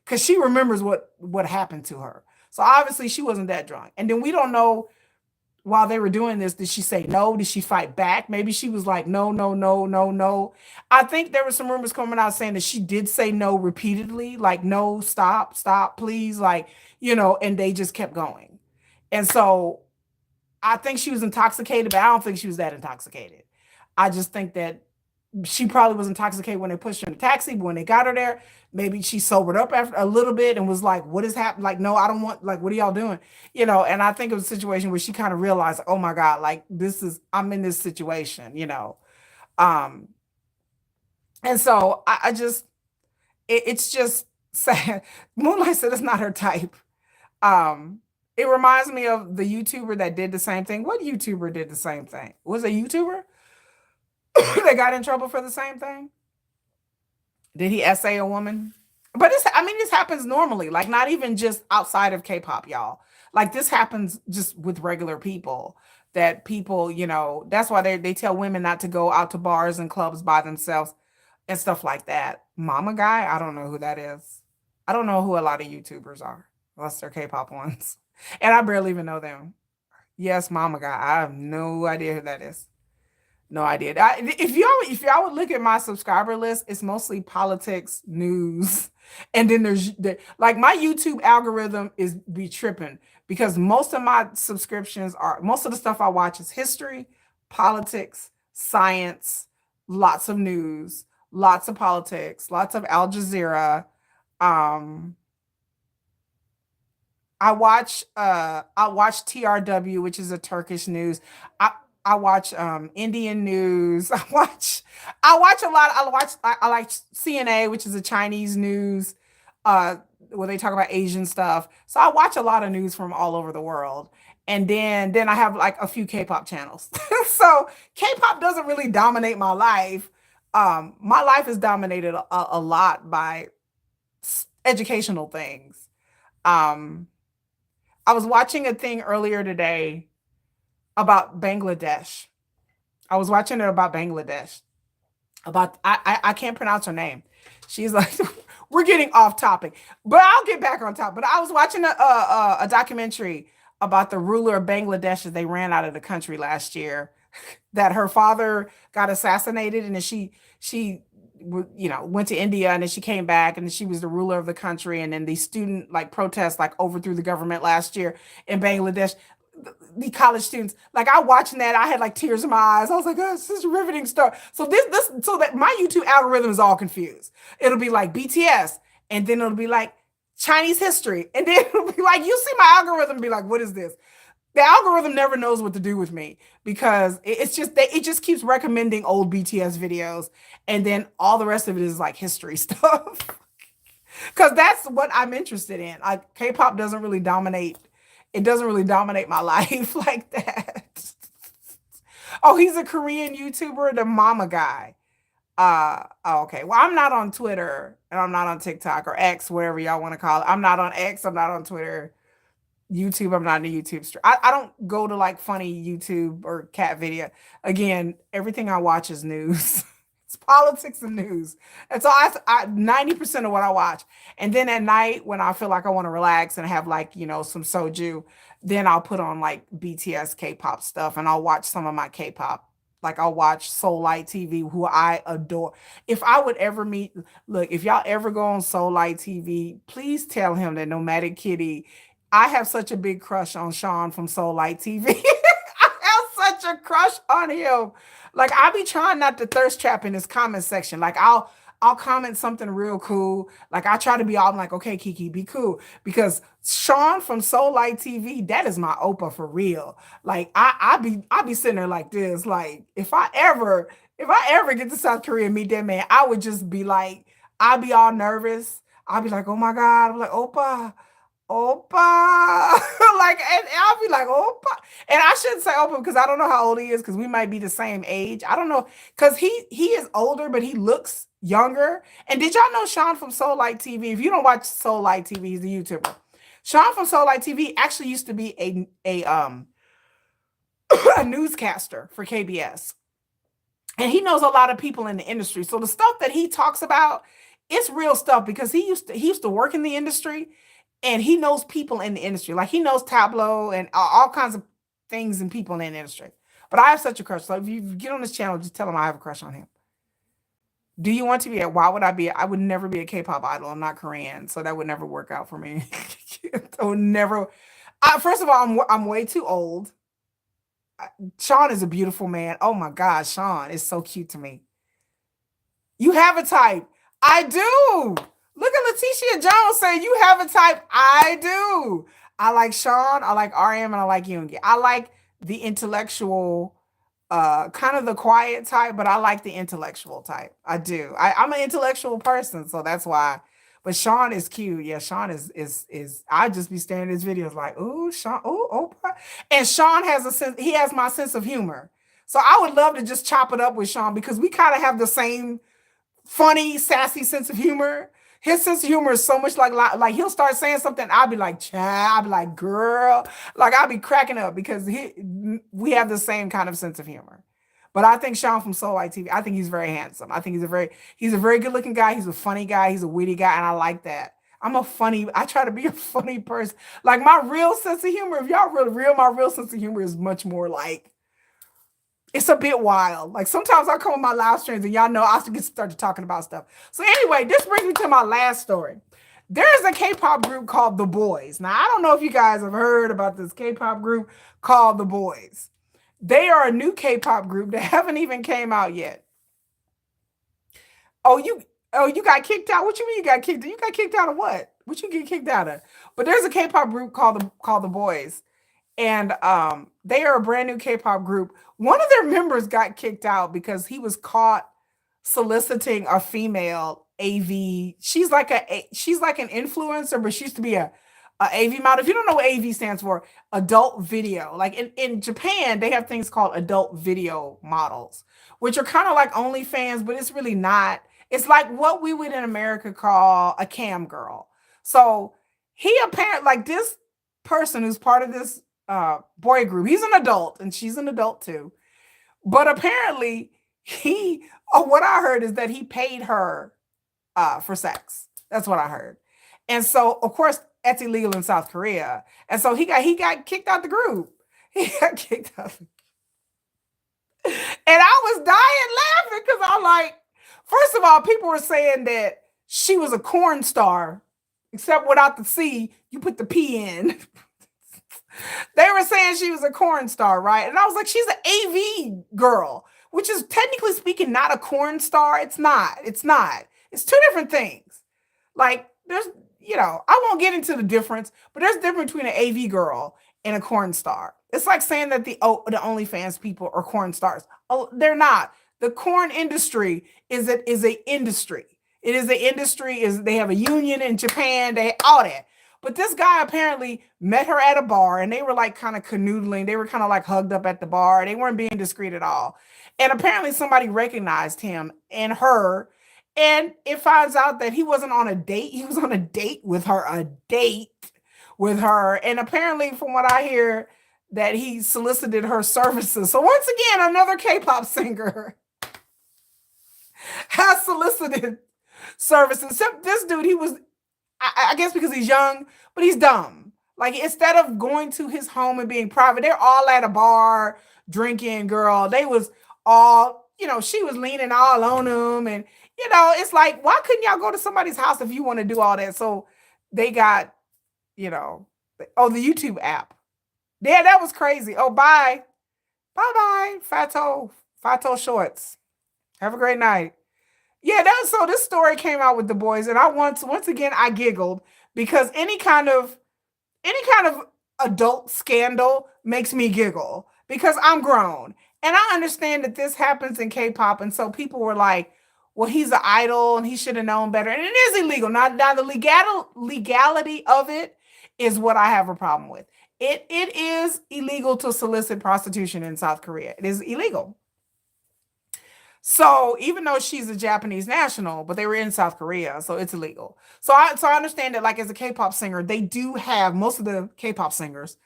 because she remembers what happened to her. So obviously she wasn't that drunk. And then we don't know while they were doing this, did she say no? Did she fight back? Maybe she was like, no, no, no, no, no. I think there were some rumors coming out saying that she did say no repeatedly, like, no, stop, stop, please. Like, and they just kept going. And so I think she was intoxicated, but I don't think she was that intoxicated. I just think that she probably was intoxicated when they pushed her in the taxi, but when they got her there, maybe she sobered up after a little bit and was like, what is happening? Like, no, I don't want, like, what are y'all doing? And I think it was a situation where she kind of realized, oh my God, like I'm in this situation, Um, and so I just, it's just sad. Moonlight said it's not her type. It reminds me of the YouTuber that did the same thing. What YouTuber did the same thing? Was a YouTuber that got in trouble for the same thing? Did he essay a woman? But this happens normally, like not even just outside of K-pop, y'all. Like this happens just with regular people. That people, that's why they tell women not to go out to bars and clubs by themselves and stuff like that. Mama guy, I don't know who that is. I don't know who a lot of YouTubers are, unless they're K-pop ones. And I barely even know them. Yes, mama guy. I have no idea who that is. No idea. If y'all would look at my subscriber list, it's mostly politics, news, and then like my YouTube algorithm is be tripping because most of my subscriptions are most of the stuff I watch is history, politics, science, lots of news, lots of politics, lots of Al Jazeera. Um, I watch TRW, which is a Turkish news. I I watch Indian news. I watch a lot. I like CNA, which is a Chinese news, uh where they talk about Asian stuff. So I watch a lot of news from all over the world. And then I have like a few K-pop channels. So K-pop doesn't really dominate my life. My life is dominated a lot by educational things. Um, I was watching a thing earlier today about Bangladesh. I was watching it about Bangladesh. About I can't pronounce her name. She's like, we're getting off topic, but I'll get back on top. But I was watching a documentary about the ruler of Bangladesh as they ran out of the country last year. That her father got assassinated, and then she went to India, and then she came back, and then she was the ruler of the country, and then the student like protests like overthrew the government last year in Bangladesh. The college students, like I watching that, I had like tears in my eyes. I was like, oh, this is riveting stuff. So this so that my YouTube algorithm is all confused. It'll be like BTS, and then it'll be like Chinese history, and then it'll be like, you see my algorithm be like, what is this? The algorithm never knows what to do with me because it's just that it just keeps recommending old BTS videos, and then all the rest of it is like history stuff. Because that's what I'm interested in. Like K-pop doesn't really dominate. It doesn't really dominate my life like that. Oh, he's a Korean YouTuber, the mama guy. Oh, okay. Well, I'm not on Twitter and I'm not on TikTok or X, whatever y'all want to call it. I'm not on X. I'm not on Twitter. YouTube, I'm not in a YouTube stream. I don't go to like funny YouTube or cat video. Again, everything I watch is news. It's politics and news. That's all 90% of what I watch. And then at night, when I feel like I want to relax and have like, some soju, then I'll put on like BTS K-pop stuff and I'll watch some of my K-pop. Like I'll watch Soul Light TV, who I adore. If I would ever meet, look, if y'all ever go on Soul Light TV, please tell him that Nomadic Kitty, I have such a big crush on Sean from Soul Light TV. I have such a crush on him. Like I be trying not to thirst trap in his comment section. Like I'll comment something real cool. Like I try to be all I'm like, okay, Kiki, be cool. Because Sean from Soul Light TV, that is my Opa for real. Like I be sitting there like this. Like if I ever get to South Korea and meet that man, I would just be like, I'd be all nervous. I'd be like, oh my God. I'm like, Opa. Opa, like, and I'll be like, Opa, and I shouldn't say Opa because I don't know how old he is because we might be the same age. I don't know because he is older, but he looks younger. And did y'all know Sean from Soul Light TV? If you don't watch Soul Light TV, he's a YouTuber. Sean from Soul Light TV actually used to be a a newscaster for KBS, and he knows a lot of people in the industry. So the stuff that he talks about, it's real stuff because he used to work in the industry and he knows people in the industry. Like he knows Tableau and all kinds of things and people in the industry. But I have such a crush. So if you get on this channel, just tell him I have a crush on him. Do you want to be a, why would I be? I would never be a K-pop idol. I'm not Korean, so that would never work out for me. I would never. First of all, I'm way too old. Sean is a beautiful man. Oh my God, Sean is so cute to me. You have a type. I do. Look at Leticia Jones saying you have a type. I do. I like Sean. I like RM, and I like Yoongi. I like the intellectual, kind of the quiet type, but I like the intellectual type. I do. I'm an intellectual person, so that's why. But Sean is cute. Yeah, Sean is. I just be staring at his videos like, ooh, Sean, ooh, Oprah. And Sean has a sense. He has my sense of humor. So I would love to just chop it up with Sean because we kind of have the same funny, sassy sense of humor. His sense of humor is so much like he'll start saying something, I'll be like, child, I'll be like, girl, like I'll be cracking up because we have the same kind of sense of humor. But I think Sean from Soul Light TV, I think he's very handsome. I think he's a very good looking guy. He's a funny guy. He's a witty guy, and I like that. I try to be a funny person. Like my real sense of humor, if y'all really real, my real sense of humor is much more like, it's a bit wild. Like sometimes I come on my live streams and y'all know I get started talking about stuff. So anyway, this brings me to my last story. There's a K-pop group called the Boyz. Now, I don't know if you guys have heard about this K-pop group called the Boyz. They are a new K-pop group that haven't even came out yet. Oh, you got kicked out? What you mean you got kicked out? You got kicked out of what? What you get kicked out of? But there's a K-pop group called the Boyz. And they are a brand new K-pop group. One of their members got kicked out because he was caught soliciting a female AV. She's like an influencer, but she used to be a AV model. If you don't know what AV stands for, adult video. Like in Japan, they have things called adult video models, which are kind of like OnlyFans, but it's really not. It's like what we would in America call a cam girl. So he apparently, like this person who's part of this boy group, he's an adult and she's an adult too. But apparently what I heard is that he paid her for sex. That's what I heard. And so, of course, that's illegal in South Korea. And so he got kicked out the group. He got kicked out. And I was dying laughing because I'm like, first of all, people were saying that she was a corn star, except without the C, you put the P in. They were saying she was a corn star, right? And I was like, she's an AV girl, which is technically speaking not a corn star. It's not. It's two different things. Like there's, I won't get into the difference, but there's a difference between an AV girl and a corn star. It's like saying that the OnlyFans people are corn stars. Oh, they're not. The corn industry is an industry. It is an industry. They have a union in Japan. They all that. But this guy apparently met her at a bar and they were like kind of canoodling. They were kind of like hugged up at the bar. They weren't being discreet at all. And apparently somebody recognized him and her. And it finds out that he wasn't on a date. He was on a date with her, And apparently from what I hear, that he solicited her services. So once again, another K-pop singer has solicited services. Except this dude, he was, I guess because he's young, but he's dumb. Like instead of going to his home and being private, they're all at a bar drinking, girl. They was all, she was leaning all on him. And, it's like, why couldn't y'all go to somebody's house if you want to do all that? So they got, the YouTube app. Yeah, that was crazy. Oh, bye. Bye-bye, Fato Shorts. Have a great night. Yeah, so this story came out with the Boyz, and I once again I giggled because any kind of adult scandal makes me giggle because I'm grown. And I understand that this happens in K-pop, and so people were like, well, he's an idol and he should have known better. And it is illegal. Now the legality of it is what I have a problem with. It is illegal to solicit prostitution in South Korea. It is illegal. So even though she's a Japanese national, but they were in South Korea, so it's illegal. So I understand that, like as a K-pop singer, they do have most of the K-pop singers,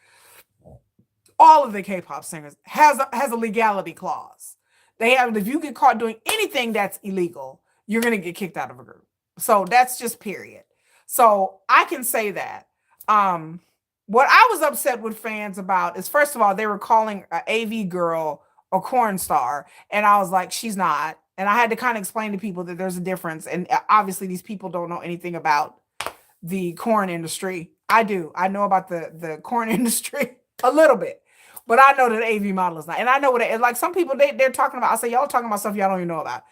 all of the K-pop singers has a legality clause. They have, if you get caught doing anything that's illegal, you're gonna get kicked out of a group. So that's just period. So I can say that. What I was upset with fans about is, first of all, they were calling an AV girl a corn star, and I was like, she's not. And I had to kind of explain to people that there's a difference, and obviously these people don't know anything about the corn industry. I do. I know about the corn industry a little bit, but I know that AV model is not. And I know what it, like some people they're talking about. I say y'all talking about stuff y'all don't even know about.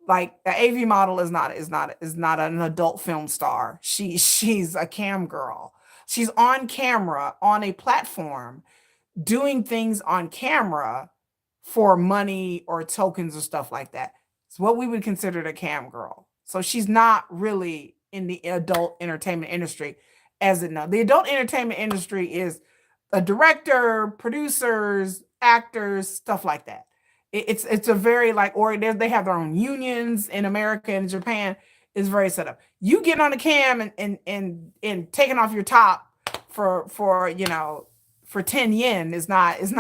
Like the AV model is not an adult film star. She's a cam girl. She's on camera on a platform doing things on camera for money or tokens or stuff like that. It's what we would consider a cam girl. So she's not really in the adult entertainment industry as it now. The adult entertainment industry is a director, producers, actors, stuff like that. It's a very like, or they have their own unions in America and Japan. Is very set up. You get on the cam and taking off your top for for 10 yen is not it's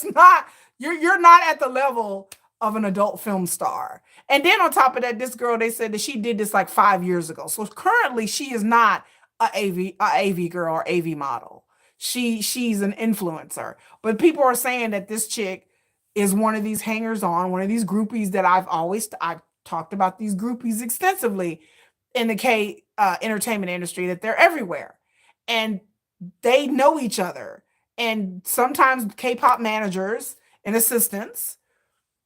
not you're not at the level of an adult film star. And then on top of that, this girl, they said that she did this like 5 years ago. So currently she is not a AV girl or AV model. She's an influencer. But people are saying that this chick is one of these hangers on, one of these groupies that I've talked about these groupies extensively in the K entertainment industry, that they're everywhere. And they know each other. And sometimes K-pop managers and assistants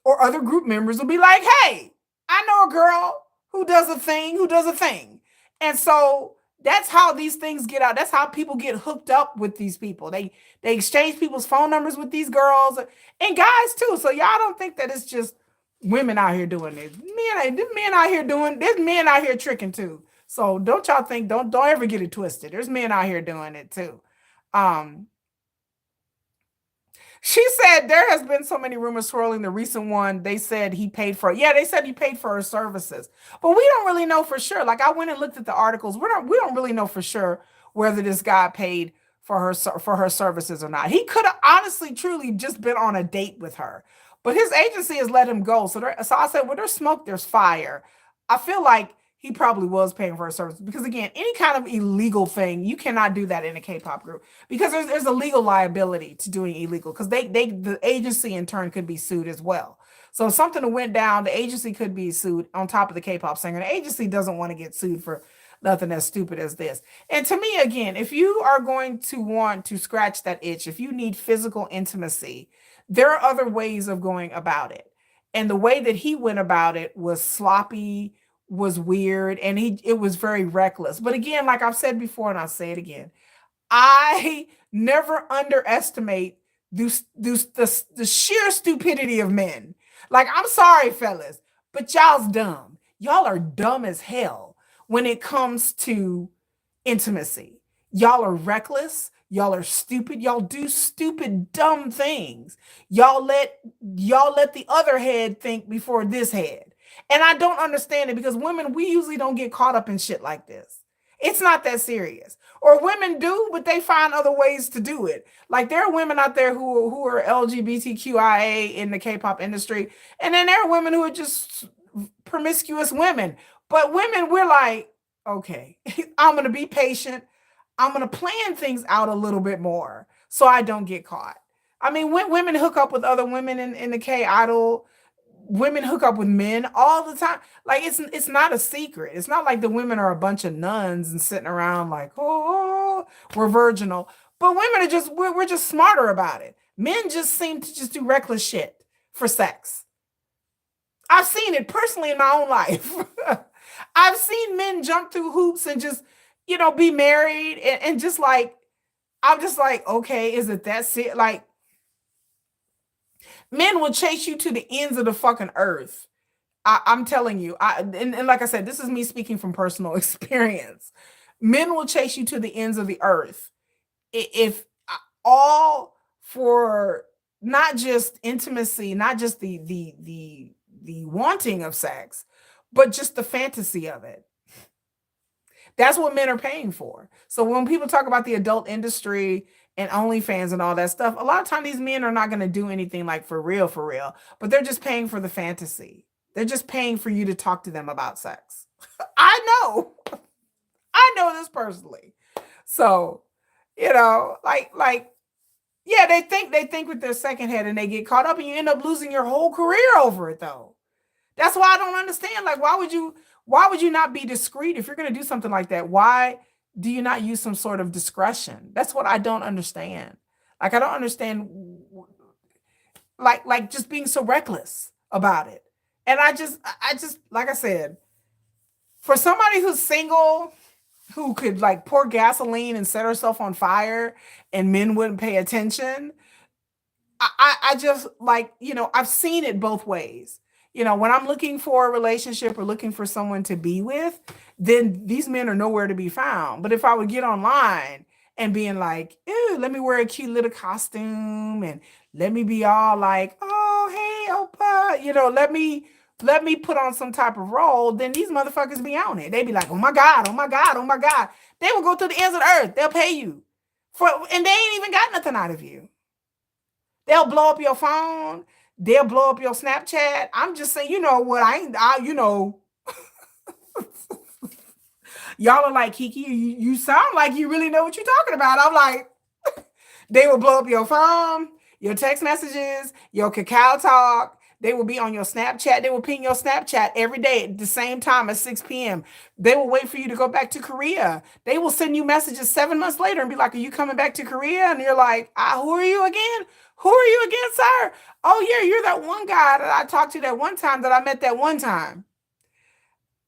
or other group members will be like, hey, I know a girl who does a thing. And so that's how these things get out. That's how people get hooked up with these people. They exchange people's phone numbers with these girls and guys too. So y'all don't think that it's just women out here doing this. Men out here doing, there's men out here tricking too. So don't y'all think, don't ever get it twisted. There's men out here doing it too. Um, she said there has been so many rumors swirling. The recent one, they said he paid for it. Yeah, they said he paid for her services, but we don't really know for sure. Like I went and looked at the articles. We don't really know for sure whether this guy paid for her services or not. He could have honestly, truly just been on a date with her, but his agency has let him go. So I said, well, there's smoke, there's fire. I feel like he probably was paying for her services because again, any kind of illegal thing, you cannot do that in a K-pop group because there's a legal liability to doing illegal because the agency in turn could be sued as well. So if something went down, the agency could be sued on top of the K-pop singer. The agency doesn't want to get sued for nothing as stupid as this. And to me, again, if you are going to want to scratch that itch, if you need physical intimacy, there are other ways of going about it. And the way that he went about it was sloppy, was weird, and it was very reckless. But again, like I've said before, and I'll say it again, I never underestimate the sheer stupidity of men. Like, I'm sorry, fellas, but y'all's dumb. Y'all are dumb as hell when it comes to intimacy. Y'all are reckless. Y'all are stupid. Y'all do stupid, dumb things. Y'all let the other head think before this head. And I don't understand it because women, we usually don't get caught up in shit like this. It's not that serious. Or women do, but they find other ways to do it. Like there are women out there who are LGBTQIA in the K-pop industry, and then there are women who are just promiscuous women. But women, we're like, okay, I'm gonna be patient. I'm gonna plan things out a little bit more so I don't get caught. I mean, when women hook up with other women in the K idol, women hook up with men all the time. Like it's not a secret. It's not like the women are a bunch of nuns and sitting around like, oh, we're virginal. But women are just we're just smarter about it. Men just seem to just do reckless shit for sex. I've seen it personally in my own life. I've seen men jump through hoops and just, be married and just like, I'm just like, okay, is it that serious? Like, men will chase you to the ends of the fucking earth. I'm telling you. And like I said, this is me speaking from personal experience. Men will chase you to the ends of the earth. If all for not just intimacy, not just the wanting of sex, but just the fantasy of it. That's what men are paying for. So when people talk about the adult industry and OnlyFans and all that stuff, a lot of times these men are not going to do anything like for real, but they're just paying for the fantasy. They're just paying for you to talk to them about sex. I know. I know this personally. So like yeah, they think with their second head and they get caught up and you end up losing your whole career over it though. That's why I don't understand. Like, why would you not be discreet if you're gonna do something like that? Why do you not use some sort of discretion? That's what I don't understand. Like, I don't understand like just being so reckless about it. And I just like I said, for somebody who's single, who could like pour gasoline and set herself on fire and men wouldn't pay attention, I just like, I've seen it both ways. When I'm looking for a relationship or looking for someone to be with, then these men are nowhere to be found. But if I would get online and being like, ew, let me wear a cute little costume and let me be all like, oh, hey, Opa, let me put on some type of role, then these motherfuckers be on it. They be like, oh my God, oh my God, oh my God. They will go to the ends of the earth. They'll pay you and they ain't even got nothing out of you. They'll blow up your phone. They'll blow up your Snapchat. I'm just saying, you know what? Y'all are like, Kiki, you sound like you really know what you're talking about. I'm like, they will blow up your phone, your text messages, your Kakao Talk. They will be on your Snapchat. They will ping your Snapchat every day at the same time at 6 p.m. They will wait for you to go back to Korea. They will send you messages 7 months later and be like, are you coming back to Korea? And you're like, who are you again? Who are you again, sir? Oh, yeah, you're that one guy that I talked to that one time that I met that one time.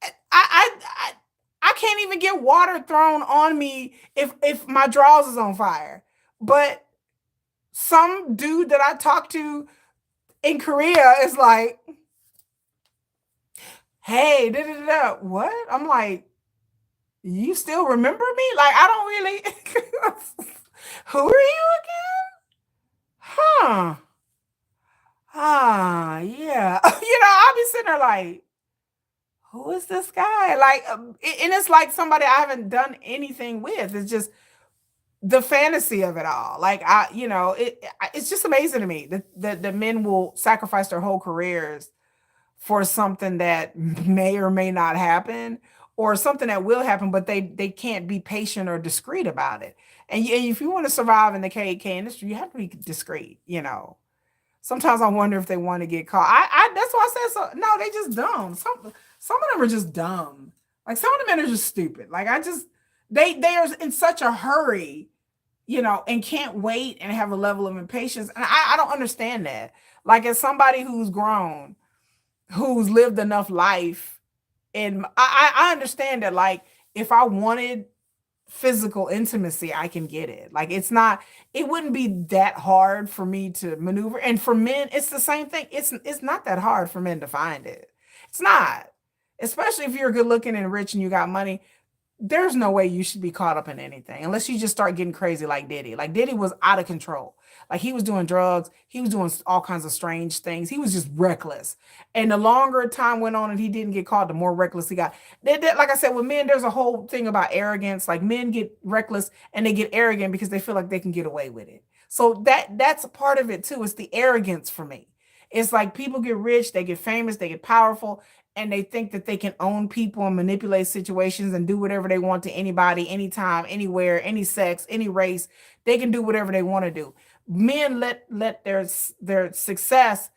I, I, I, I can't even get water thrown on me if my drawers is on fire. But some dude that I talked to in Korea is like, hey, da da da. What? I'm like, you still remember me? Like, I don't really. Who are you again? Huh. Yeah. I'll be sitting there like, who is this guy? Like, and it's like somebody I haven't done anything with. It's just the fantasy of it all. Like, it's just amazing to me that the men will sacrifice their whole careers for something that may or may not happen, or something that will happen, but they can't be patient or discreet about it. And if you want to survive in the KK industry, you have to be discreet. Sometimes I wonder if they want to get caught. I That's why I said so. No, they just dumb. Some of them are just dumb. Like, some of the men are just stupid. Like, they are in such a hurry, and can't wait and have a level of impatience. And I don't understand that. Like, as somebody who's grown, who's lived enough life, and I understand that, like, if I wanted physical intimacy, I can get it. Like, it wouldn't be that hard for me to maneuver. And for men, it's the same thing. It's not that hard for men to find it. It's not. Especially if you're good looking and rich and you got money, there's no way you should be caught up in anything unless you just start getting crazy like Diddy. Like, Diddy was out of control. Like, he was doing drugs, he was doing all kinds of strange things. He was just reckless. And the longer time went on and he didn't get caught, the more reckless he got. Like I said, with men, there's a whole thing about arrogance. Like, men get reckless and they get arrogant because they feel like they can get away with it. So that's a part of it too. It's the arrogance for me. It's like, people get rich, they get famous, they get powerful, and they think that they can own people and manipulate situations and do whatever they want to anybody, anytime, anywhere, any sex, any race. They can do whatever they want to do. Men let their success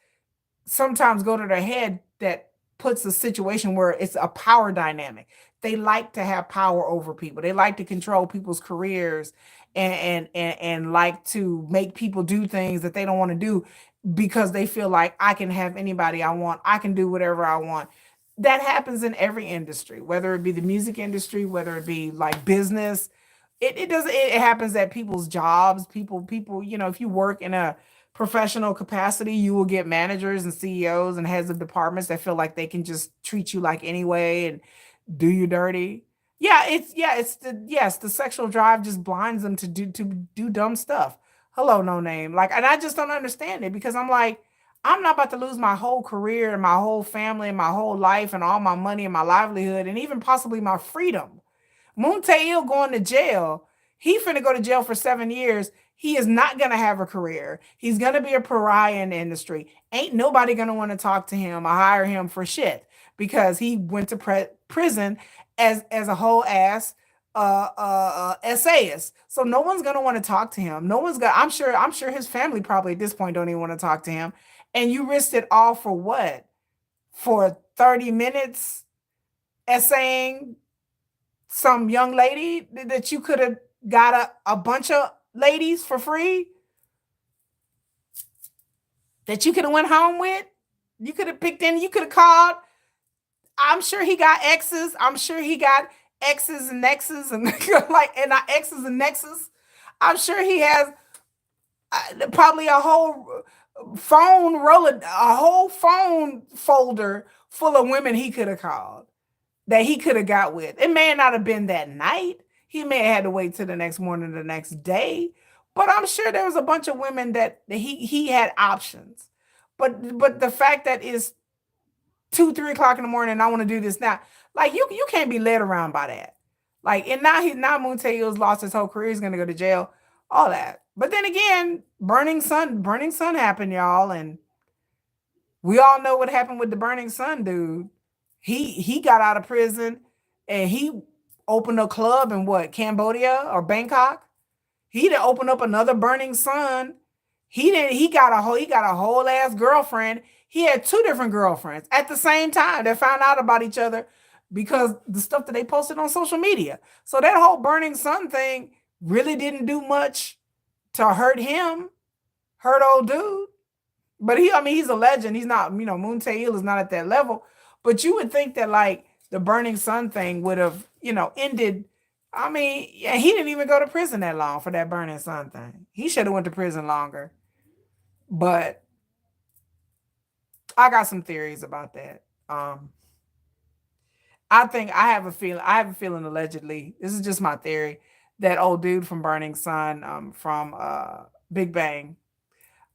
sometimes go to their head, that puts a situation where it's a power dynamic. They like to have power over people. They like to control people's careers, and like to make people do things that they don't want to do, because they feel like, I can have anybody I want. I can do whatever I want. That happens in every industry, whether it be the music industry, whether it be like business. It happens at people's jobs. People, if you work in a professional capacity, you will get managers and CEOs and heads of departments that feel like they can just treat you like anyway and do you dirty. The sexual drive just blinds them to do dumb stuff. Hello, no name. Like, and I just don't understand it, because I'm like, I'm not about to lose my whole career and my whole family and my whole life and all my money and my livelihood and even possibly my freedom. Moon Taeil going to jail. He finna go to jail for 7 years. He is not gonna have a career. He's gonna be a pariah in the industry. Ain't nobody gonna want to talk to him or hire him for shit, because he went to prison as a whole ass essayist. So no one's gonna want to talk to him. No one's gonna. I'm sure his family probably at this point don't even want to talk to him. And you risked it all for what? For 30 minutes essaying some young lady that you could have got a bunch of ladies for free that you could have went home with. You could have picked in. You could have called. I'm sure he got exes. I'm sure he got X's and X's and like and not X's and X's. I'm sure he has probably a whole a whole phone folder full of women he could have called that he could have got with. It may not have been that night. He may have had to wait till the next morning, the next day. But I'm sure there was a bunch of women that he had options. But the fact that it's 2, 3 o'clock in the morning, and I want to do this now. Like you can't be led around by that. Like and now Moon Taeil's lost his whole career. He's gonna go to jail. All that. But then again, Burning Sun happened, y'all, and we all know what happened with the Burning Sun dude. He got out of prison and he opened a club in what, Cambodia or Bangkok? He didn't open up another Burning Sun. He got a whole ass girlfriend. He had 2 different girlfriends at the same time that found out about each other because the stuff that they posted on social media. So that whole Burning Sun thing really didn't do much to hurt him, hurt old dude. But he's a legend. He's not, Moon Taeil is not at that level. But you would think that like the Burning Sun thing would have, ended. Yeah, he didn't even go to prison that long for that Burning Sun thing. He should have went to prison longer. But I got some theories about that. I have a feeling allegedly, this is just my theory, that old dude from Burning Sun, from Big Bang,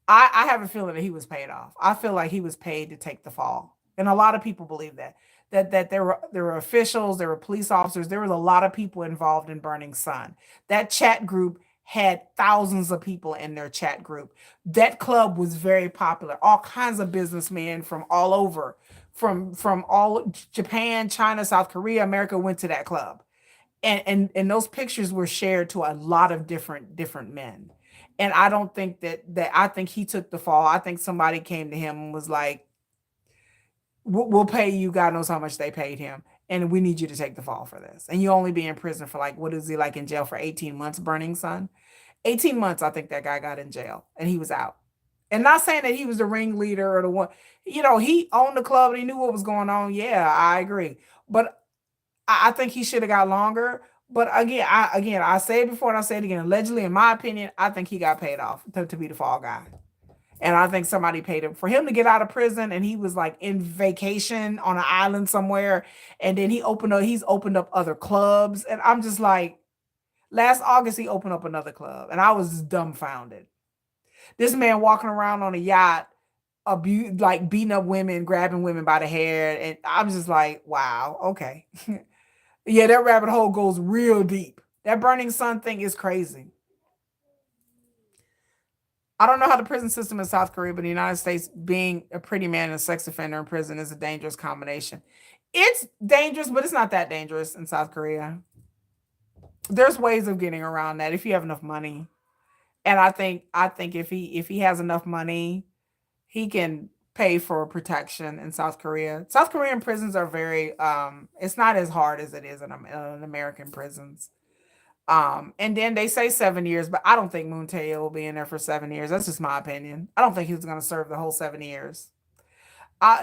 I have a feeling that he was paid off. I feel like he was paid to take the fall. And a lot of people believe that. That there were officials, there were police officers, there was a lot of people involved in Burning Sun. That chat group had thousands of people in their chat group. That club was very popular. All kinds of businessmen from all over, from all Japan, China, South Korea, America went to that club. And those pictures were shared to a lot of different men. And I don't think that I think he took the fall. I think somebody came to him and was like, we'll pay you. God knows how much they paid him. And we need you to take the fall for this. And you only be in prison for like, what is he like in jail for 18 months, Burning Sun? 18 months, I think that guy got in jail and he was out. And not saying that he was the ringleader or the one, he owned the club and he knew what was going on. Yeah, I agree. But I think he should have got longer. But I say it before and I say it again. Allegedly, in my opinion, I think he got paid off to be the fall guy. And I think somebody paid him for him to get out of prison. And he was like in vacation on an island somewhere. And then he's opened up other clubs. And I'm just like, last August, he opened up another club. And I was dumbfounded. This man walking around on a yacht, beating up women, grabbing women by the hair. And I'm just like, wow, okay. Yeah, that rabbit hole goes real deep. That Burning Sun thing is crazy. I don't know how the prison system in South Korea, but in the United States, being a pretty man and a sex offender in prison is a dangerous combination. It's dangerous, but it's not that dangerous in South Korea. There's ways of getting around that if you have enough money. And I think if he has enough money, he can pay for protection in South Korea. South Korean prisons are very it's not as hard as it is in American prisons. And then they say 7 years, but I don't think Moon Tae will be in there for 7 years. That's just my opinion. I don't think he's going to serve the whole 7 years.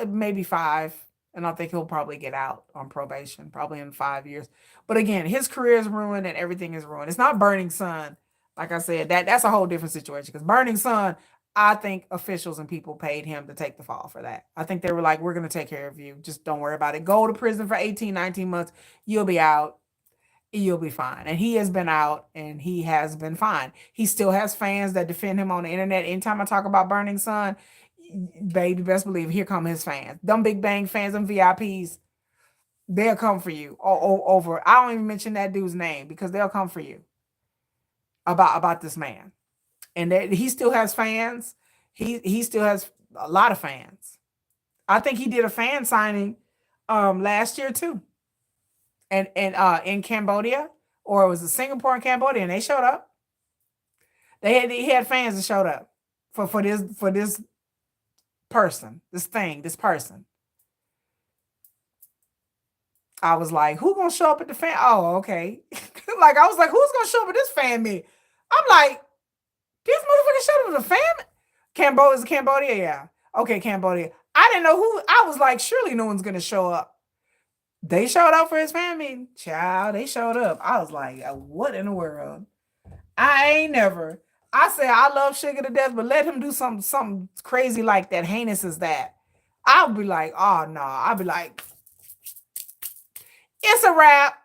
Maybe 5, and I think he'll probably get out on probation, probably in 5 years. But again, his career is ruined and everything is ruined. It's not Burning Sun. Like I said, that's a whole different situation because Burning Sun, I think officials and people paid him to take the fall for that. I think they were like, we're going to take care of you. Just don't worry about it. Go to prison for 18, 19 months. You'll be out. You'll be fine. And he has been out and he has been fine. He still has fans that defend him on the internet. Anytime I talk about Burning Sun, baby, best believe here come his fans. Them Big Bang fans, them VIPs, they'll come for you over. I don't even mention that dude's name because they'll come for you about this man. And he still has fans. He still has a lot of fans. I think he did a fan signing last year too. And in Cambodia or it was a Singapore and Cambodia, and they showed up. He had fans that showed up for this person, this person. I was like, who gonna show up at the fan? Oh, okay. Like I was like, who's gonna show up at this fan meet? I'm like, this motherfucker showed up at the fan. Cambodia, yeah. Okay, Cambodia. I didn't know who. I was like, surely no one's gonna show up. They showed up for his fan meeting. Child, they showed up. I was like, what in the world? I ain't never. I said I love Sugar to death, but let him do something crazy like that, heinous as that. I'll be like, oh no. I'll be like, it's a wrap.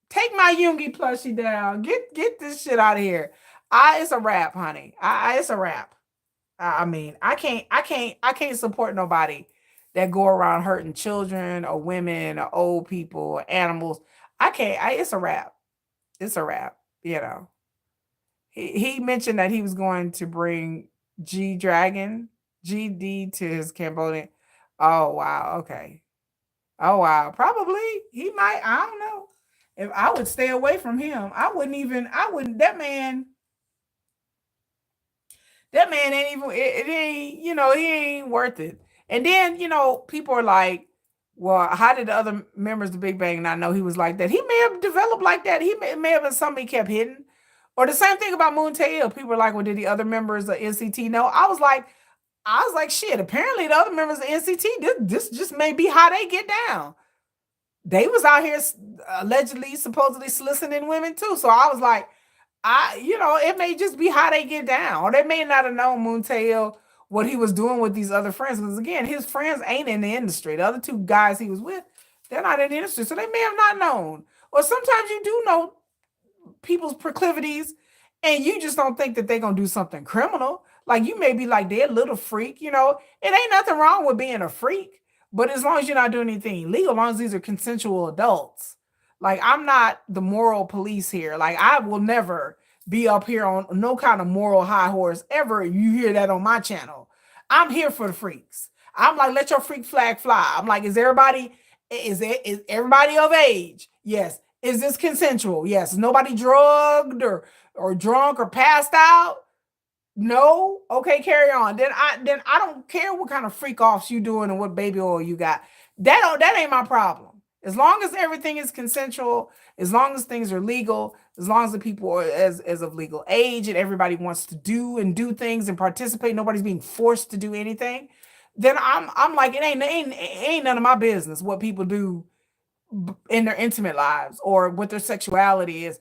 Take my Yoongi plushie down. Get this shit out of here. It's a wrap, honey. It's a wrap. I mean, I can't support nobody that go around hurting children or women or old people or animals. I can't. It's a wrap. It's a wrap. You know. He mentioned that he was going to bring GD to his Cambodian. Oh wow. Okay. Oh wow. Probably he might. I don't know. If I would stay away from him, I wouldn't even. I wouldn't. That man ain't even it ain't, he ain't worth it. And then, people are like, well, how did the other members of the Big Bang not know he was like that? He may have developed like that. He may have been something he kept hidden. Or the same thing about Moon Taeil. People are like, well, did the other members of NCT know? I was like, shit, apparently the other members of NCT, this just may be how they get down. They was out here allegedly, supposedly soliciting women too. So I was like, it may just be how they get down, or they may not have known Moon Taeil what he was doing with these other friends. Because again, his friends ain't in the industry. The other two guys he was with, they're not in the industry, so they may have not known. Or sometimes you do know people's proclivities, and you just don't think that they're gonna do something criminal. Like you may be like they're a little freak. It ain't nothing wrong with being a freak, but as long as you're not doing anything illegal, as long as these are consensual adults. Like I'm not the moral police here. Like I will never be up here on no kind of moral high horse ever. You hear that on my channel. I'm here for the freaks. I'm like, let your freak flag fly. I'm like, is everybody of age? Yes. Is this consensual? Yes. Is nobody drugged or drunk or passed out? No. Okay, carry on. Then I don't care what kind of freak offs you doing and what baby oil you got. That ain't my problem. As long as everything is consensual, as long as things are legal, as long as the people are as of legal age and everybody wants to do things and participate, nobody's being forced to do anything, then I'm like, it ain't none of my business what people do in their intimate lives or what their sexuality is,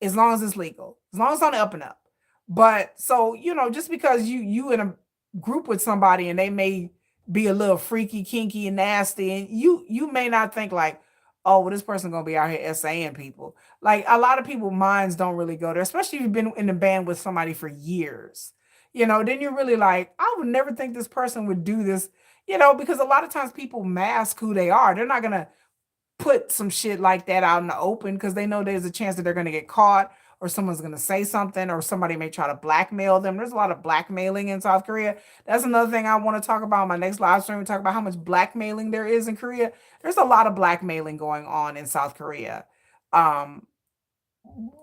as long as it's legal, as long as it's on the up and up. But so, just because you in a group with somebody and they may be a little freaky, kinky, and nasty, and you may not think like, oh, well, this person gonna be out here essaying people. Like a lot of people minds don't really go there, especially if you've been in the band with somebody for years. Then you're really like, I would never think this person would do this, because a lot of times people mask who they are. They're not gonna put some shit like that out in the open because they know there's a chance that they're going to get caught or someone's going to say something or somebody may try to blackmail them. There's a lot of blackmailing in South Korea. That's another thing I want to talk about in my next live stream. We talk about how much blackmailing there is in Korea. There's a lot of blackmailing going on in South Korea um,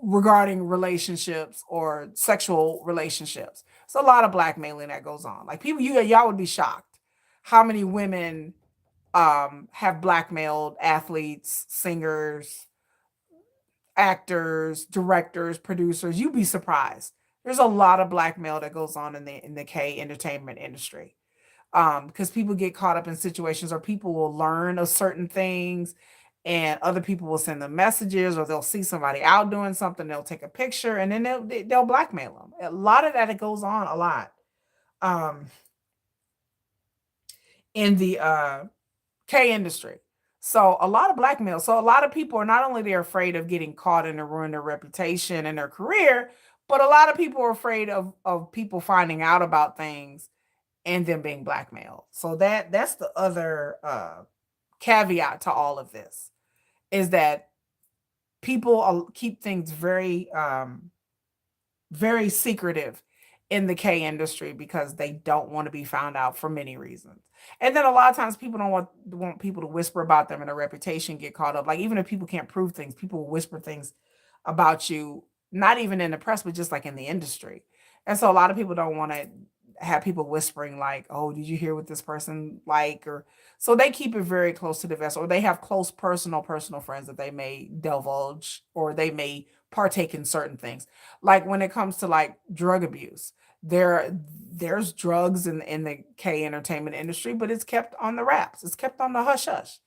regarding relationships or sexual relationships. It's a lot of blackmailing that goes on. Like people, y'all would be shocked how many women have blackmailed athletes, singers, actors, directors, producers. You'd be surprised. There's a lot of blackmail that goes on in the K entertainment industry. Because people get caught up in situations or people will learn of certain things and other people will send them messages or they'll see somebody out doing something, they'll take a picture and then they'll blackmail them. A lot of that, it goes on a lot. In the K industry. So a lot of blackmail. So a lot of people are not only they're afraid of getting caught and to ruin their reputation and their career, but a lot of people are afraid of people finding out about things and them being blackmailed. So that's the other caveat to all of this is that people keep things very very secretive in the K industry because they don't want to be found out for many reasons. And then a lot of times people don't want people to whisper about them and their reputation get caught up. Like even if people can't prove things, people will whisper things about you, not even in the press, but just like in the industry. And so a lot of people don't want to have people whispering like, "Oh, did you hear what this person like?" Or so they keep it very close to the vest, or they have close personal friends that they may divulge or they may partake in certain things. Like when it comes to like drug abuse, there's drugs in the K entertainment industry, but it's kept on the wraps. It's kept on the hush hush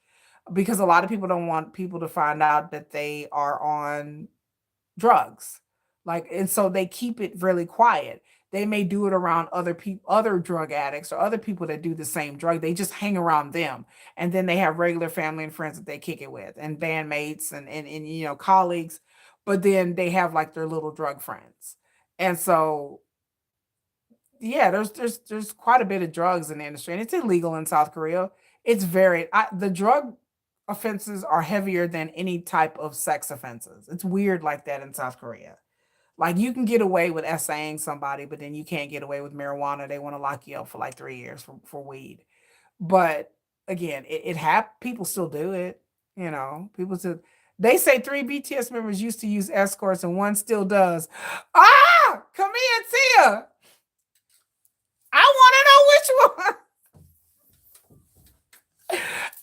because a lot of people don't want people to find out that they are on drugs. Like, and so they keep it really quiet. They may do it around other people, other drug addicts or other people that do the same drug. They just hang around them. And then they have regular family and friends that they kick it with and bandmates and you know, colleagues. But then they have like their little drug friends. And so yeah, there's quite a bit of drugs in the industry, and it's illegal in South Korea. It's very the drug offenses are heavier than any type of sex offenses. It's weird like that in South Korea. Like you can get away with essaying somebody, but then you can't get away with marijuana. They want to lock you up for like 3 years for weed. But again, people still do it. You know, people still. They say 3 BTS members used to use escorts and one still does. Ah, come in, Tia. I want to know which one.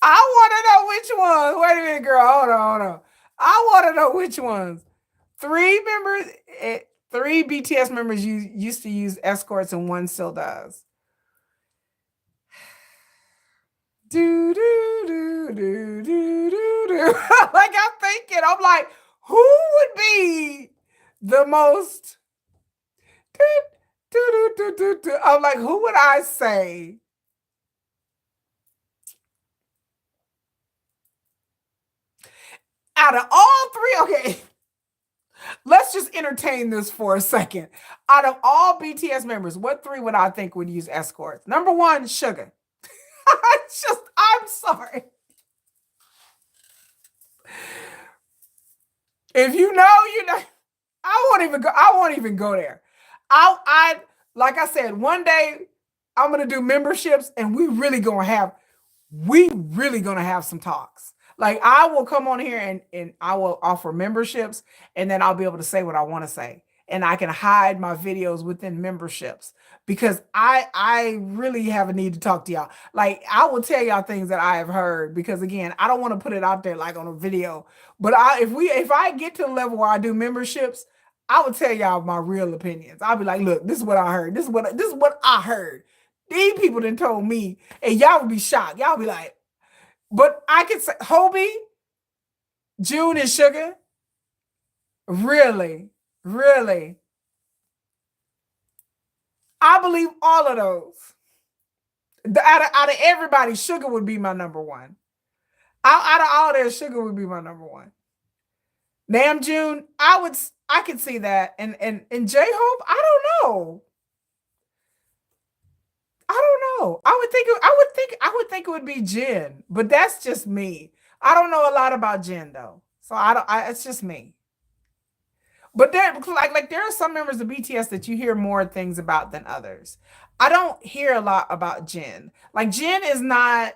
I want to know which ones. Wait a minute, girl. Hold on. I want to know which ones. 3 BTS members used to use escorts and one still does. Do do do do do do do. Like I'm thinking, I'm like, who would be the most? Do, do, do, do, do. I'm like, who would I say? Out of all three, okay, let's just entertain this for a second. Out of all BTS members, what 3 would I think would use escorts? Number 1, Suga. I'm sorry. If you know, you know. I won't even go there. I like I said, one day I'm gonna do memberships, and we really gonna have some talks. Like I will come on here and I will offer memberships, and then I'll be able to say what I want to say. And I can hide my videos within memberships because I really have a need to talk to y'all. Like I will tell y'all things that I have heard because again, I don't want to put it out there like on a video. But if I get to the level where I do memberships, I will tell y'all my real opinions. I'll be like, look, this is what I heard. This is what I heard. These people done told me, and y'all would be shocked. Y'all be like, but I could say HYBE, June, and Suga. Really, really. I believe all of those. Out of everybody, Suga would be my number one. Out of all their, Suga would be my number one. Namjoon, I could see that, and JHOPE, I don't know. I don't know. I would think it would be Jin, but that's just me. I don't know a lot about Jin though, so I don't. It's just me. But there, like there are some members of BTS that you hear more things about than others. I don't hear a lot about Jin. Like Jin is not,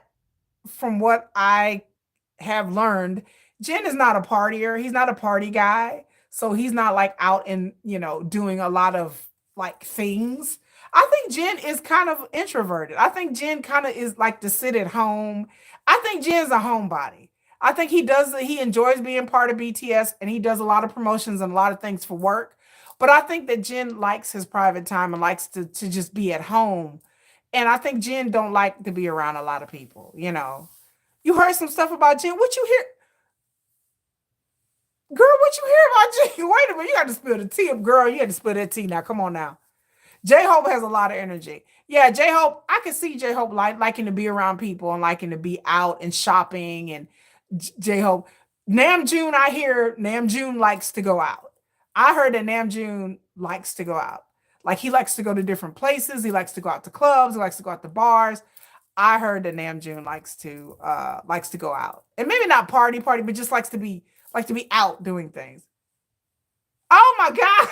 from what I have learned, Jin is not a partier. He's not a party guy. So he's not like out and, doing a lot of like things. I think Jin is kind of introverted. I think Jin kind of is like to sit at home. I think Jin's a homebody. I think he enjoys being part of BTS and he does a lot of promotions and a lot of things for work. But I think that Jin likes his private time and likes to just be at home. And I think Jin don't like to be around a lot of people. You heard some stuff about Jin. What you hear? Girl, what you hear about Jin? Wait a minute, you got to spill the tea. Girl, you had to spill that tea now. Come on now. J-Hope has a lot of energy. Yeah, J-Hope, I can see J-Hope liking to be around people and liking to be out and shopping and J-Hope. Namjoon, I hear Namjoon likes to go out. I heard that Namjoon likes to go out. Like he likes to go to different places. He likes to go out to clubs. He likes to go out to bars. I heard that Namjoon likes to go out. And maybe not party, but just likes to be out doing things. Oh my God.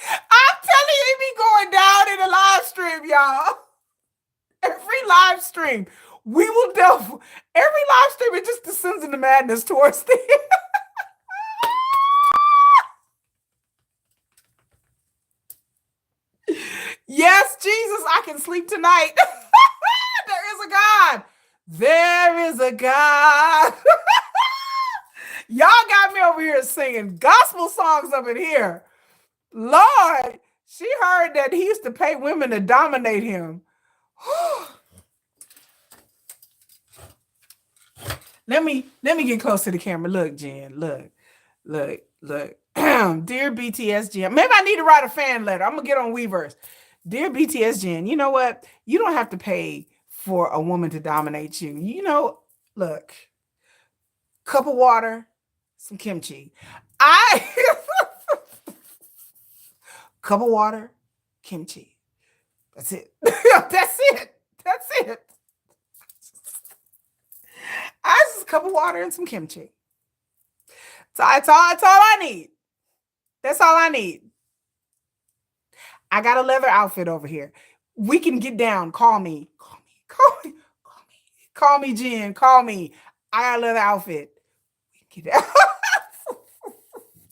I'm telling you, it be going down in the live stream, y'all. live stream. We will delve every live stream. It just descends into madness towards the end. Yes, Jesus, I can sleep tonight. There is a God. There is a God. Y'all got me over here singing gospel songs up in here. Lord, she heard that he used to pay women to dominate him. Let me get close to the camera. Look, Jen. Look. Dear BTS Jen. Maybe I need to write a fan letter. I'm gonna get on Weverse. Dear BTS Jen, you know what? You don't have to pay for a woman to dominate you. You know, look, cup of water, some kimchi. Cup of water, kimchi. That's it. That's it. I just a cup of water and some kimchi. That's all I need. That's all I need. I got a leather outfit over here. We can get down. Call me, Jen. Call me. I got a leather outfit. We can get down.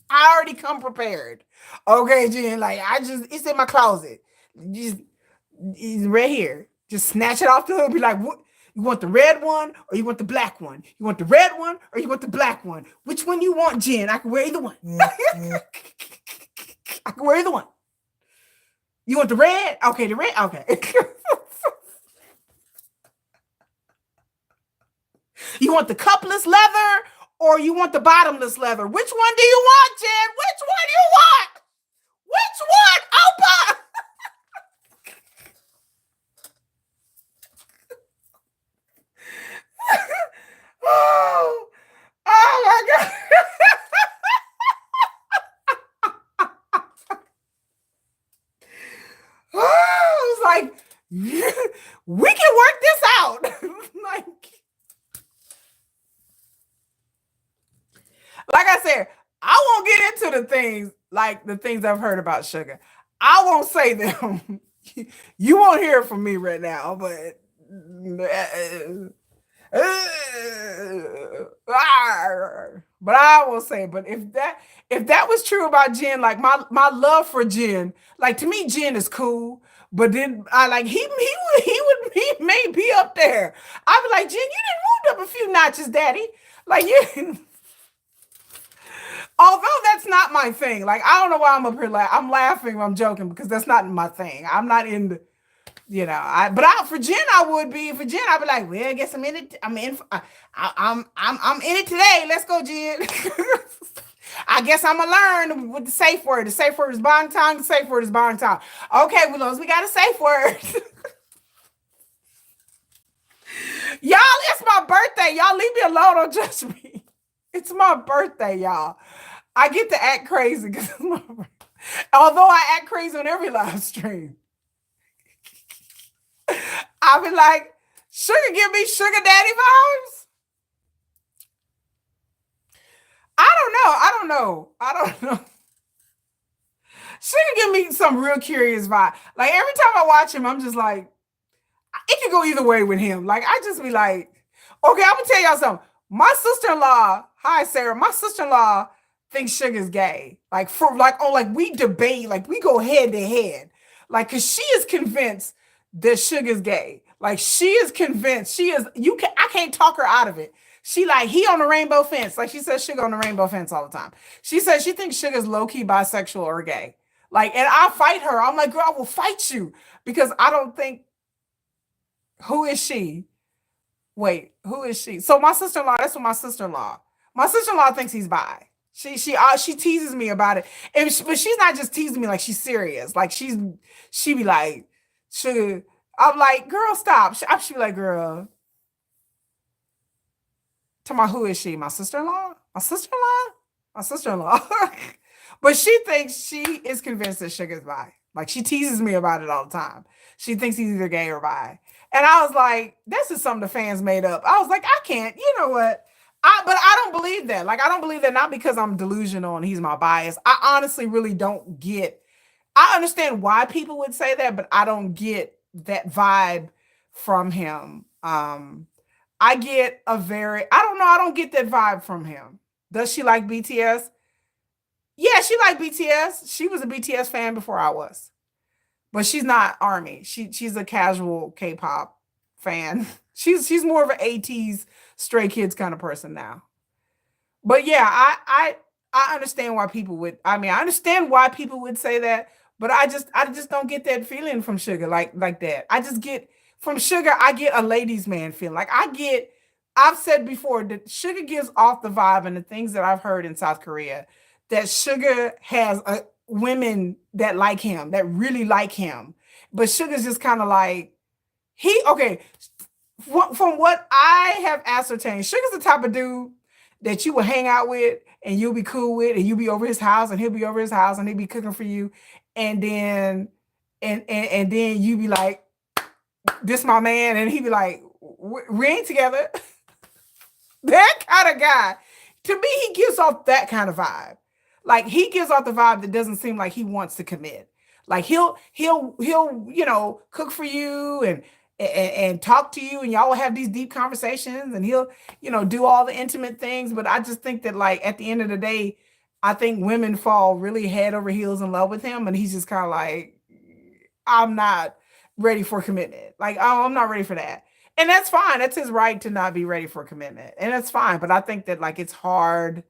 I already come prepared. Okay, Jen. Like it's in my closet. It's right here. Just snatch it off the hood. Be like, what? You want the red one or you want the black one? You want the red one or you want the black one? Which one you want, Jen? I can wear either one. I can wear either one. You want the red? Okay, the red. Okay. You want the cupless leather or you want the bottomless leather? Which one do you want, Jen? Which one do you want? Which one? Opa! Oh my God. Oh, it's like, we can work this out. like I said, I won't get into the things I've heard about Suga. I won't say them. You won't hear from me right now, but I will say, but if that was true about Jen, like my love for Jen, like to me, Jen is cool, but then I like he may be up there. I'd be like, Jen, you didn't move up a few notches, Daddy. Like you. Although that's not my thing. Like I don't know why I'm up here I'm laughing, I'm joking because that's not my thing. I'm not in the. For Jen, I would be. For Jen, I'd be like, well, I guess I'm in it. I'm in it today. Let's go, Jen. I guess I'm gonna learn with the safe word. The safe word is bong tong. The safe word is bong tong. Okay, Willows, we got a safe word. Y'all, it's my birthday. Y'all leave me alone. Don't judge me. It's my birthday, y'all. I get to act crazy because it's my birthday. Although I act crazy on every live stream. I'll be like, Suga give me sugar daddy vibes. I don't know. Suga give me some real curious vibe. Like every time I watch him, I'm just like, it can go either way with him. Like I just be like, okay, I'm gonna tell y'all something. My sister-in-law, hi Sarah, my sister-in-law thinks Suga's gay. We debate, like we go head to head. Like, cause she is convinced that Suga's gay. Like she is convinced. I can't talk her out of it. She like, he on the rainbow fence. Like she says Suga on the rainbow fence all the time. She says she thinks Suga's low-key bisexual or gay. Like, and I fight her. I'm like, girl, I will fight you because I don't think, who is she? Wait, who is she? So my sister-in-law, that's what my sister-in-law. My sister-in-law thinks he's bi. She teases me about it. But she's not just teasing me, like she's serious. Like she be like, Suga. I'm like, girl, stop. She be like, girl. To my, who is she? My sister-in-law? My sister-in-law? My sister-in-law. But she thinks she is convinced that Suga's bi. Like she teases me about it all the time. She thinks he's either gay or bi. And I was like, this is something the fans made up. I was like, I can't, you know what? But I don't believe that. Like, I don't believe that not because I'm delusional and he's my bias. I honestly really don't get, I understand why people would say that, but I don't get that vibe from him. I get a very, I don't know, I don't get that vibe from him. Does she like BTS? Yeah, she liked BTS. She was a BTS fan before I was. But she's not Army. She's a casual K-pop fan. She's more of an 80s Stray Kids kind of person now. But yeah, I understand why people would. I mean, I understand why people would say that, but I just don't get that feeling from Sugar like that. I just get from Sugar, I get a ladies' man feeling. Like I get. I've said before that Sugar gives off the vibe, and the things that I've heard in South Korea, that Sugar has women that like him, that really like him, but Sugar's just kind of like he. Okay, from what I have ascertained, Sugar's the type of dude that you will hang out with and you'll be cool with, and you'll be over his house and he'll be over his house and he'll be cooking for you, and then and then you be like, "This my man," and he be like, "We ain't together." That kind of guy. To me, he gives off that kind of vibe. Like he gives off the vibe that doesn't seem like he wants to commit. Like he'll cook for you and talk to you, and y'all will have these deep conversations, and he'll do all the intimate things. But I just think that, like, at the end of the day, I think women fall really head over heels in love with him, and he's just kind of like, I'm not ready for commitment. Like, oh, I'm not ready for that. And that's fine. That's his right to not be ready for commitment. And that's fine. But I think that, like, it's hard.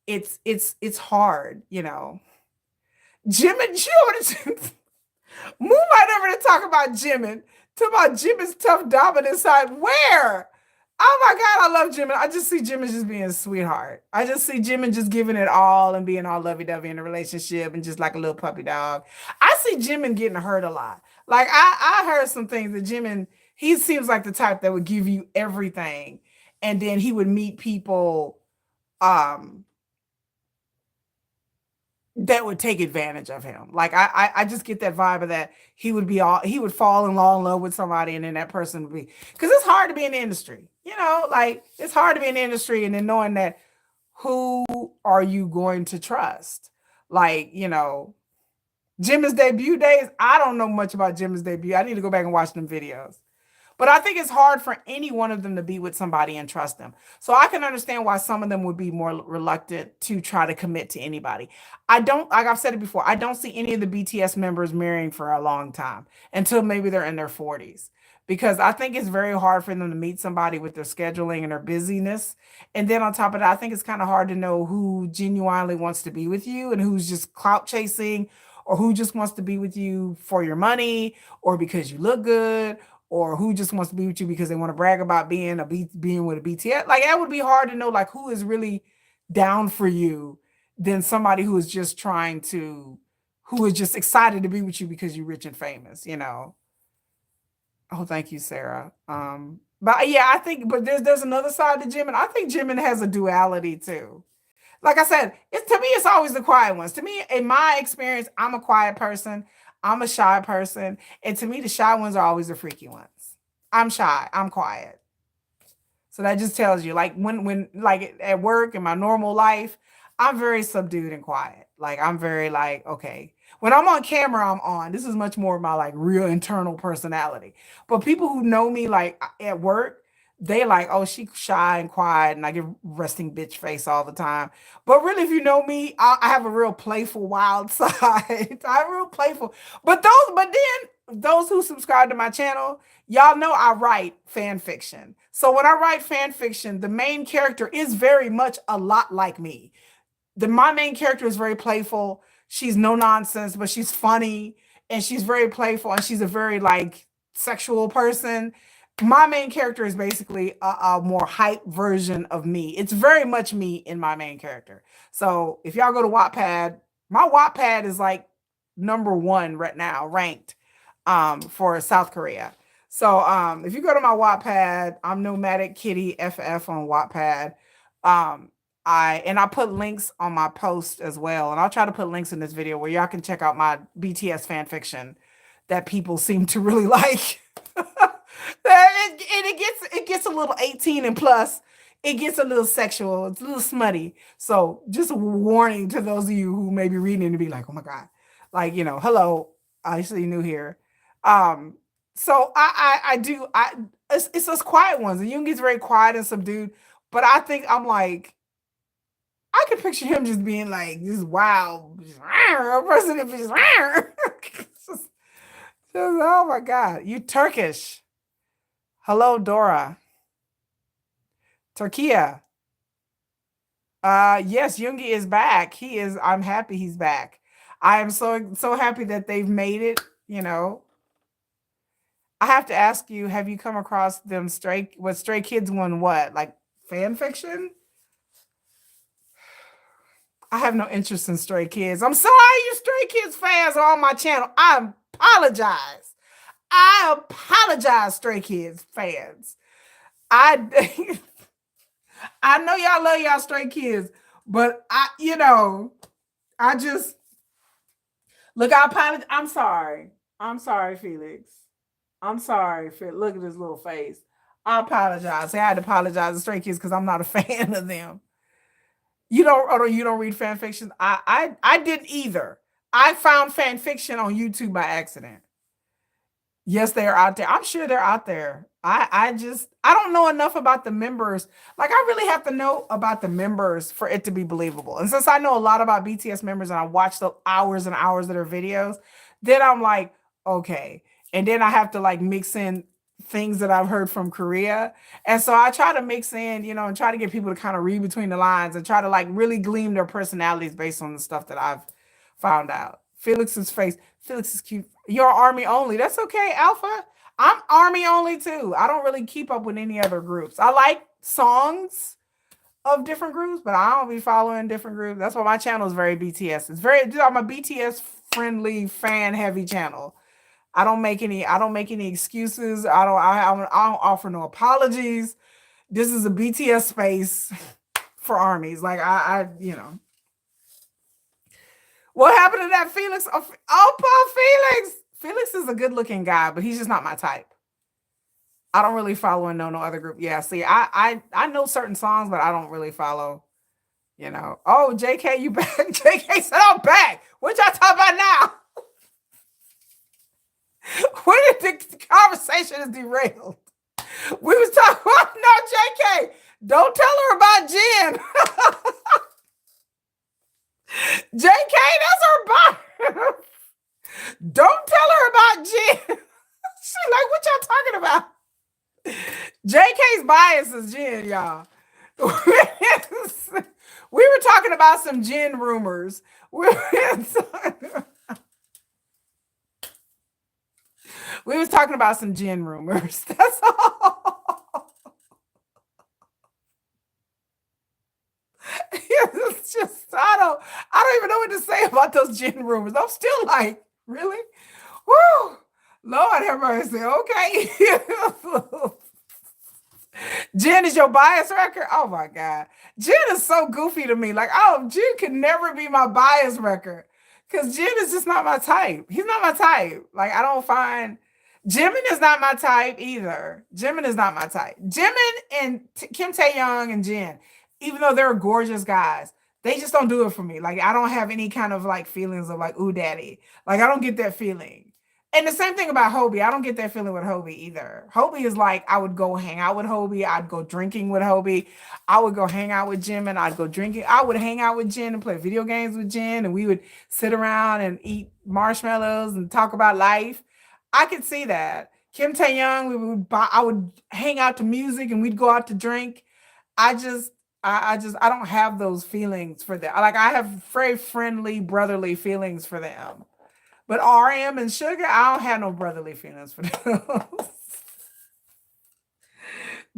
It's hard. Jim and Jordan. Move right over to talk about Jimin. Talk about Jimin's tough dominant side. Where? Oh my God, I love Jimin. I just see Jimin just being a sweetheart. I just see Jimin just giving it all and being all lovey-dovey in a relationship and just like a little puppy dog. I see Jimin getting hurt a lot. Like I heard some things that Jimin, he seems like the type that would give you everything. And then he would meet people um that would take advantage of him. Like I just get that vibe of that he would fall in love with somebody, and then that person would be, because it's hard to be in the industry. Like it's hard to be in the industry and then knowing that who are you going to trust? Like, Jimin's debut days. I don't know much about Jimin's debut. I need to go back and watch them videos. But I think it's hard for any one of them to be with somebody and trust them. So I can understand why some of them would be more reluctant to try to commit to anybody. I don't, like I've said it before, I don't see any of the BTS members marrying for a long time until maybe they're in their 40s. Because I think it's very hard for them to meet somebody with their scheduling and their busyness. And then on top of that, I think it's kind of hard to know who genuinely wants to be with you and who's just clout chasing, or who just wants to be with you for your money or because you look good, or who just wants to be with you because they want to brag about being with a BTS. Like, that would be hard to know, like, who is really down for you than somebody who is just who is just excited to be with you because you're rich and famous. Oh, thank you, Sarah. But yeah, I think, but there's another side to Jimin. I think Jimin has a duality too. Like I said, to me, it's always the quiet ones. To me, in my experience, I'm a quiet person. I'm a shy person. And to me, the shy ones are always the freaky ones. I'm shy. I'm quiet. So that just tells you, like, when like at work in my normal life, I'm very subdued and quiet. Like, I'm very like, okay. When I'm on camera, I'm on. This is much more my, like, real internal personality. But people who know me, like, at work, they like, oh, she shy and quiet, and I give resting bitch face all the time. But really, if you know me, I have a real playful, wild side. I'm real playful. But then those who subscribe to my channel, y'all know I write fan fiction. So when I write fan fiction, the main character is very much a lot like me. My main character is very playful. She's no nonsense, but she's funny, and she's very playful, and she's a very, like, sexual person. My main character is basically a more hype version of me. It's very much me in my main character. So if y'all go to Wattpad, my Wattpad is like #1 right now, ranked for South Korea. So if you go to my Wattpad, I'm Nomadic Kitty FF on Wattpad. I put links on my post as well, and I'll try to put links in this video where y'all can check out my BTS fan fiction that people seem to really like. It gets a little 18 and plus. It gets a little sexual. It's a little smutty. So just a warning to those of you who may be reading and be like, oh my God, like, hello, I see you new here. So I do it's those quiet ones. And Yoongi's very quiet and subdued. But I think I'm like I could picture him just being like this wild just, a person that just, just oh my god, you Turkish. Hello, Dora. Turkia. Yes, Yoongi is back. He is. I'm happy he's back. I am so happy that they've made it. You know, I have to ask you: have you come across them Stray Kids one? What like fan fiction? I have no interest in Stray Kids. I'm sorry, you Stray Kids fans are on my channel. I apologize. I apologize, Stray Kids fans. I I know y'all love y'all Stray Kids, but I just look. I apologize. I'm sorry. I'm sorry, Felix. I'm sorry. Look at his little face. I apologize. I had to apologize to Stray Kids because I'm not a fan of them. You don't read fan fiction. I didn't either. I found fan fiction on YouTube by accident. Yes, they are out there. I'm sure they're out there. I don't know enough about the members. Like I really have to know about the members for it to be believable. And since I know a lot about BTS members and I watch the hours and hours of their videos, then I'm like, okay. And then I have to like mix in things that I've heard from Korea. And so I try to mix in, and try to get people to kind of read between the lines and try to like really glean their personalities based on the stuff that I've found out. Felix's face. Felix is cute. You're army only. That's okay, Alpha. I'm army only too. I don't really keep up with any other groups. I like songs of different groups, but I don't be following different groups. That's why my channel is very BTS. I'm a BTS friendly, fan heavy channel. I don't make any excuses. I don't offer no apologies. This is a BTS space for armies. Like what happened to that Felix? Oh, poor Felix. Felix is a good looking guy, but he's just not my type. I don't really follow and know no other group. Yeah, see, I know certain songs, but I don't really follow. Oh, JK, you back? JK said I'm back. What y'all talking about now? Where did the conversation is derailed? We was talking about no JK. Don't tell her about Jin. JK, that's her boss. Don't tell her about Jin. She's like, what y'all talking about? JK's bias is Jin, y'all. We were talking about some Jin rumors. We was talking about some Jin rumors. That's all. It's just I don't even know what to say about those Jin rumors. I'm still like, really? Woo! Lord have mercy. Okay. Jen is your bias record? Oh my God. Jen is so goofy to me. Like, oh, Jen could never be my bias record. Because Jen is just not my type. He's not my type. Like, I don't find Jimin is not my type either. Jimin is not my type. Jimin and Kim Tae-young and Jin, even though they're gorgeous guys, they just don't do it for me. Like, I don't have any kind of like feelings of like, ooh, daddy. Like, I don't get that feeling. And the same thing about HYBE. I don't get that feeling with HYBE either. HYBE is like, I would go hang out with HYBE. I'd go drinking with HYBE. I would go hang out with Jim and I'd go drinking. I would hang out with Jen and play video games with Jen. And we would sit around and eat marshmallows and talk about life. I could see that. Kim Tae-young, I would hang out to music and we'd go out to drink. I don't have those feelings for them. Like I have very friendly, brotherly feelings for them. But RM and Suga, I don't have no brotherly feelings for them.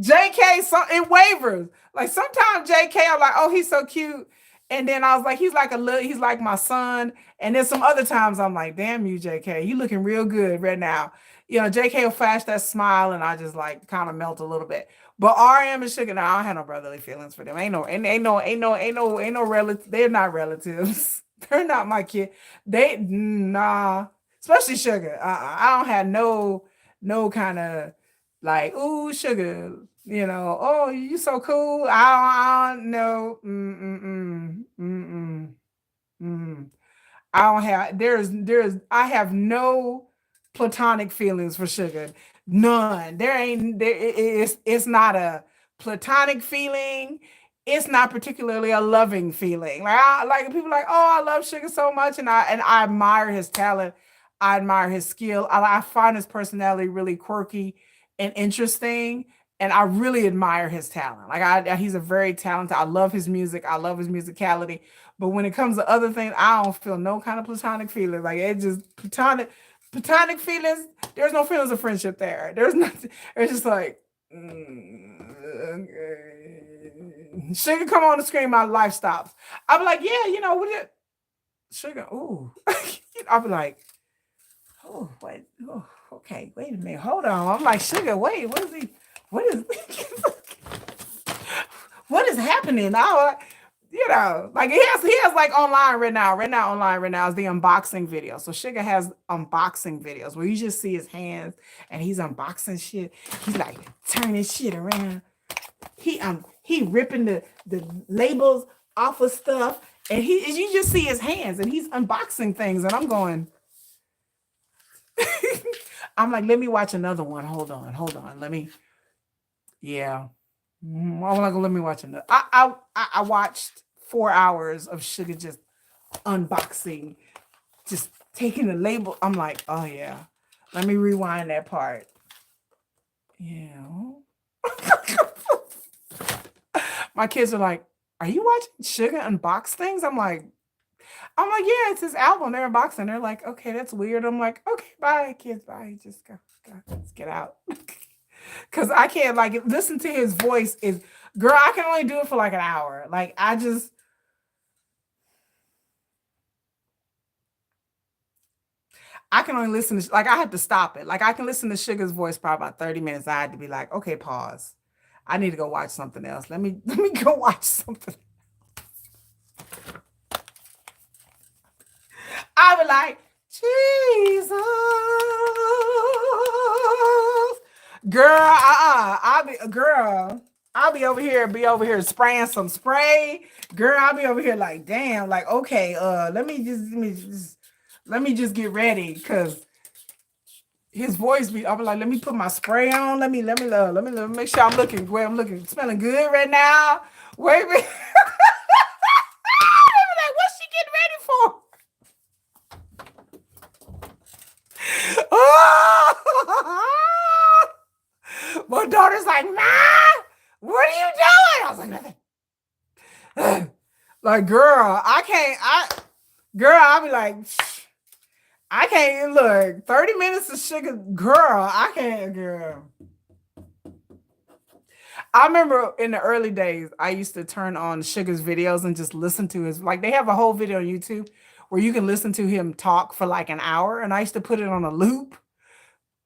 JK, it wavers. Like sometimes JK, I'm like, oh, he's so cute. And then I was like, he's like my son. And then some other times I'm like, damn you, JK, you looking real good right now. JK will flash that smile and I just like kind of melt a little bit. But RM and Sugar, I don't have no brotherly feelings for them. Ain't no relative. They're not relatives. They're not my kid. Nah. Especially Sugar. I don't have no kind of like, ooh, Sugar. Oh, you so cool. I don't know. I don't have. I have no platonic feelings for Sugar. None. There ain't there it's not a platonic feeling. It's not particularly a loving feeling. Like people like, oh, I love Sugar so much, and I admire his talent. I admire his skill. I find his personality really quirky and interesting, and I really admire his talent. He's a very talented. I love his music. I love his musicality. But when it comes to other things, I don't feel no kind of platonic feeling. Like it just platonic feelings. There's no feelings of friendship there. There's nothing. It's just like Sugar come on the screen, my life stops. I'll be like, yeah, what it Sugar, ooh. I'll be like, oh, wait, oh, okay, wait a minute, hold on. I'm like, Sugar, wait, what is what is happening now? Like he has like online right now is the unboxing video. So Sugar has unboxing videos where you just see his hands and he's unboxing shit. He's like turning shit around. He ripping the labels off of stuff, and you just see his hands and he's unboxing things, and I'm going. I'm like, let me watch another one. Hold on. Let me. Yeah. I'm like, let me watch another. I watched 4 hours of Sugar just unboxing, just taking the label. I'm like, oh yeah. Let me rewind that part. Yeah. My kids are like, are you watching Sugar unbox things? I'm like, yeah, it's his album. They're unboxing. They're like, okay, that's weird. I'm like, okay, bye, kids, bye. Just go. Let's get out. Because I can't listen to his voice girl, I can only do it for like an hour. Like I can only listen to I have to stop it. Like I can listen to Sugar's voice probably about 30 minutes. I had to be like, okay, pause. I need to go watch something else. Let me go watch something. I be like, Jesus, girl, I'll be over here spraying some spray. Girl, I'll be over here like, damn, like, okay, let me just get ready, because his voice I'll be like, let me put my spray on. Let me make sure I'm looking where I'm looking, smelling good right now. Wait a minute. Like, what's she getting ready for? Oh! My daughter's like, Ma, what are you doing? I was like, nothing. Like, girl, I'll be like, I can't look 30 minutes of Sugar, girl. I can't, girl. I remember in the early days, I used to turn on Sugar's videos and just listen to his, they have a whole video on YouTube where you can listen to him talk for like an hour. And I used to put it on a loop.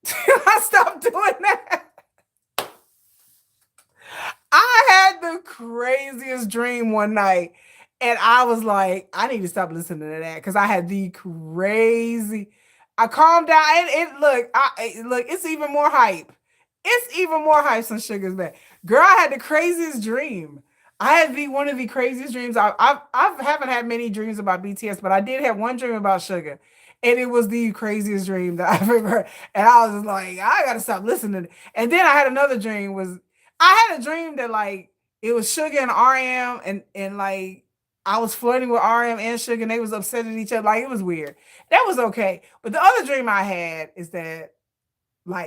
I stopped doing that. I had the craziest dream one night, and I was like, I need to stop listening to that, because I had the crazy. I calmed down, and look, it's even more hype. It's even more hype than Sugar's back. Girl, I had the craziest dream. I had one of the craziest dreams. I haven't had many dreams about BTS, but I did have one dream about Sugar. And it was the craziest dream that I've ever heard. And I was just like, I gotta stop listening. And then I had another dream. I had a dream that it was Sugar and RM, and I was flirting with RM and Sugar, and they was upset at each other. Like, it was weird. That was okay. But the other dream I had is that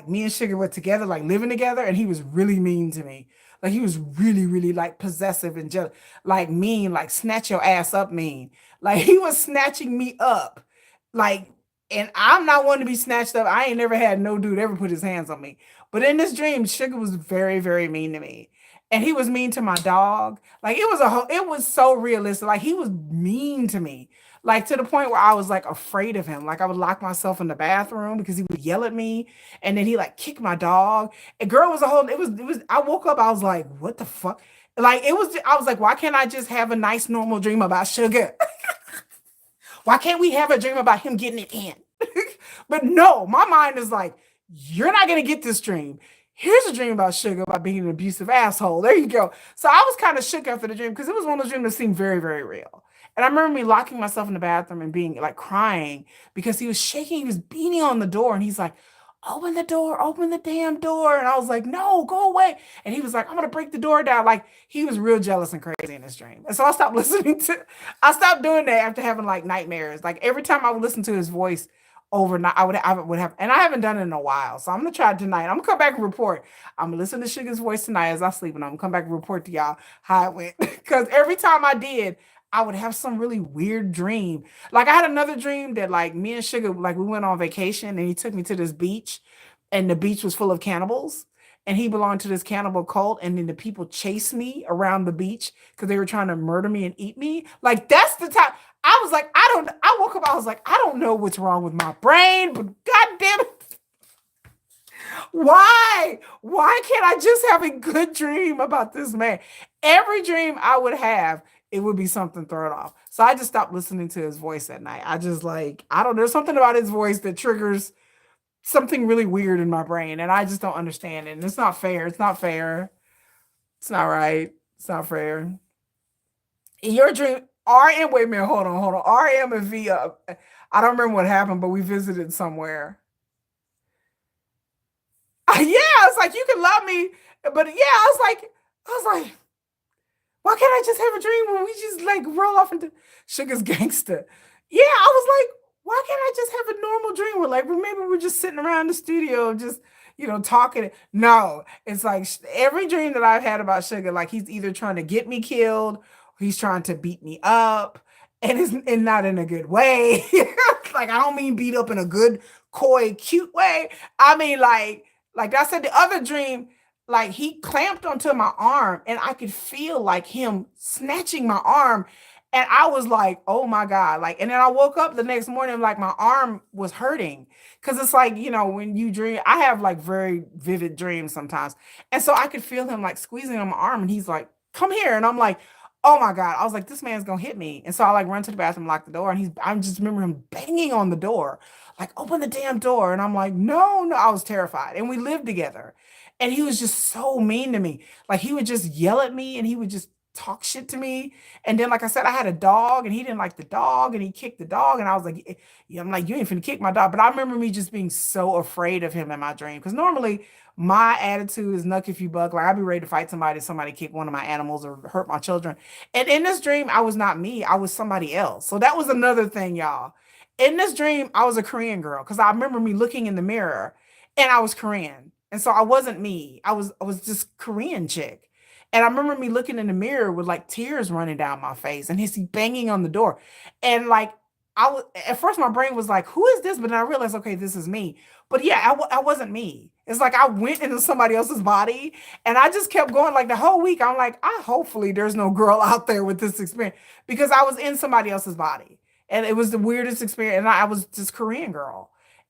me and Sugar were together, living together, and he was really mean to me. Like, he was really, really possessive and just mean, snatch your ass up mean. Like, he was snatching me up. And I'm not one to be snatched up. I ain't never had no dude ever put his hands on me. But in this dream, Sugar was very, very mean to me. And he was mean to my dog. It was so realistic. He was mean to me. To the point where I was afraid of him. I would lock myself in the bathroom because he would yell at me. And then he kick my dog. And girl, it was I woke up, I was like, what the fuck? I was like, why can't I just have a nice normal dream about Sugar? Why can't we have a dream about him getting it in? But no, my mind is like, you're not going to get this dream. Here's a dream about Sugar, about being an abusive asshole. There you go. So I was kind of shook after the dream, because it was one of those dreams that seemed very, very real. And I remember me locking myself in the bathroom and being like crying because he was shaking, he was beating on the door and he's like, open the door, open the damn door. And I was like, no, go away. And he was like, I'm gonna break the door down. Like he was real jealous and crazy in his dream. And so I stopped doing that after having like nightmares. Like every time I would listen to his voice overnight, I would have, and I haven't done it in a while. So I'm gonna try it tonight. I'm gonna come back and report. I'm gonna listen to Sugar's voice tonight as I sleep, and I'm gonna come back and report to y'all how it went. Because every time I did, I would have some really weird dream. Like I had another dream that like me and Sugar, like we went on vacation and he took me to this beach and the beach was full of cannibals and he belonged to this cannibal cult and then the people chased me around the beach because they were trying to murder me and eat me. Like that's the time I was like, I woke up, I was like, I don't know what's wrong with my brain, but god damn it. Why can't I just have a good dream about this man? Every dream I would have, it would be something thrown off. So I just stopped listening to his voice at night. I just like, I don't know, there's something about his voice that triggers something really weird in my brain, and I just don't understand it. And it's not fair. It's not fair. It's not right. It's not fair. In your dream, RM, wait a minute, hold on. RM and V, I don't remember what happened, but we visited somewhere. Yeah, it's like you can love me, but yeah, I was like, why can't I just have a dream when we just like roll off into Sugar's gangster? Yeah, I was like, why can't I just have a normal dream where like maybe we're just sitting around the studio just talking? No, it's like every dream that I've had about Sugar, like he's either trying to get me killed, or he's trying to beat me up, and it's and not in a good way. Like I don't mean beat up in a good, coy, cute way. I mean like I said, the other dream, like he clamped onto my arm and I could feel like him snatching my arm. And I was like, oh my God. Like, and then I woke up the next morning, like my arm was hurting. Cause it's like, when you dream, I have like very vivid dreams sometimes. And so I could feel him like squeezing on my arm and he's like, come here. And I'm like, oh my God. I was like, this man's gonna hit me. And so I like run to the bathroom, lock the door, and I just remember him banging on the door, like, open the damn door. And I'm like, no, no, I was terrified. And we lived together. And he was just so mean to me. Like he would just yell at me and he would just talk shit to me. And then, like I said, I had a dog and he didn't like the dog and he kicked the dog. And I was like, yeah, I'm like, you ain't finna kick my dog. But I remember me just being so afraid of him in my dream. Because normally my attitude is nuck if you buck. Like I'd be ready to fight somebody, somebody kick one of my animals or hurt my children. And in this dream, I was not me. I was somebody else. So that was another thing, y'all. In this dream, I was a Korean girl because I remember me looking in the mirror and I was Korean. And so I wasn't me. I was just Korean chick. And I remember me looking in the mirror with like tears running down my face and he's banging on the door. And like I was at first my brain was like, who is this? But then I realized, okay, this is me. But yeah, I wasn't me. It's like I went into somebody else's body and I just kept going like the whole week. I'm like, hopefully there's no girl out there with this experience because I was in somebody else's body. And it was the weirdest experience. And I was this Korean girl.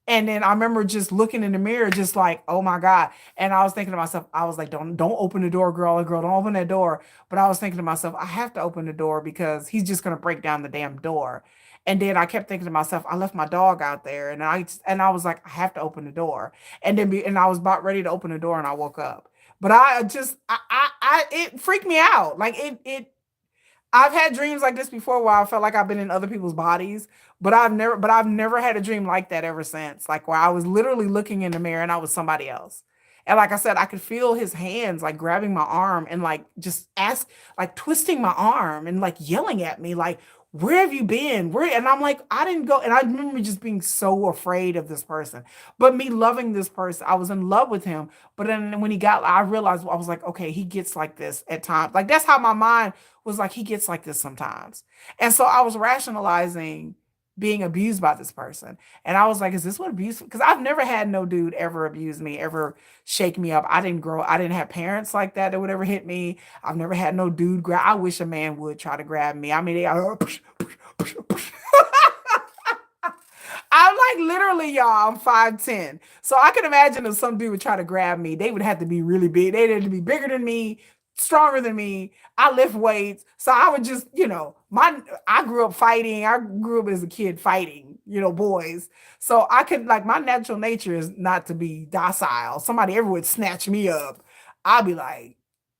And then I remember just looking in the mirror, just like, oh my God. And I was thinking to myself, I was like, don't open the door, girl, don't open that door. But I was thinking to myself, I have to open the door because he's just gonna break down the damn door. And then I kept thinking to myself, I left my dog out there. And I was like, I have to open the door. And I was about ready to open the door and I woke up. But it freaked me out. Like I've had dreams like this before where I felt like I've been in other people's bodies, but I've never had a dream like that ever since. Like where I was literally looking in the mirror and I was somebody else. And like I said, I could feel his hands like grabbing my arm and like like twisting my arm and like yelling at me, like, where have you been? Where? And I'm like, I didn't go. And I remember just being so afraid of this person, but me loving this person, I was in love with him. But then when I realized, I was like, okay, he gets like this at times. Like that's how my mind was like, he gets like this sometimes. And so I was rationalizing being abused by this person. And I was like, is this what abuse? Because I've never had no dude ever abuse me, ever shake me up. I didn't have parents like that would ever hit me. I've never had no dude grab. I wish a man would try to grab me. I mean, I'm like literally, y'all, I'm 5'10". So I can imagine if some dude would try to grab me, they would have to be really big. They'd have to be bigger than me, stronger than me. I lift weights. So I would just, I grew up fighting. I grew up as a kid fighting, boys. So I could like my natural nature is not to be docile. Somebody ever would snatch me up. I'd be like,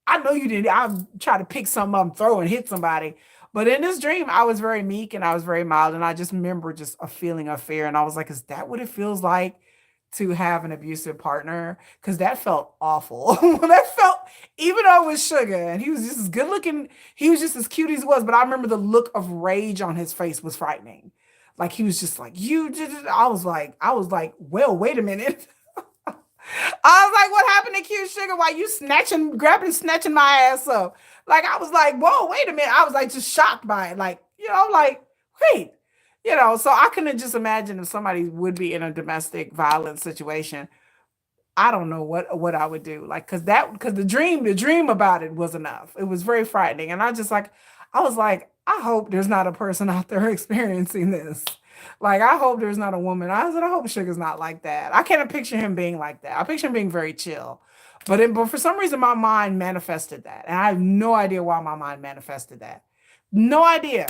I know you didn't. I'd try to pick something up, throw and hit somebody. But in this dream, I was very meek and I was very mild. And I just remember just a feeling of fear. And I was like, is that what it feels like to have an abusive partner? Because that felt awful. That felt, even though it was Suga and he was just as good looking, he was just as cute as he was. But I remember the look of rage on his face was frightening. Like he was just like, you did it. I was like, well, wait a minute. I was like, what happened to cute Sugar? Why you snatching, grabbing, snatching my ass up? Like, I was like, whoa, wait a minute. I was like, just shocked by it. Like, like, wait, so I couldn't just imagine if somebody would be in a domestic violence situation. I don't know what I would do. Like, cause the dream about it was enough. It was very frightening. And I was like, I hope there's not a person out there experiencing this. Like, I hope there's not a woman. I said, I hope Sugar's not like that. I can't picture him being like that. I picture him being very chill. But for some reason, my mind manifested that. And I have no idea why my mind manifested that. No idea.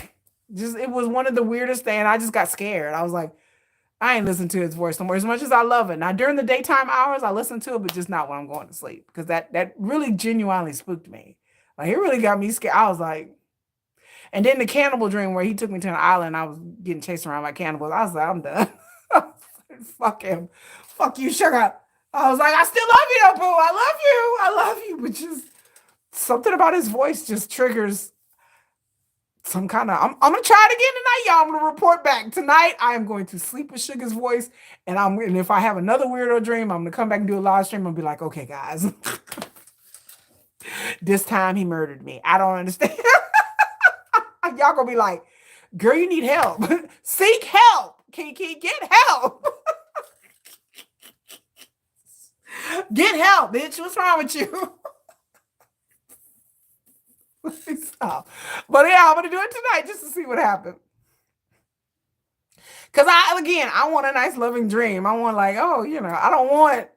Just, it was one of the weirdest things. And I just got scared. I was like, I ain't listening to his voice no more. As much as I love it. Now, during the daytime hours, I listen to it, but just not when I'm going to sleep. Because that really genuinely spooked me. Like, it really got me scared. I was like, and then the cannibal dream where he took me to an island, I was getting chased around by cannibals. I was like, I'm done. Fuck him. Fuck you, Sugar. I was like, I still love you, though, boo. I love you. I love you. But just something about his voice just triggers some kind of. I'm gonna try it again tonight, y'all. I'm gonna report back tonight. I am going to sleep with Sugar's voice, and if I have another weirdo dream, I'm gonna come back and do a live stream and be like, okay, guys, this time he murdered me. I don't understand. Y'all gonna be like, girl, you need help. Seek help. Kiki, get help. Get help, bitch. What's wrong with you? Stop. But yeah, I'm gonna do it tonight just to see what happens. Cause I want a nice loving dream. I want like, oh, I don't want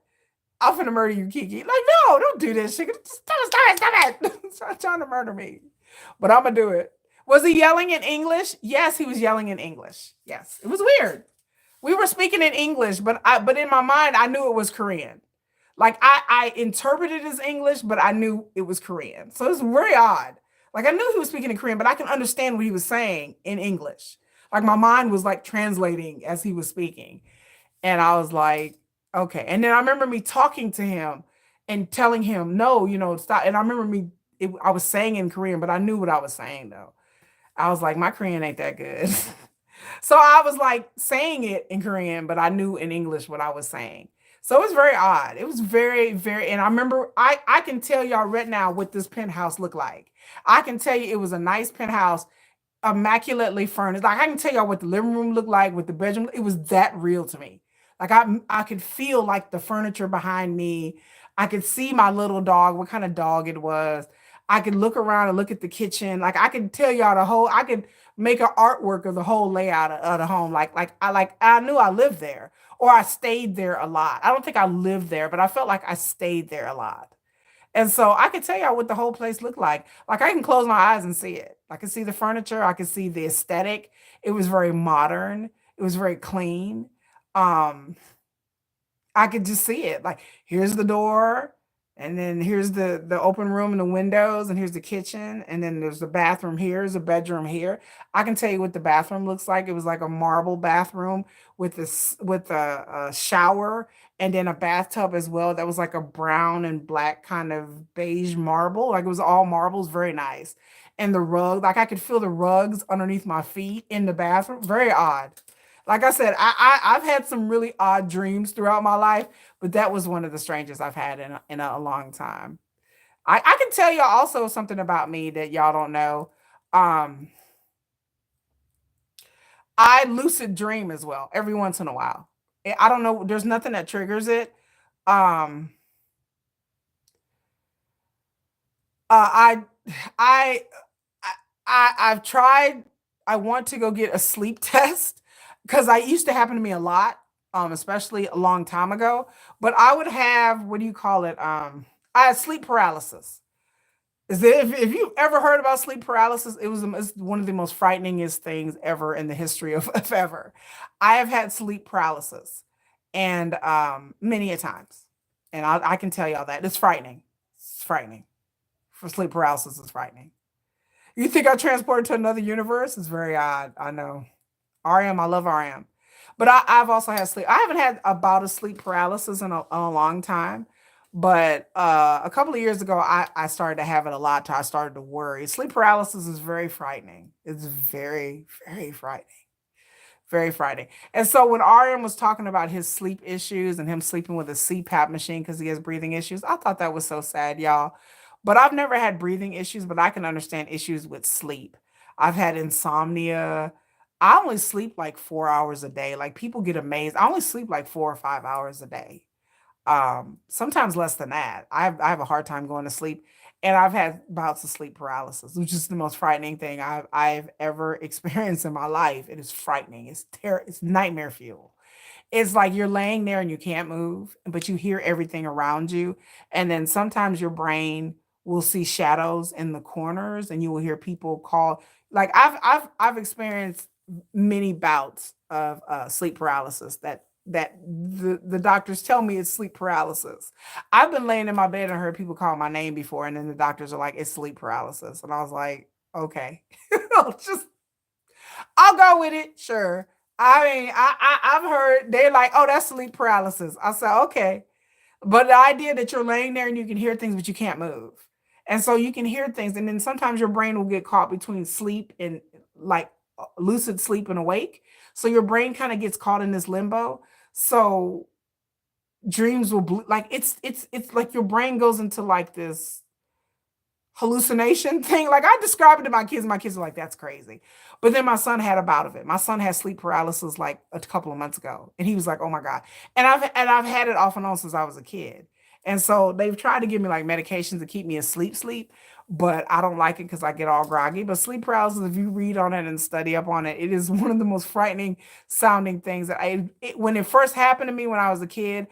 I'm finna murder you, Kiki. Like, no, don't do this shit. Stop it. Stop trying to murder me. But I'm gonna do it. Was he yelling in English? Yes, he was yelling in English. Yes. It was weird. We were speaking in English, but in my mind, I knew it was Korean. Like I interpreted it as English, but I knew it was Korean. So it's very odd. Like I knew he was speaking in Korean, but I can understand what he was saying in English. Like my mind was like translating as he was speaking. And I was like, okay. And then I remember me talking to him and telling him, no, stop. And I remember I was saying in Korean, but I knew what I was saying though. I was like, my Korean ain't that good. So I was like saying it in Korean, but I knew in English what I was saying. So it was very odd. It was very, very, and I remember I can tell y'all right now what this penthouse looked like. I can tell you it was a nice penthouse, immaculately furnished. Like I can tell y'all what the living room looked like, with the bedroom. It was that real to me. Like I could feel like the furniture behind me. I could see my little dog, what kind of dog it was. I could look around and look at the kitchen. Like I could tell y'all I could make an artwork of the whole layout of the home. I knew I lived there or I stayed there a lot. I don't think I lived there, but I felt like I stayed there a lot. And so I could tell y'all what the whole place looked like. Like I can close my eyes and see it. I can see the furniture. I can see the aesthetic. It was very modern. It was very clean. Um, I could just see it. Like here's the door, and then here's the open room and the windows, and here's the kitchen, and then there's the bathroom here, there's a bedroom here. I can tell you what the bathroom looks like. It was like a marble bathroom with a shower and then a bathtub as well. That was like a brown and black kind of beige marble. Like it was all marbles, very nice. And the rug, like I could feel the rugs underneath my feet in the bathroom. Very odd. Like I said, I've had some really odd dreams throughout my life, but that was one of the strangest I've had in a long time. I can tell y'all also something about me that y'all don't know. Um, I lucid dream as well every once in a while. I don't know. There's nothing that triggers it. Um, I, I, I've tried. I want to go get a sleep test because I used to happen to me a lot, especially a long time ago. But I would have, what do you call it? I had sleep paralysis. If you've ever heard about sleep paralysis, it's one of the most frighteningest things ever in the history of ever. I have had sleep paralysis, and many a times, and I can tell y'all that it's frightening. It's frightening. For sleep paralysis is frightening. You think I transported to another universe? It's very odd. I know. REM, I love REM. But I've also had sleep. I haven't had a bout of sleep paralysis in a long time. But a couple of years ago, I started to have it a lot. I started to worry. Sleep paralysis is very frightening. It's very, very frightening. Very frightening. And so when Ariam was talking about his sleep issues and him sleeping with a CPAP machine because he has breathing issues, I thought that was so sad, y'all. But I've never had breathing issues, but I can understand issues with sleep. I've had insomnia. I only sleep like 4 hours a day. Like people get amazed. I only sleep like 4 or 5 hours a day. Sometimes less than that. I have a hard time going to sleep, and I've had bouts of sleep paralysis, which is the most frightening thing I've ever experienced in my life. It is frightening. It's nightmare fuel. It's like you're laying there and you can't move, but you hear everything around you. And then sometimes your brain will see shadows in the corners and you will hear people call. Like I've experienced many bouts of sleep paralysis that the doctors tell me it's sleep paralysis. I've been laying in my bed and heard people call my name before, and then the doctors are like, it's sleep paralysis. And I was like, okay. Just I'll go with it. Sure. I mean, I've heard they're like, oh, that's sleep paralysis. I said, okay. But the idea that you're laying there and you can hear things, but you can't move. And so you can hear things. And then sometimes your brain will get caught between sleep and like lucid sleep and awake. So your brain kind of gets caught in this limbo. So dreams will like it's like your brain goes into like this hallucination thing. Like I describe it to my kids, and my kids are like, that's crazy. But then my son had a bout of it. My son had sleep paralysis like a couple of months ago. And he was like, oh my God. And I've had it off and on since I was a kid. And so they've tried to give me like medications to keep me asleep, but I don't like it because I get all groggy. But sleep paralysis, if you read on it and study up on it, it is one of the most frightening sounding things that when it first happened to me when I was a kid,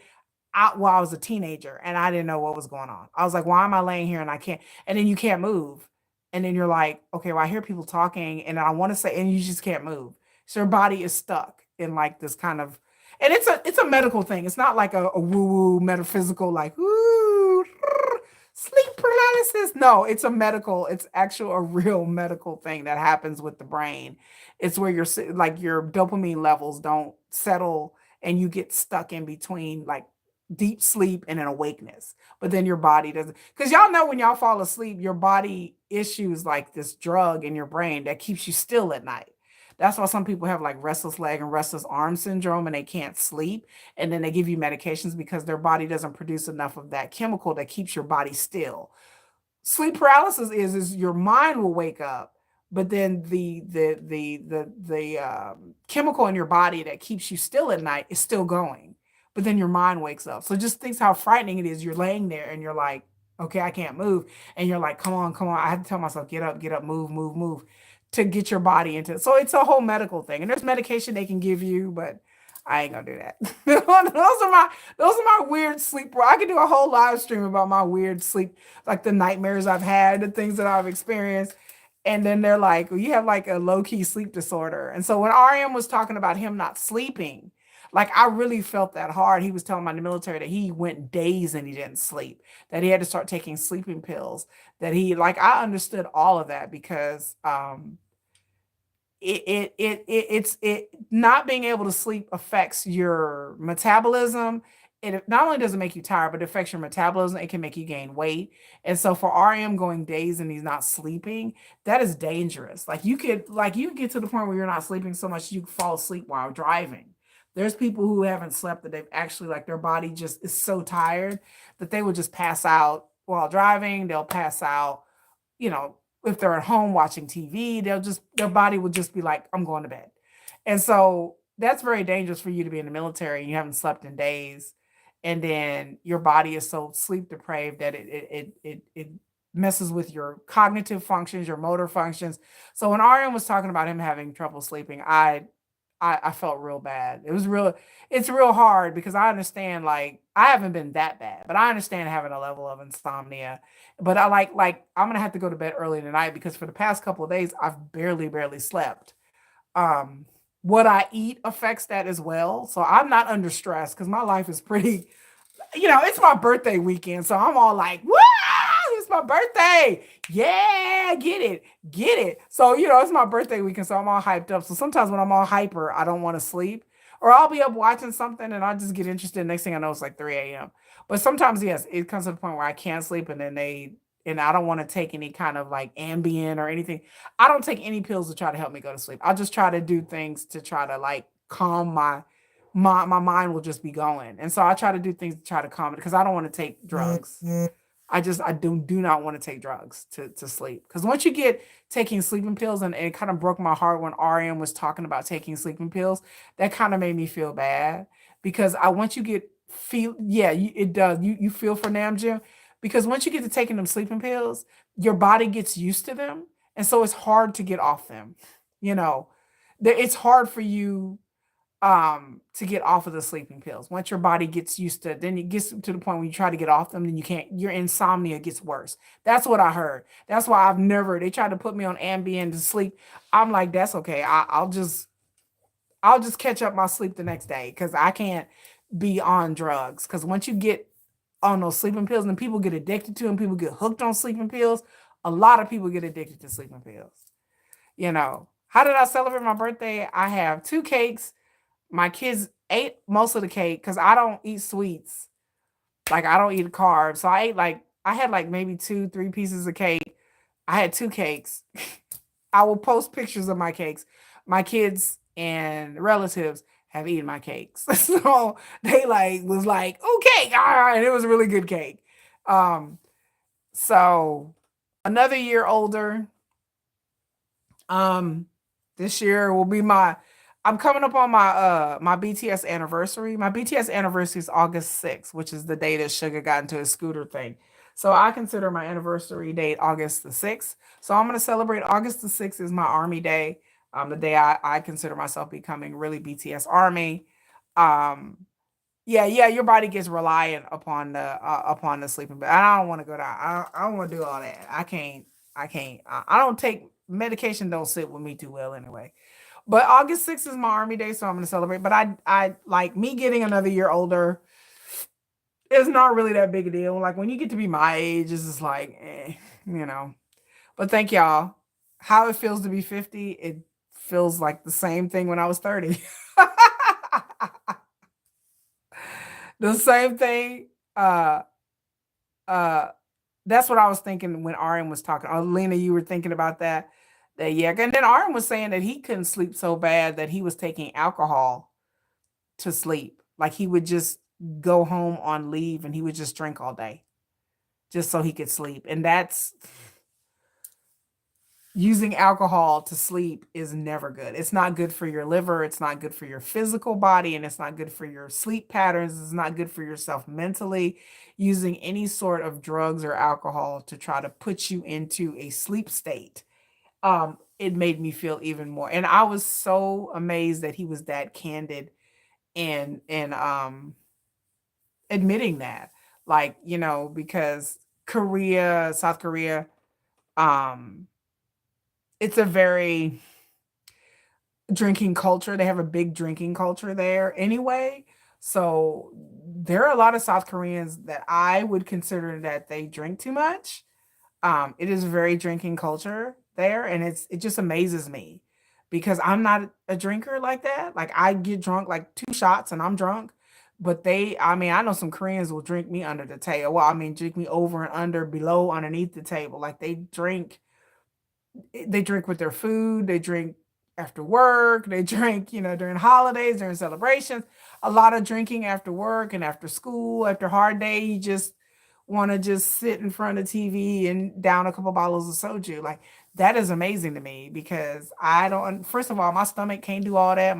I was a teenager and I didn't know what was going on. I was like, why am I laying here and I can't, and then you can't move. And then you're like, okay, well, I hear people talking and I want to say, and you just can't move. So your body is stuck in like this kind of, and it's a medical thing. It's not like a woo-woo metaphysical, like, ooh, sleep paralysis. No, it's a medical, it's actual a real medical thing that happens with the brain. It's where like your dopamine levels don't settle and you get stuck in between like deep sleep and an awakeness. But then your body doesn't, because y'all know when y'all fall asleep, your body issues like this drug in your brain that keeps you still at night. That's why some people have like restless leg and restless arm syndrome and they can't sleep. And then they give you medications because their body doesn't produce enough of that chemical that keeps your body still. Sleep paralysis is your mind will wake up, but then the chemical in your body that keeps you still at night is still going, but then your mind wakes up. So just think how frightening it is. You're laying there and you're like, okay, I can't move, and you're like, come on, come on. I have to tell myself, get up, move, move, move, to get your body into it. So it's a whole medical thing, and there's medication they can give you, but I ain't gonna do that. Those are my weird sleep. I could do a whole live stream about my weird sleep, like the nightmares I've had, the things that I've experienced. And then they're like, well, you have like a low-key sleep disorder. And so when RM was talking about him not sleeping, like I really felt that hard. He was telling me in the military that he went days and he didn't sleep, that he had to start taking sleeping pills, that he like I understood all of that because it's not being able to sleep affects your metabolism. It not only does it make you tired, but it affects your metabolism. It can make you gain weight. And so for RM going days and he's not sleeping, that is dangerous. Like you get to the point where you're not sleeping so much you fall asleep while driving. There's people who haven't slept that they've actually like their body just is so tired that they would just pass out while driving. They'll pass out, you know, if they're at home watching TV, their body will just be like, I'm going to bed. And so that's very dangerous for you to be in the military and you haven't slept in days. And then your body is so sleep deprived that it messes with your cognitive functions, your motor functions. So when Arian was talking about him having trouble sleeping, I felt real bad. It's real hard because I understand, like, I haven't been that bad, but I understand having a level of insomnia. But I like I'm gonna have to go to bed early tonight because for the past couple of days, I've barely slept. Um, what I eat affects that as well. So I'm not under stress because my life is pretty, it's my birthday weekend. So I'm all like, wow, it's my birthday. Yeah, get it. So, it's my birthday weekend, so I'm all hyped up. So sometimes when I'm all hyper, I don't want to sleep. Or I'll be up watching something and I'll just get interested. Next thing I know, it's like 3 a.m. But sometimes, yes, it comes to the point where I can't sleep and I don't want to take any kind of like Ambien or anything. I don't take any pills to try to help me go to sleep. I'll just try to do things to try to like calm my mind will just be going. And so I try to do things to try to calm it because I don't want to take drugs. I do not want to take drugs to sleep. Because once you get taking sleeping pills, and it kind of broke my heart when RM was talking about taking sleeping pills, that kind of made me feel bad. Because once you get it does. You feel for Namjoon. Because once you get to taking them sleeping pills, your body gets used to them. And so it's hard to get off them. You know, it's hard for you to get off of the sleeping pills. Once your body gets used to, then it gets to the point when you try to get off them, then you can't, your insomnia gets worse. That's what I heard. That's why they tried to put me on Ambien to sleep. I'm like, that's okay. I'll just catch up my sleep the next day because I can't be on drugs. Because once you get on those sleeping pills, and people get addicted to them, people get hooked on sleeping pills. A lot of people get addicted to sleeping pills. How did I celebrate my birthday? I have 2 cakes. My kids ate most of the cake because I don't eat sweets. Like, I don't eat carbs. So I had like maybe 2, 3 pieces of cake. I had 2 cakes. I will post pictures of my cakes. My kids and relatives have eaten my cakes. So they was like, oh, cake. All right. It was a really good cake. So another year older. This year will be I'm coming up on my BTS anniversary. My BTS anniversary is August 6th, which is the day that Suga got into his scooter thing. So I consider my anniversary date August the 6th. So I'm going to celebrate August the 6th is my army day. The day I consider myself becoming really BTS army. Yeah, your body gets reliant upon the sleeping. But I don't want to go down. I don't want to do all that. I can't. I don't take medication. Don't sit with me too well anyway. But August 6th is my army day, so I'm going to celebrate. But I like me getting another year older. It's not really that big a deal. Like when you get to be my age, it's just like, But thank y'all. How it feels to be 50, it feels like the same thing when I was 30. The same thing. That's what I was thinking when RM was talking. Oh, Lena, you were thinking about that. Yeah, and then RM was saying that he couldn't sleep so bad that he was taking alcohol to sleep. Like he would just go home on leave and he would just drink all day just so he could sleep. And that's using alcohol to sleep is never good. It's not good for your liver. It's not good for your physical body, and it's not good for your sleep patterns. It's not good for yourself mentally. Using any sort of drugs or alcohol to try to put you into a sleep state. It made me feel even more. And I was so amazed that he was that candid and admitting that. Like, because South Korea, it's a very drinking culture. They have a big drinking culture there anyway. So there are a lot of South Koreans that I would consider that they drink too much. It is a very drinking culture there, and it just amazes me because I'm not a drinker like that. Like I get drunk like 2 shots and I'm drunk. But I know some Koreans will drink me under the table. Well, drink me over and under, below, underneath the table. Like they drink with their food, they drink after work, they drink, during holidays, during celebrations, a lot of drinking after work and after school, after a hard day, you just want to just sit in front of TV and down a couple bottles of soju. Like that is amazing to me because first of all, my stomach can't do all that.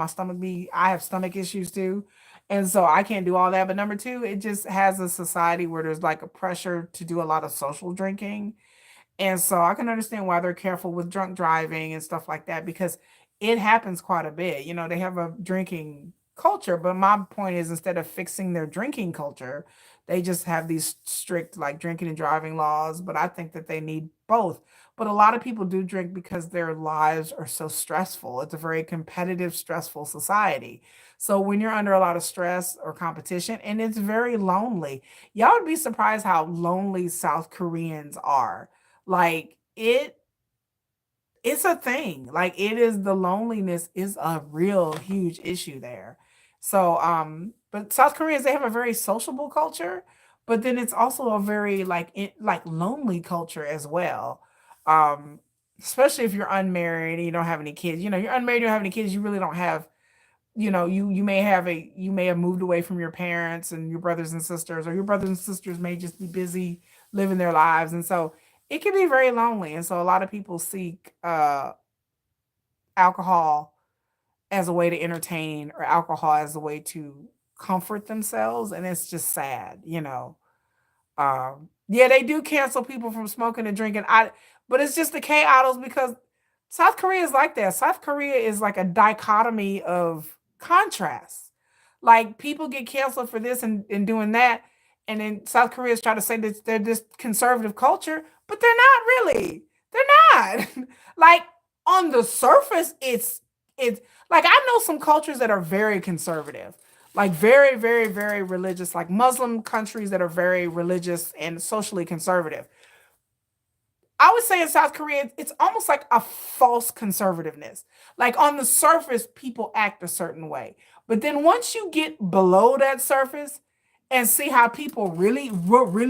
I have stomach issues too. And so I can't do all that. But number 2, it just has a society where there's like a pressure to do a lot of social drinking. And so I can understand why they're careful with drunk driving and stuff like that because it happens quite a bit. They have a drinking culture, but my point is instead of fixing their drinking culture, they just have these strict like drinking and driving laws. But I think that they need both. But a lot of people do drink because their lives are so stressful. It's a very competitive, stressful society. So when you're under a lot of stress or competition, and it's very lonely, y'all would be surprised how lonely South Koreans are. Like it's a thing. Like it is, the loneliness is a real huge issue there. So but South Koreans, they have a very sociable culture, but then it's also a very like lonely culture as well. Um Especially if you're unmarried and you don't have any kids. You know, you're unmarried, you don't have any kids, you really don't have, you may have moved away from your parents and your brothers and sisters, or your brothers and sisters may just be busy living their lives, and so it can be very lonely. And so a lot of people seek alcohol as a way to entertain, or alcohol as a way to comfort themselves, and it's just sad. Yeah, they do cancel people from smoking and drinking. But it's just the K-idols, because South Korea is like that. South Korea is like a dichotomy of contrasts. Like people get canceled for this and doing that, and then South Korea is trying to say that they're this conservative culture, but they're not really. They're not. Like on the surface, it's like I know some cultures that are very conservative, like very, very, very religious, like Muslim countries that are very religious and socially conservative. I would say in South Korea, it's almost like a false conservativeness. Like on the surface, people act a certain way. But then once you get below that surface and see how people really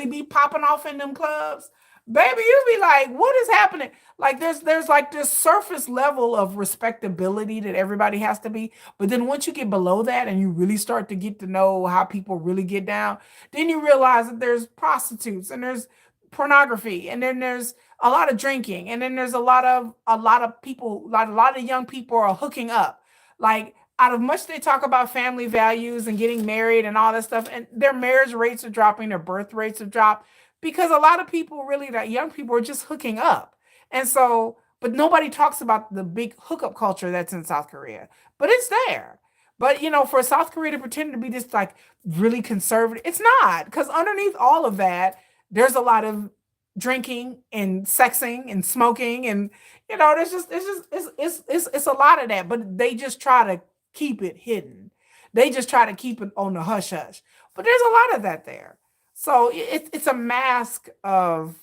be popping off in them clubs, baby, you be like, what is happening? Like there's like this surface level of respectability that everybody has to be. But then once you get below that and you really start to get to know how people really get down, then you realize that there's prostitutes and there's pornography, and then there's a lot of drinking, and then there's a lot of people, like a lot of young people are hooking up. Like out of much they talk about family values and getting married and all that stuff, and their marriage rates are dropping, their birth rates have dropped, because a lot of people, really, that young people, are just hooking up. And so, but nobody talks about the big hookup culture that's in South Korea, but it's there. But for South Korea to pretend to be this like really conservative, it's not, because underneath all of that, there's a lot of drinking and sexing and smoking, and there's just it's a lot of that, but they just try to keep it hidden. They just try to keep it on the hush hush. But there's a lot of that there. So it's a mask of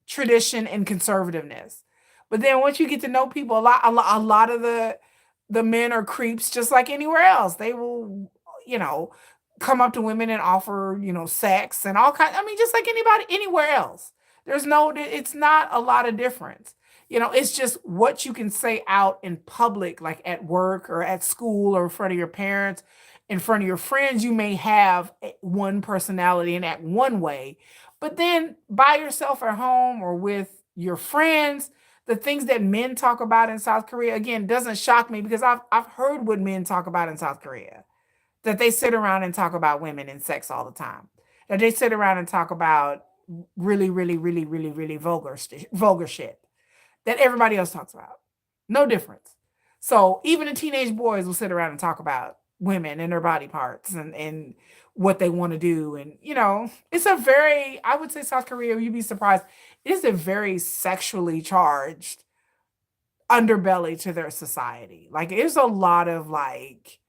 tradition and conservativeness. But then once you get to know people, a lot of the men are creeps, just like anywhere else. They will, you know, come up to women and offer, sex and all kinds. I mean, just like anybody anywhere else. It's not a lot of difference. It's just what you can say out in public, like at work or at school or in front of your parents, in front of your friends. You may have one personality and act one way, but then by yourself at home or with your friends, the things that men talk about in South Korea, again, doesn't shock me, because I've heard what men talk about in South Korea, that they sit around and talk about women and sex all the time. That they sit around and talk about really, really, really, really, really vulgar shit that everybody else talks about. No difference. So even the teenage boys will sit around and talk about women and their body parts and what they want to do. And, it's a very, I would say South Korea, you'd be surprised, it is a very sexually charged underbelly to their society. Like, there's a lot of like,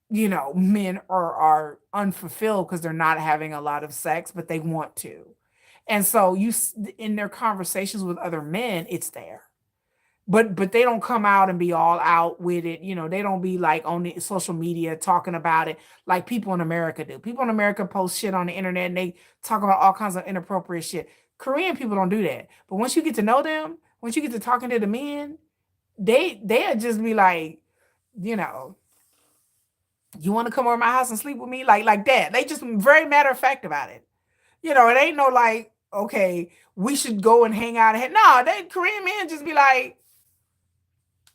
men are unfulfilled because they're not having a lot of sex, but they want to. And so in their conversations with other men, it's there. But they don't come out and be all out with it. They don't be like on the social media talking about it like people in America do. People in America post shit on the internet and they talk about all kinds of inappropriate shit. Korean people don't do that. But once you get to know them, once you get to talking to the men, they'll just be like, you know, you want to come over to my house and sleep with me? Like that. They just very matter of fact about it. It ain't no like, okay, we should go and hang out. No, they Korean men just be like,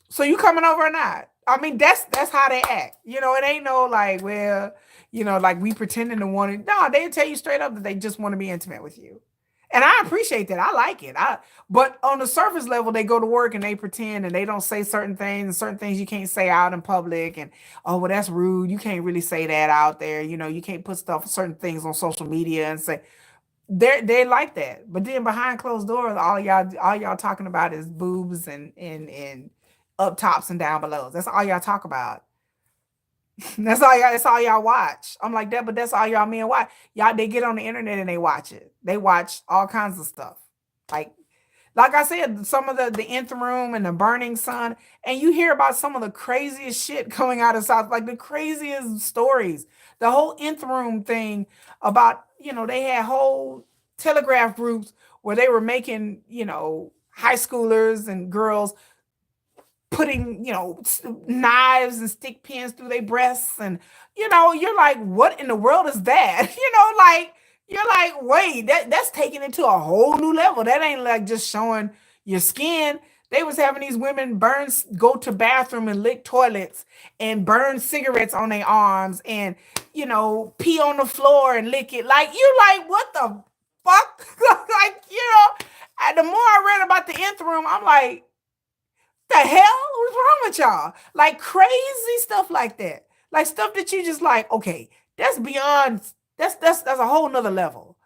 so you coming over or not? I mean, that's how they act. It ain't no like, well, like we pretending to want it. No, they tell you straight up that they just want to be intimate with you. And I appreciate that. I like it. But on the surface level, they go to work and they pretend and they don't say certain things, and certain things you can't say out in public. And oh, well, that's rude. You can't really say that out there. You can't put certain things on social media and say, They like that. But then behind closed doors, all y'all talking about is boobs and up tops and down belows. That's all y'all talk about. That's all y'all watch. I'm like that, but that's all y'all men watch. Y'all they get on the internet and they watch it. They watch all kinds of stuff. Like like I said, some of the nth room and the burning sun, and you hear about some of the craziest shit coming out of South, like the craziest stories. The whole nth room thing about, they had whole telegraph groups where they were making, high schoolers and girls putting, knives and stick pins through their breasts. And, you're like, what in the world is that? Like, you're like, wait, that's taking it to a whole new level. That ain't like just showing your skin. They was having these women go to bathroom and lick toilets and burn cigarettes on their arms and, pee on the floor and lick it. Like, you're like, what the fuck? Like, and the more I read about the nth room, I'm like, the hell? What's wrong with y'all? Like crazy stuff like that. Like stuff that you just like, okay, that's beyond that's a whole nother level.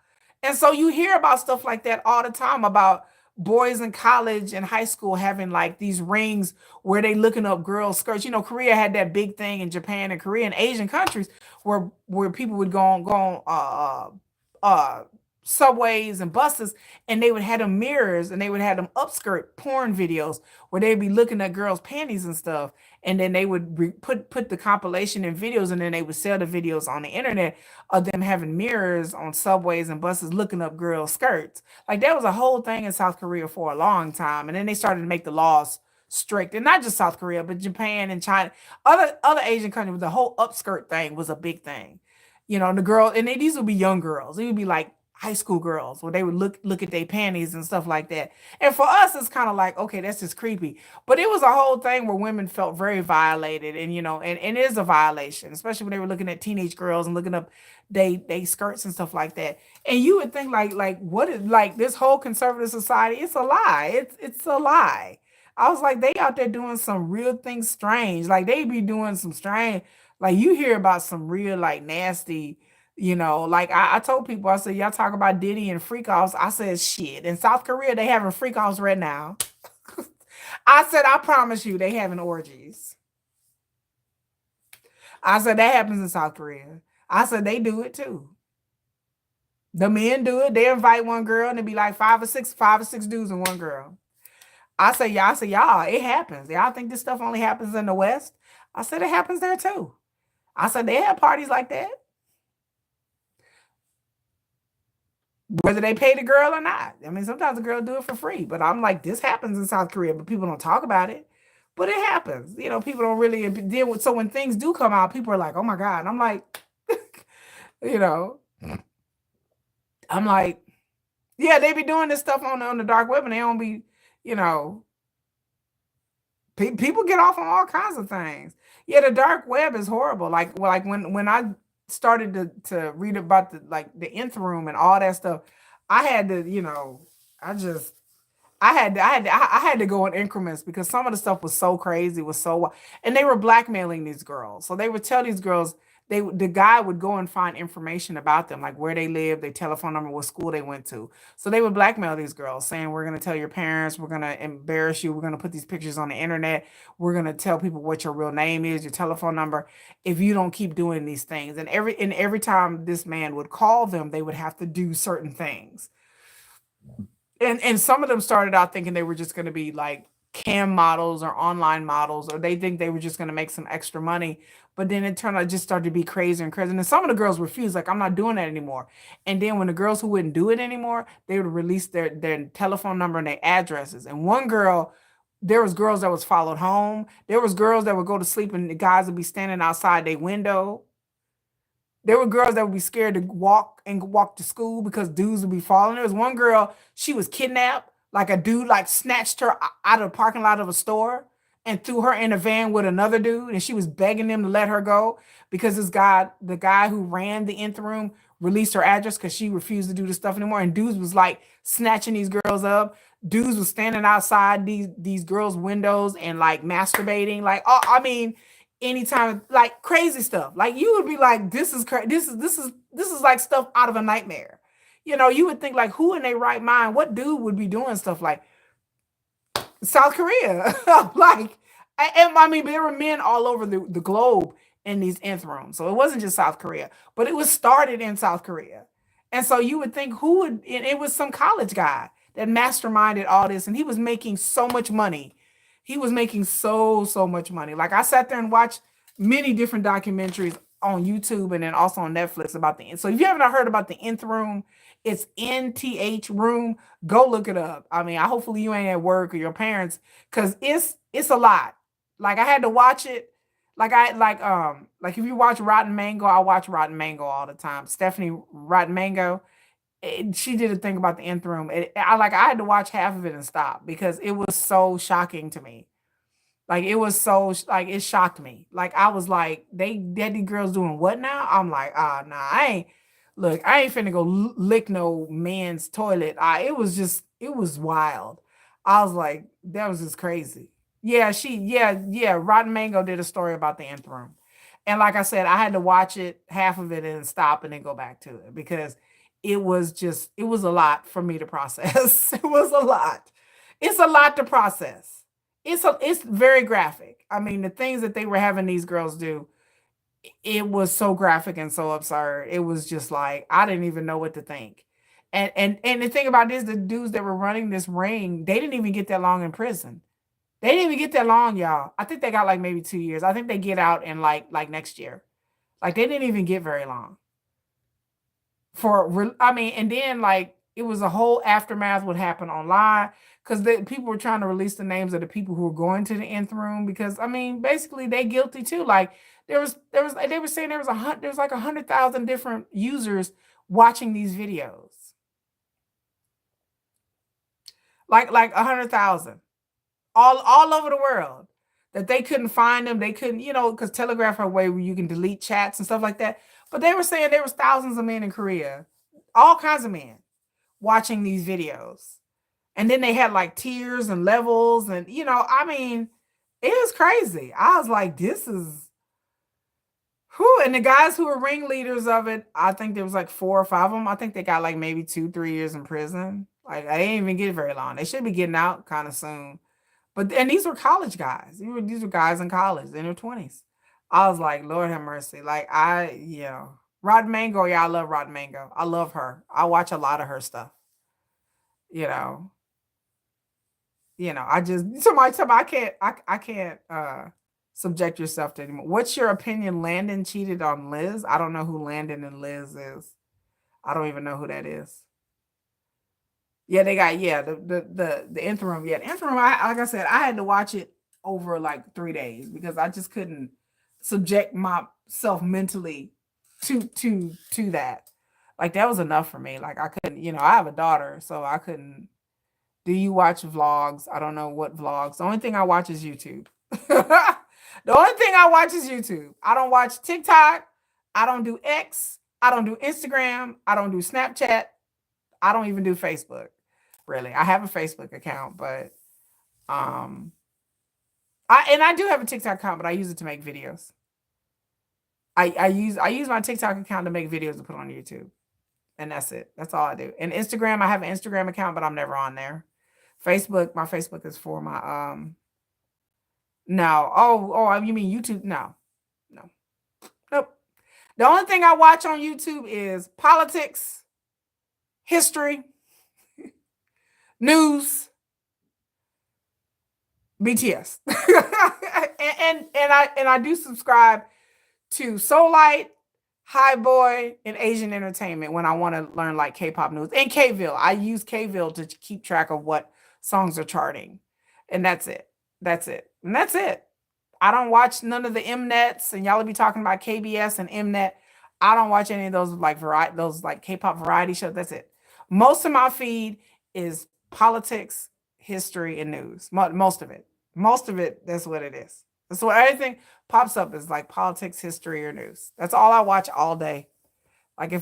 And so you hear about stuff like that all the time about boys in college and high school having like these rings where they looking up girls' skirts. Korea had that big thing in Japan and Korea and Asian countries where people would go on subways and buses, and they would have them mirrors and they would have them upskirt porn videos where they'd be looking at girls' panties and stuff, and then they would put the compilation in videos, and then they would sell the videos on the internet of them having mirrors on subways and buses looking up girls' skirts. Like that was a whole thing in South Korea for a long time, and then they started to make the laws strict, and not just South Korea, but Japan and China, other Asian countries. The whole upskirt thing was a big thing. And the girl, and these would be young girls. It would be like high school girls where they would look at their panties and stuff like that. And for us, it's kind of like, okay, that's just creepy. But it was a whole thing where women felt very violated, and it is a violation, especially when they were looking at teenage girls and looking up they skirts and stuff like that. And you would think like what is like this whole conservative society? It's a lie. It's a lie. I was like, they out there doing some real things strange. Like they be doing some strange, like you hear about some real like nasty, like I told people, I said, y'all talk about Diddy and freak offs. I said, shit. In South Korea, they having freak offs right now. I said, I promise you, they having orgies. I said, that happens in South Korea. I said, they do it too. The men do it. They invite one girl and it be like five or six dudes and one girl. I said, y'all, it happens. Y'all think this stuff only happens in the West? I said, it happens there too. I said, they have parties like that, whether they pay the girl or not. I mean, sometimes the girl do it for free, but I'm like, this happens in South Korea, but people don't talk about it. But it happens. People don't really deal with. So when things do come out, people are like, oh my God. And I'm like, you know, I'm like, yeah, they be doing this stuff on the dark web, and they don't be, people get off on all kinds of things. Yeah, the dark web is horrible. Like, well, like when I started to read about the nth room and all that stuff, I had to, I had to go in increments because some of the stuff was so crazy, and they were blackmailing these girls. So they would tell these girls, the guy would go and find information about them, like where they live, their telephone number, what school they went to. So they would blackmail these girls saying, we're going to tell your parents, we're going to embarrass you, we're going to put these pictures on the internet, we're going to tell people what your real name is, your telephone number, if you don't keep doing these things. And every time this man would call them, they would have to do certain things. And some of them started out thinking they were just going to be like cam models or online models, or they think they were just going to make some extra money. But then it turned out, it just started to be crazy and crazy. And then some of the girls refused, like, I'm not doing that anymore. And then when the girls who wouldn't do it anymore, they would release their telephone number and their addresses. And one girl, there was girls that was followed home. There was girls that would go to sleep and the guys would be standing outside their window. There were girls that would be scared to walk to school because dudes would be following. There was one girl, she was kidnapped. Like a dude like snatched her out of the parking lot of a store and threw her in a van with another dude. And she was begging them to let her go because the guy who ran the nth room, released her address because she refused to do this stuff anymore. And dudes was like snatching these girls up. Dudes was standing outside these girls' windows and like masturbating. Like, oh, I mean, anytime, like crazy stuff. Like you would be like, this is crazy. This is like stuff out of a nightmare. You know, you would think like, who in their right mind, what dude would be doing stuff like South Korea? Like, and I mean, there were men all over the globe in these nth rooms. So it wasn't just South Korea, but it was started in South Korea. And so you would think who would, and it was some college guy that masterminded all this, and he was making so much money. He was making so much money. Like I sat there and watched many different documentaries on YouTube and then also on Netflix about the. So if you haven't heard about the nth room, it's NTH room. Go look it up. I mean, I hopefully you ain't at work or your parents, because it's a lot. Like I had to watch it. Like if you watch Rotten Mango, I watch Rotten Mango all the time. Stephanie Rotten Mango, she did a thing about the nth room. I had to watch half of it and stop because it was so shocking to me. Like it was so like it shocked me. Like I was like, they daddy girls doing what now? I'm like, ah, nah, I ain't. Look, I ain't finna go lick no man's toilet. It was wild. I was like, that was just crazy. Yeah. Rotten Mango did a story about the nth room, and like I said, I had to watch it half of it and stop and then go back to it because it was a lot for me to process. It was a lot. It's a lot to process. It's very graphic. I mean, the things that they were having these girls do, it was so graphic and so absurd. It was just like I didn't even know what to think. And the thing about this, the dudes that were running this ring, they didn't even get that long in prison. They didn't even get that long, y'all. I think they got like maybe 2 years. I think they get out in like next year. Like they didn't even get very long. I mean, and then like it was a whole aftermath what happened online because people were trying to release the names of the people who were going to the nth room because I mean basically they guilty too. Like they were saying there's like 100,000 different users watching these videos, like 100,000 all over the world, that they couldn't find them. They couldn't, because Telegraph had a way where you can delete chats and stuff like that. But they were saying there was thousands of men in Korea, all kinds of men watching these videos. And then they had like tiers and levels. And, I mean, it was crazy. I was like, this is who. And the guys who were ringleaders of it, I think there was like 4 or 5 of them. I think they got like maybe 2, 3 years in prison. Like, I didn't even get very long. They should be getting out kind of soon. And these were college guys. These were guys in college in their 20s. I was like, Lord have mercy. Like Rod Mango, yeah, I love Rod Mango. I love her. I watch a lot of her stuff. You know, I just somebody tell me I can't subject yourself to anymore. What's your opinion? Landon cheated on Liz? I don't know who Landon and Liz is. I don't even know who that is. Yeah, they got the nth room. Yeah, the nth room. Like I said, I had to watch it over like 3 days because I just couldn't subject myself mentally to that. Like that was enough for me. Like I couldn't. I have a daughter, so I couldn't. Do you watch vlogs? I don't know what vlogs. The only thing I watch is YouTube. The only thing I watch is YouTube. I don't watch TikTok. I don't do X. I don't do Instagram. I don't do Snapchat. I don't even do Facebook. Really, I have a Facebook account, but I do have a TikTok account, but I use it to make videos. I use my TikTok account to make videos to put on YouTube, and that's it. That's all I do. And Instagram, I have an Instagram account, but I'm never on there. Facebook, my Facebook is for my no. Oh, you mean YouTube? No, no, nope. The only thing I watch on YouTube is politics, history, news, BTS, and I do subscribe to Soulite, High Boy, and Asian Entertainment when I want to learn like K-pop news, and Kville. I use Kville to keep track of what songs are charting, and that's it. That's it, and that's it. I don't watch none of the Mnets, and y'all will be talking about KBS and Mnet. I don't watch any of those those like K-pop variety shows. That's it. Most of my feed is politics, history, and news. Most of it. Most of it, that's what it is. That's what everything pops up is like politics, history, or news. That's all I watch all day. Like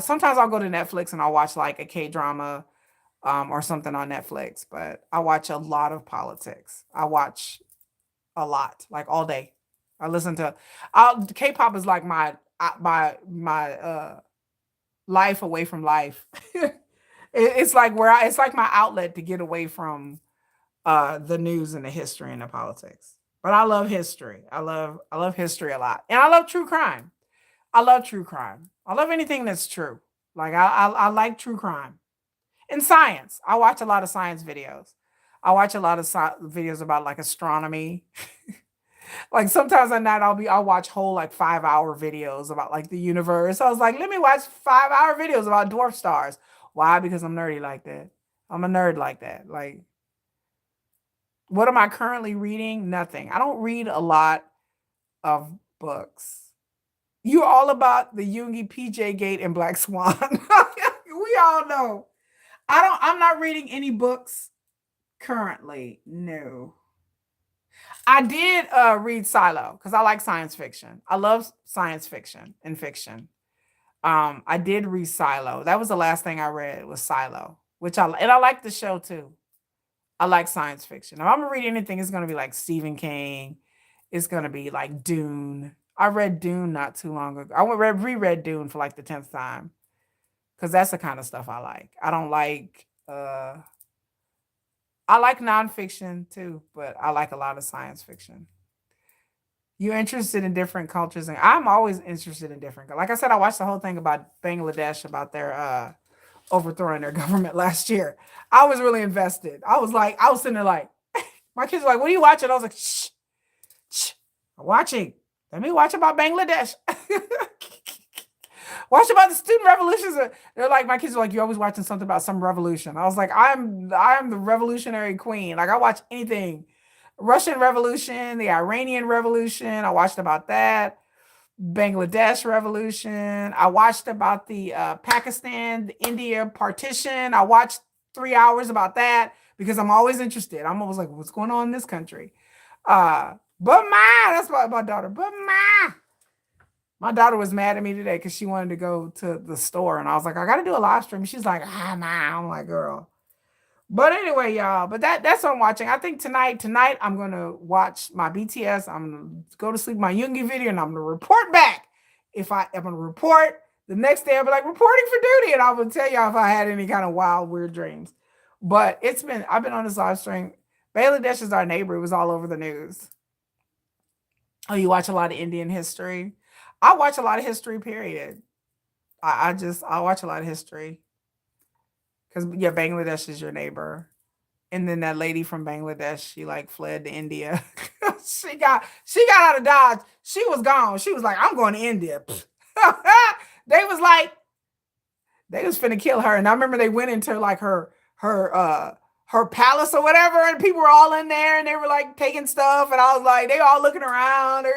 sometimes I'll go to Netflix and I'll watch like a K-drama or something on Netflix, but I watch a lot of politics. I watch a lot, like all day. I listen to K-pop is like my life away from life. It's like it's like my outlet to get away from the news and the history and the politics. But I love history. I love history a lot. And I love true crime. I love true crime. I love anything that's true. Like I like true crime. And science. I watch a lot of science videos. I watch a lot of videos about like astronomy. Like sometimes at night I'll watch whole like 5 hour videos about like the universe. I was like, let me watch 5 hour videos about dwarf stars. Why? Because I'm nerdy like that. I'm a nerd like that. Like, what am I currently reading? Nothing. I don't read a lot of books. You all about the Yoongi PJ Gate and Black Swan. We all know. I'm not reading any books currently. No. I did read Silo because I like science fiction. I love science fiction and fiction. I did read Silo. That was the last thing I read was Silo, and I like the show too. I like science fiction. If I'm gonna read anything, it's gonna be like Stephen King. It's gonna be like Dune. I read Dune not too long ago. Reread Dune for like the 10th time because that's the kind of stuff I like. I don't like. I like nonfiction too, but I like a lot of science fiction. You're interested in different cultures, and I'm always interested in different. Like I said, I watched the whole thing about Bangladesh about their overthrowing their government last year. I was really invested. I was sitting there like, my kids were like, "What are you watching?" I was like, "Shh, shh, I'm watching. Let me watch about Bangladesh." Watch about the student revolutions. They're like, my kids are like, "You're always watching something about some revolution." I was like, I'm the revolutionary queen. Like I watch anything. Russian Revolution, the Iranian Revolution. I watched about that. Bangladesh Revolution. I watched about the Pakistan, the India partition. I watched 3 hours about that because I'm always interested. I'm always like, what's going on in this country? But that's my daughter. But my daughter was mad at me today because she wanted to go to the store. And I was like, I got to do a live stream. She's like, nah. I'm like, girl. But anyway, y'all, but that's what I'm watching. I think tonight I'm going to watch my BTS. I'm going to go to sleep my Yoongi video and I'm going to report back. If I am going to report the next day, I'll be like reporting for duty. And I will tell y'all if I had any kind of wild, weird dreams. But I've been on this live stream. Bangladesh is our neighbor. It was all over the news. Oh, you watch a lot of Indian history? I watch a lot of history, period. I watch a lot of history. Because yeah, Bangladesh is your neighbor. And then that lady from Bangladesh, she like fled to India. she got out of Dodge. She was gone. She was like, I'm going to India. They was finna kill her. And I remember they went into like her palace or whatever, and people were all in there and they were like taking stuff. And I was like, they all looking around.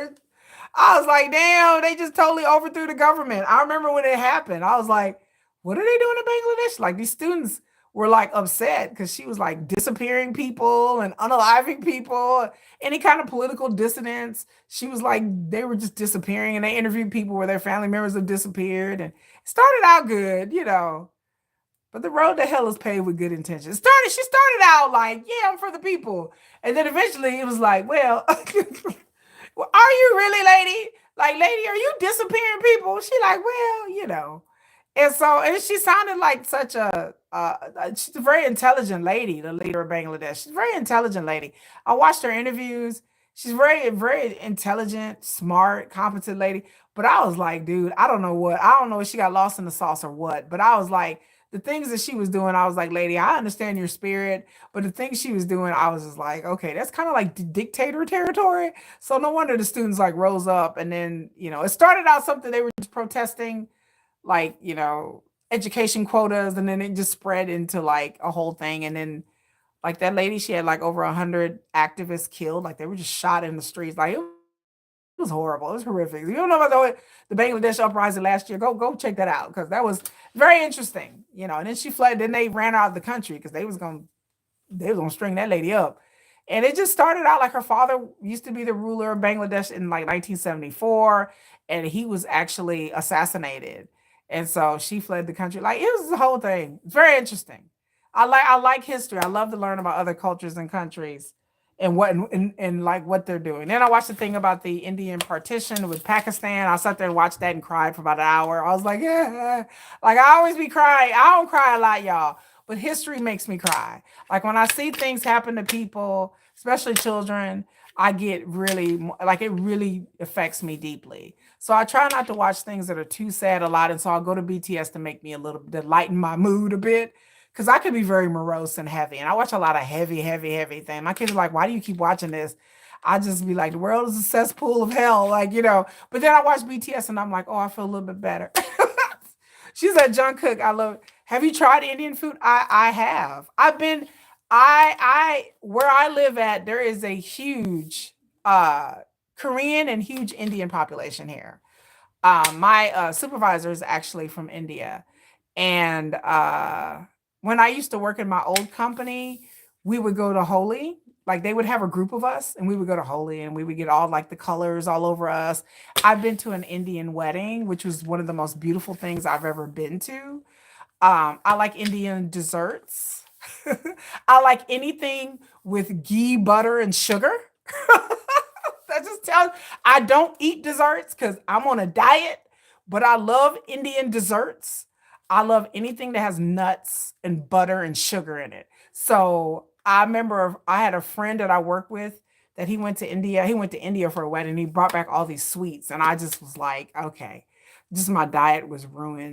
I was like, damn, they just totally overthrew the government. I remember when it happened. I was like, what are they doing in Bangladesh? Like these students were like upset because she was like disappearing people and unaliving people, any kind of political dissidents. She was like, they were just disappearing, and they interviewed people where their family members have disappeared. And it started out good, but the road to hell is paved with good intentions. She started out like, yeah, I'm for the people. And then eventually it was like, well, well, are you really, lady? Like, lady, are you disappearing people? She like, well. And she sounded like such she's a very intelligent lady, the leader of Bangladesh. She's a very intelligent lady. I watched her interviews. She's very, very intelligent, smart, competent lady. But I was like, dude, I don't know if she got lost in the sauce or what. But I was like, the things that she was doing, I was like, lady, I understand your spirit. But the things she was doing, I was just like, okay, that's kind of like dictator territory. So no wonder the students like rose up. And then, it started out something they were just protesting, like, education quotas, and then it just spread into like a whole thing. And then like that lady, she had like over 100 activists killed. Like they were just shot in the streets. Like it was horrible. It was horrific. If you don't know about the Bangladesh uprising last year, go check that out because that was very interesting. And then she fled. Then they ran out of the country because they was gonna string that lady up. And it just started out like her father used to be the ruler of Bangladesh in like 1974, and he was actually assassinated. And so she fled the country. Like it was the whole thing. It's very interesting. I like history. I love to learn about other cultures and countries and what and like what they're doing. Then I watched the thing about the Indian partition with Pakistan. I sat there and watched that and cried for about an hour. I was like, yeah. Like I always be crying. I don't cry a lot, y'all, but history makes me cry. Like when I see things happen to people, especially children, I get really like it really affects me deeply. So I try not to watch things that are too sad a lot, and so I'll go to BTS to make me a little to lighten my mood a bit because I can be very morose and heavy, and I watch a lot of heavy things. My kids are like, "Why do you keep watching this?" I just be like, "The world is a cesspool of hell," like you know. But then I watch BTS, and I'm like, "Oh, I feel a little bit better." She said, "Jungkook, I love. Have you tried Indian food?" I have. I've been. I where I live at, there is a huge uh Korean and huge Indian population here. My supervisor is actually from India. And when I used to work in my old company, we would go to Holi. Like they would have a group of us and we would go to Holi and we would get all like the colors all over us. I've been to an Indian wedding, which was one of the most beautiful things I've ever been to. I like Indian desserts. I like anything with ghee, butter, and sugar. That just tells I don't eat desserts because I'm on a diet, but I love Indian desserts. I love anything that has nuts and butter and sugar in it. So I remember I had a friend that I worked with that he went to India. He went to India for a wedding. He brought back all these sweets, and I just was like, okay, just my diet was ruined.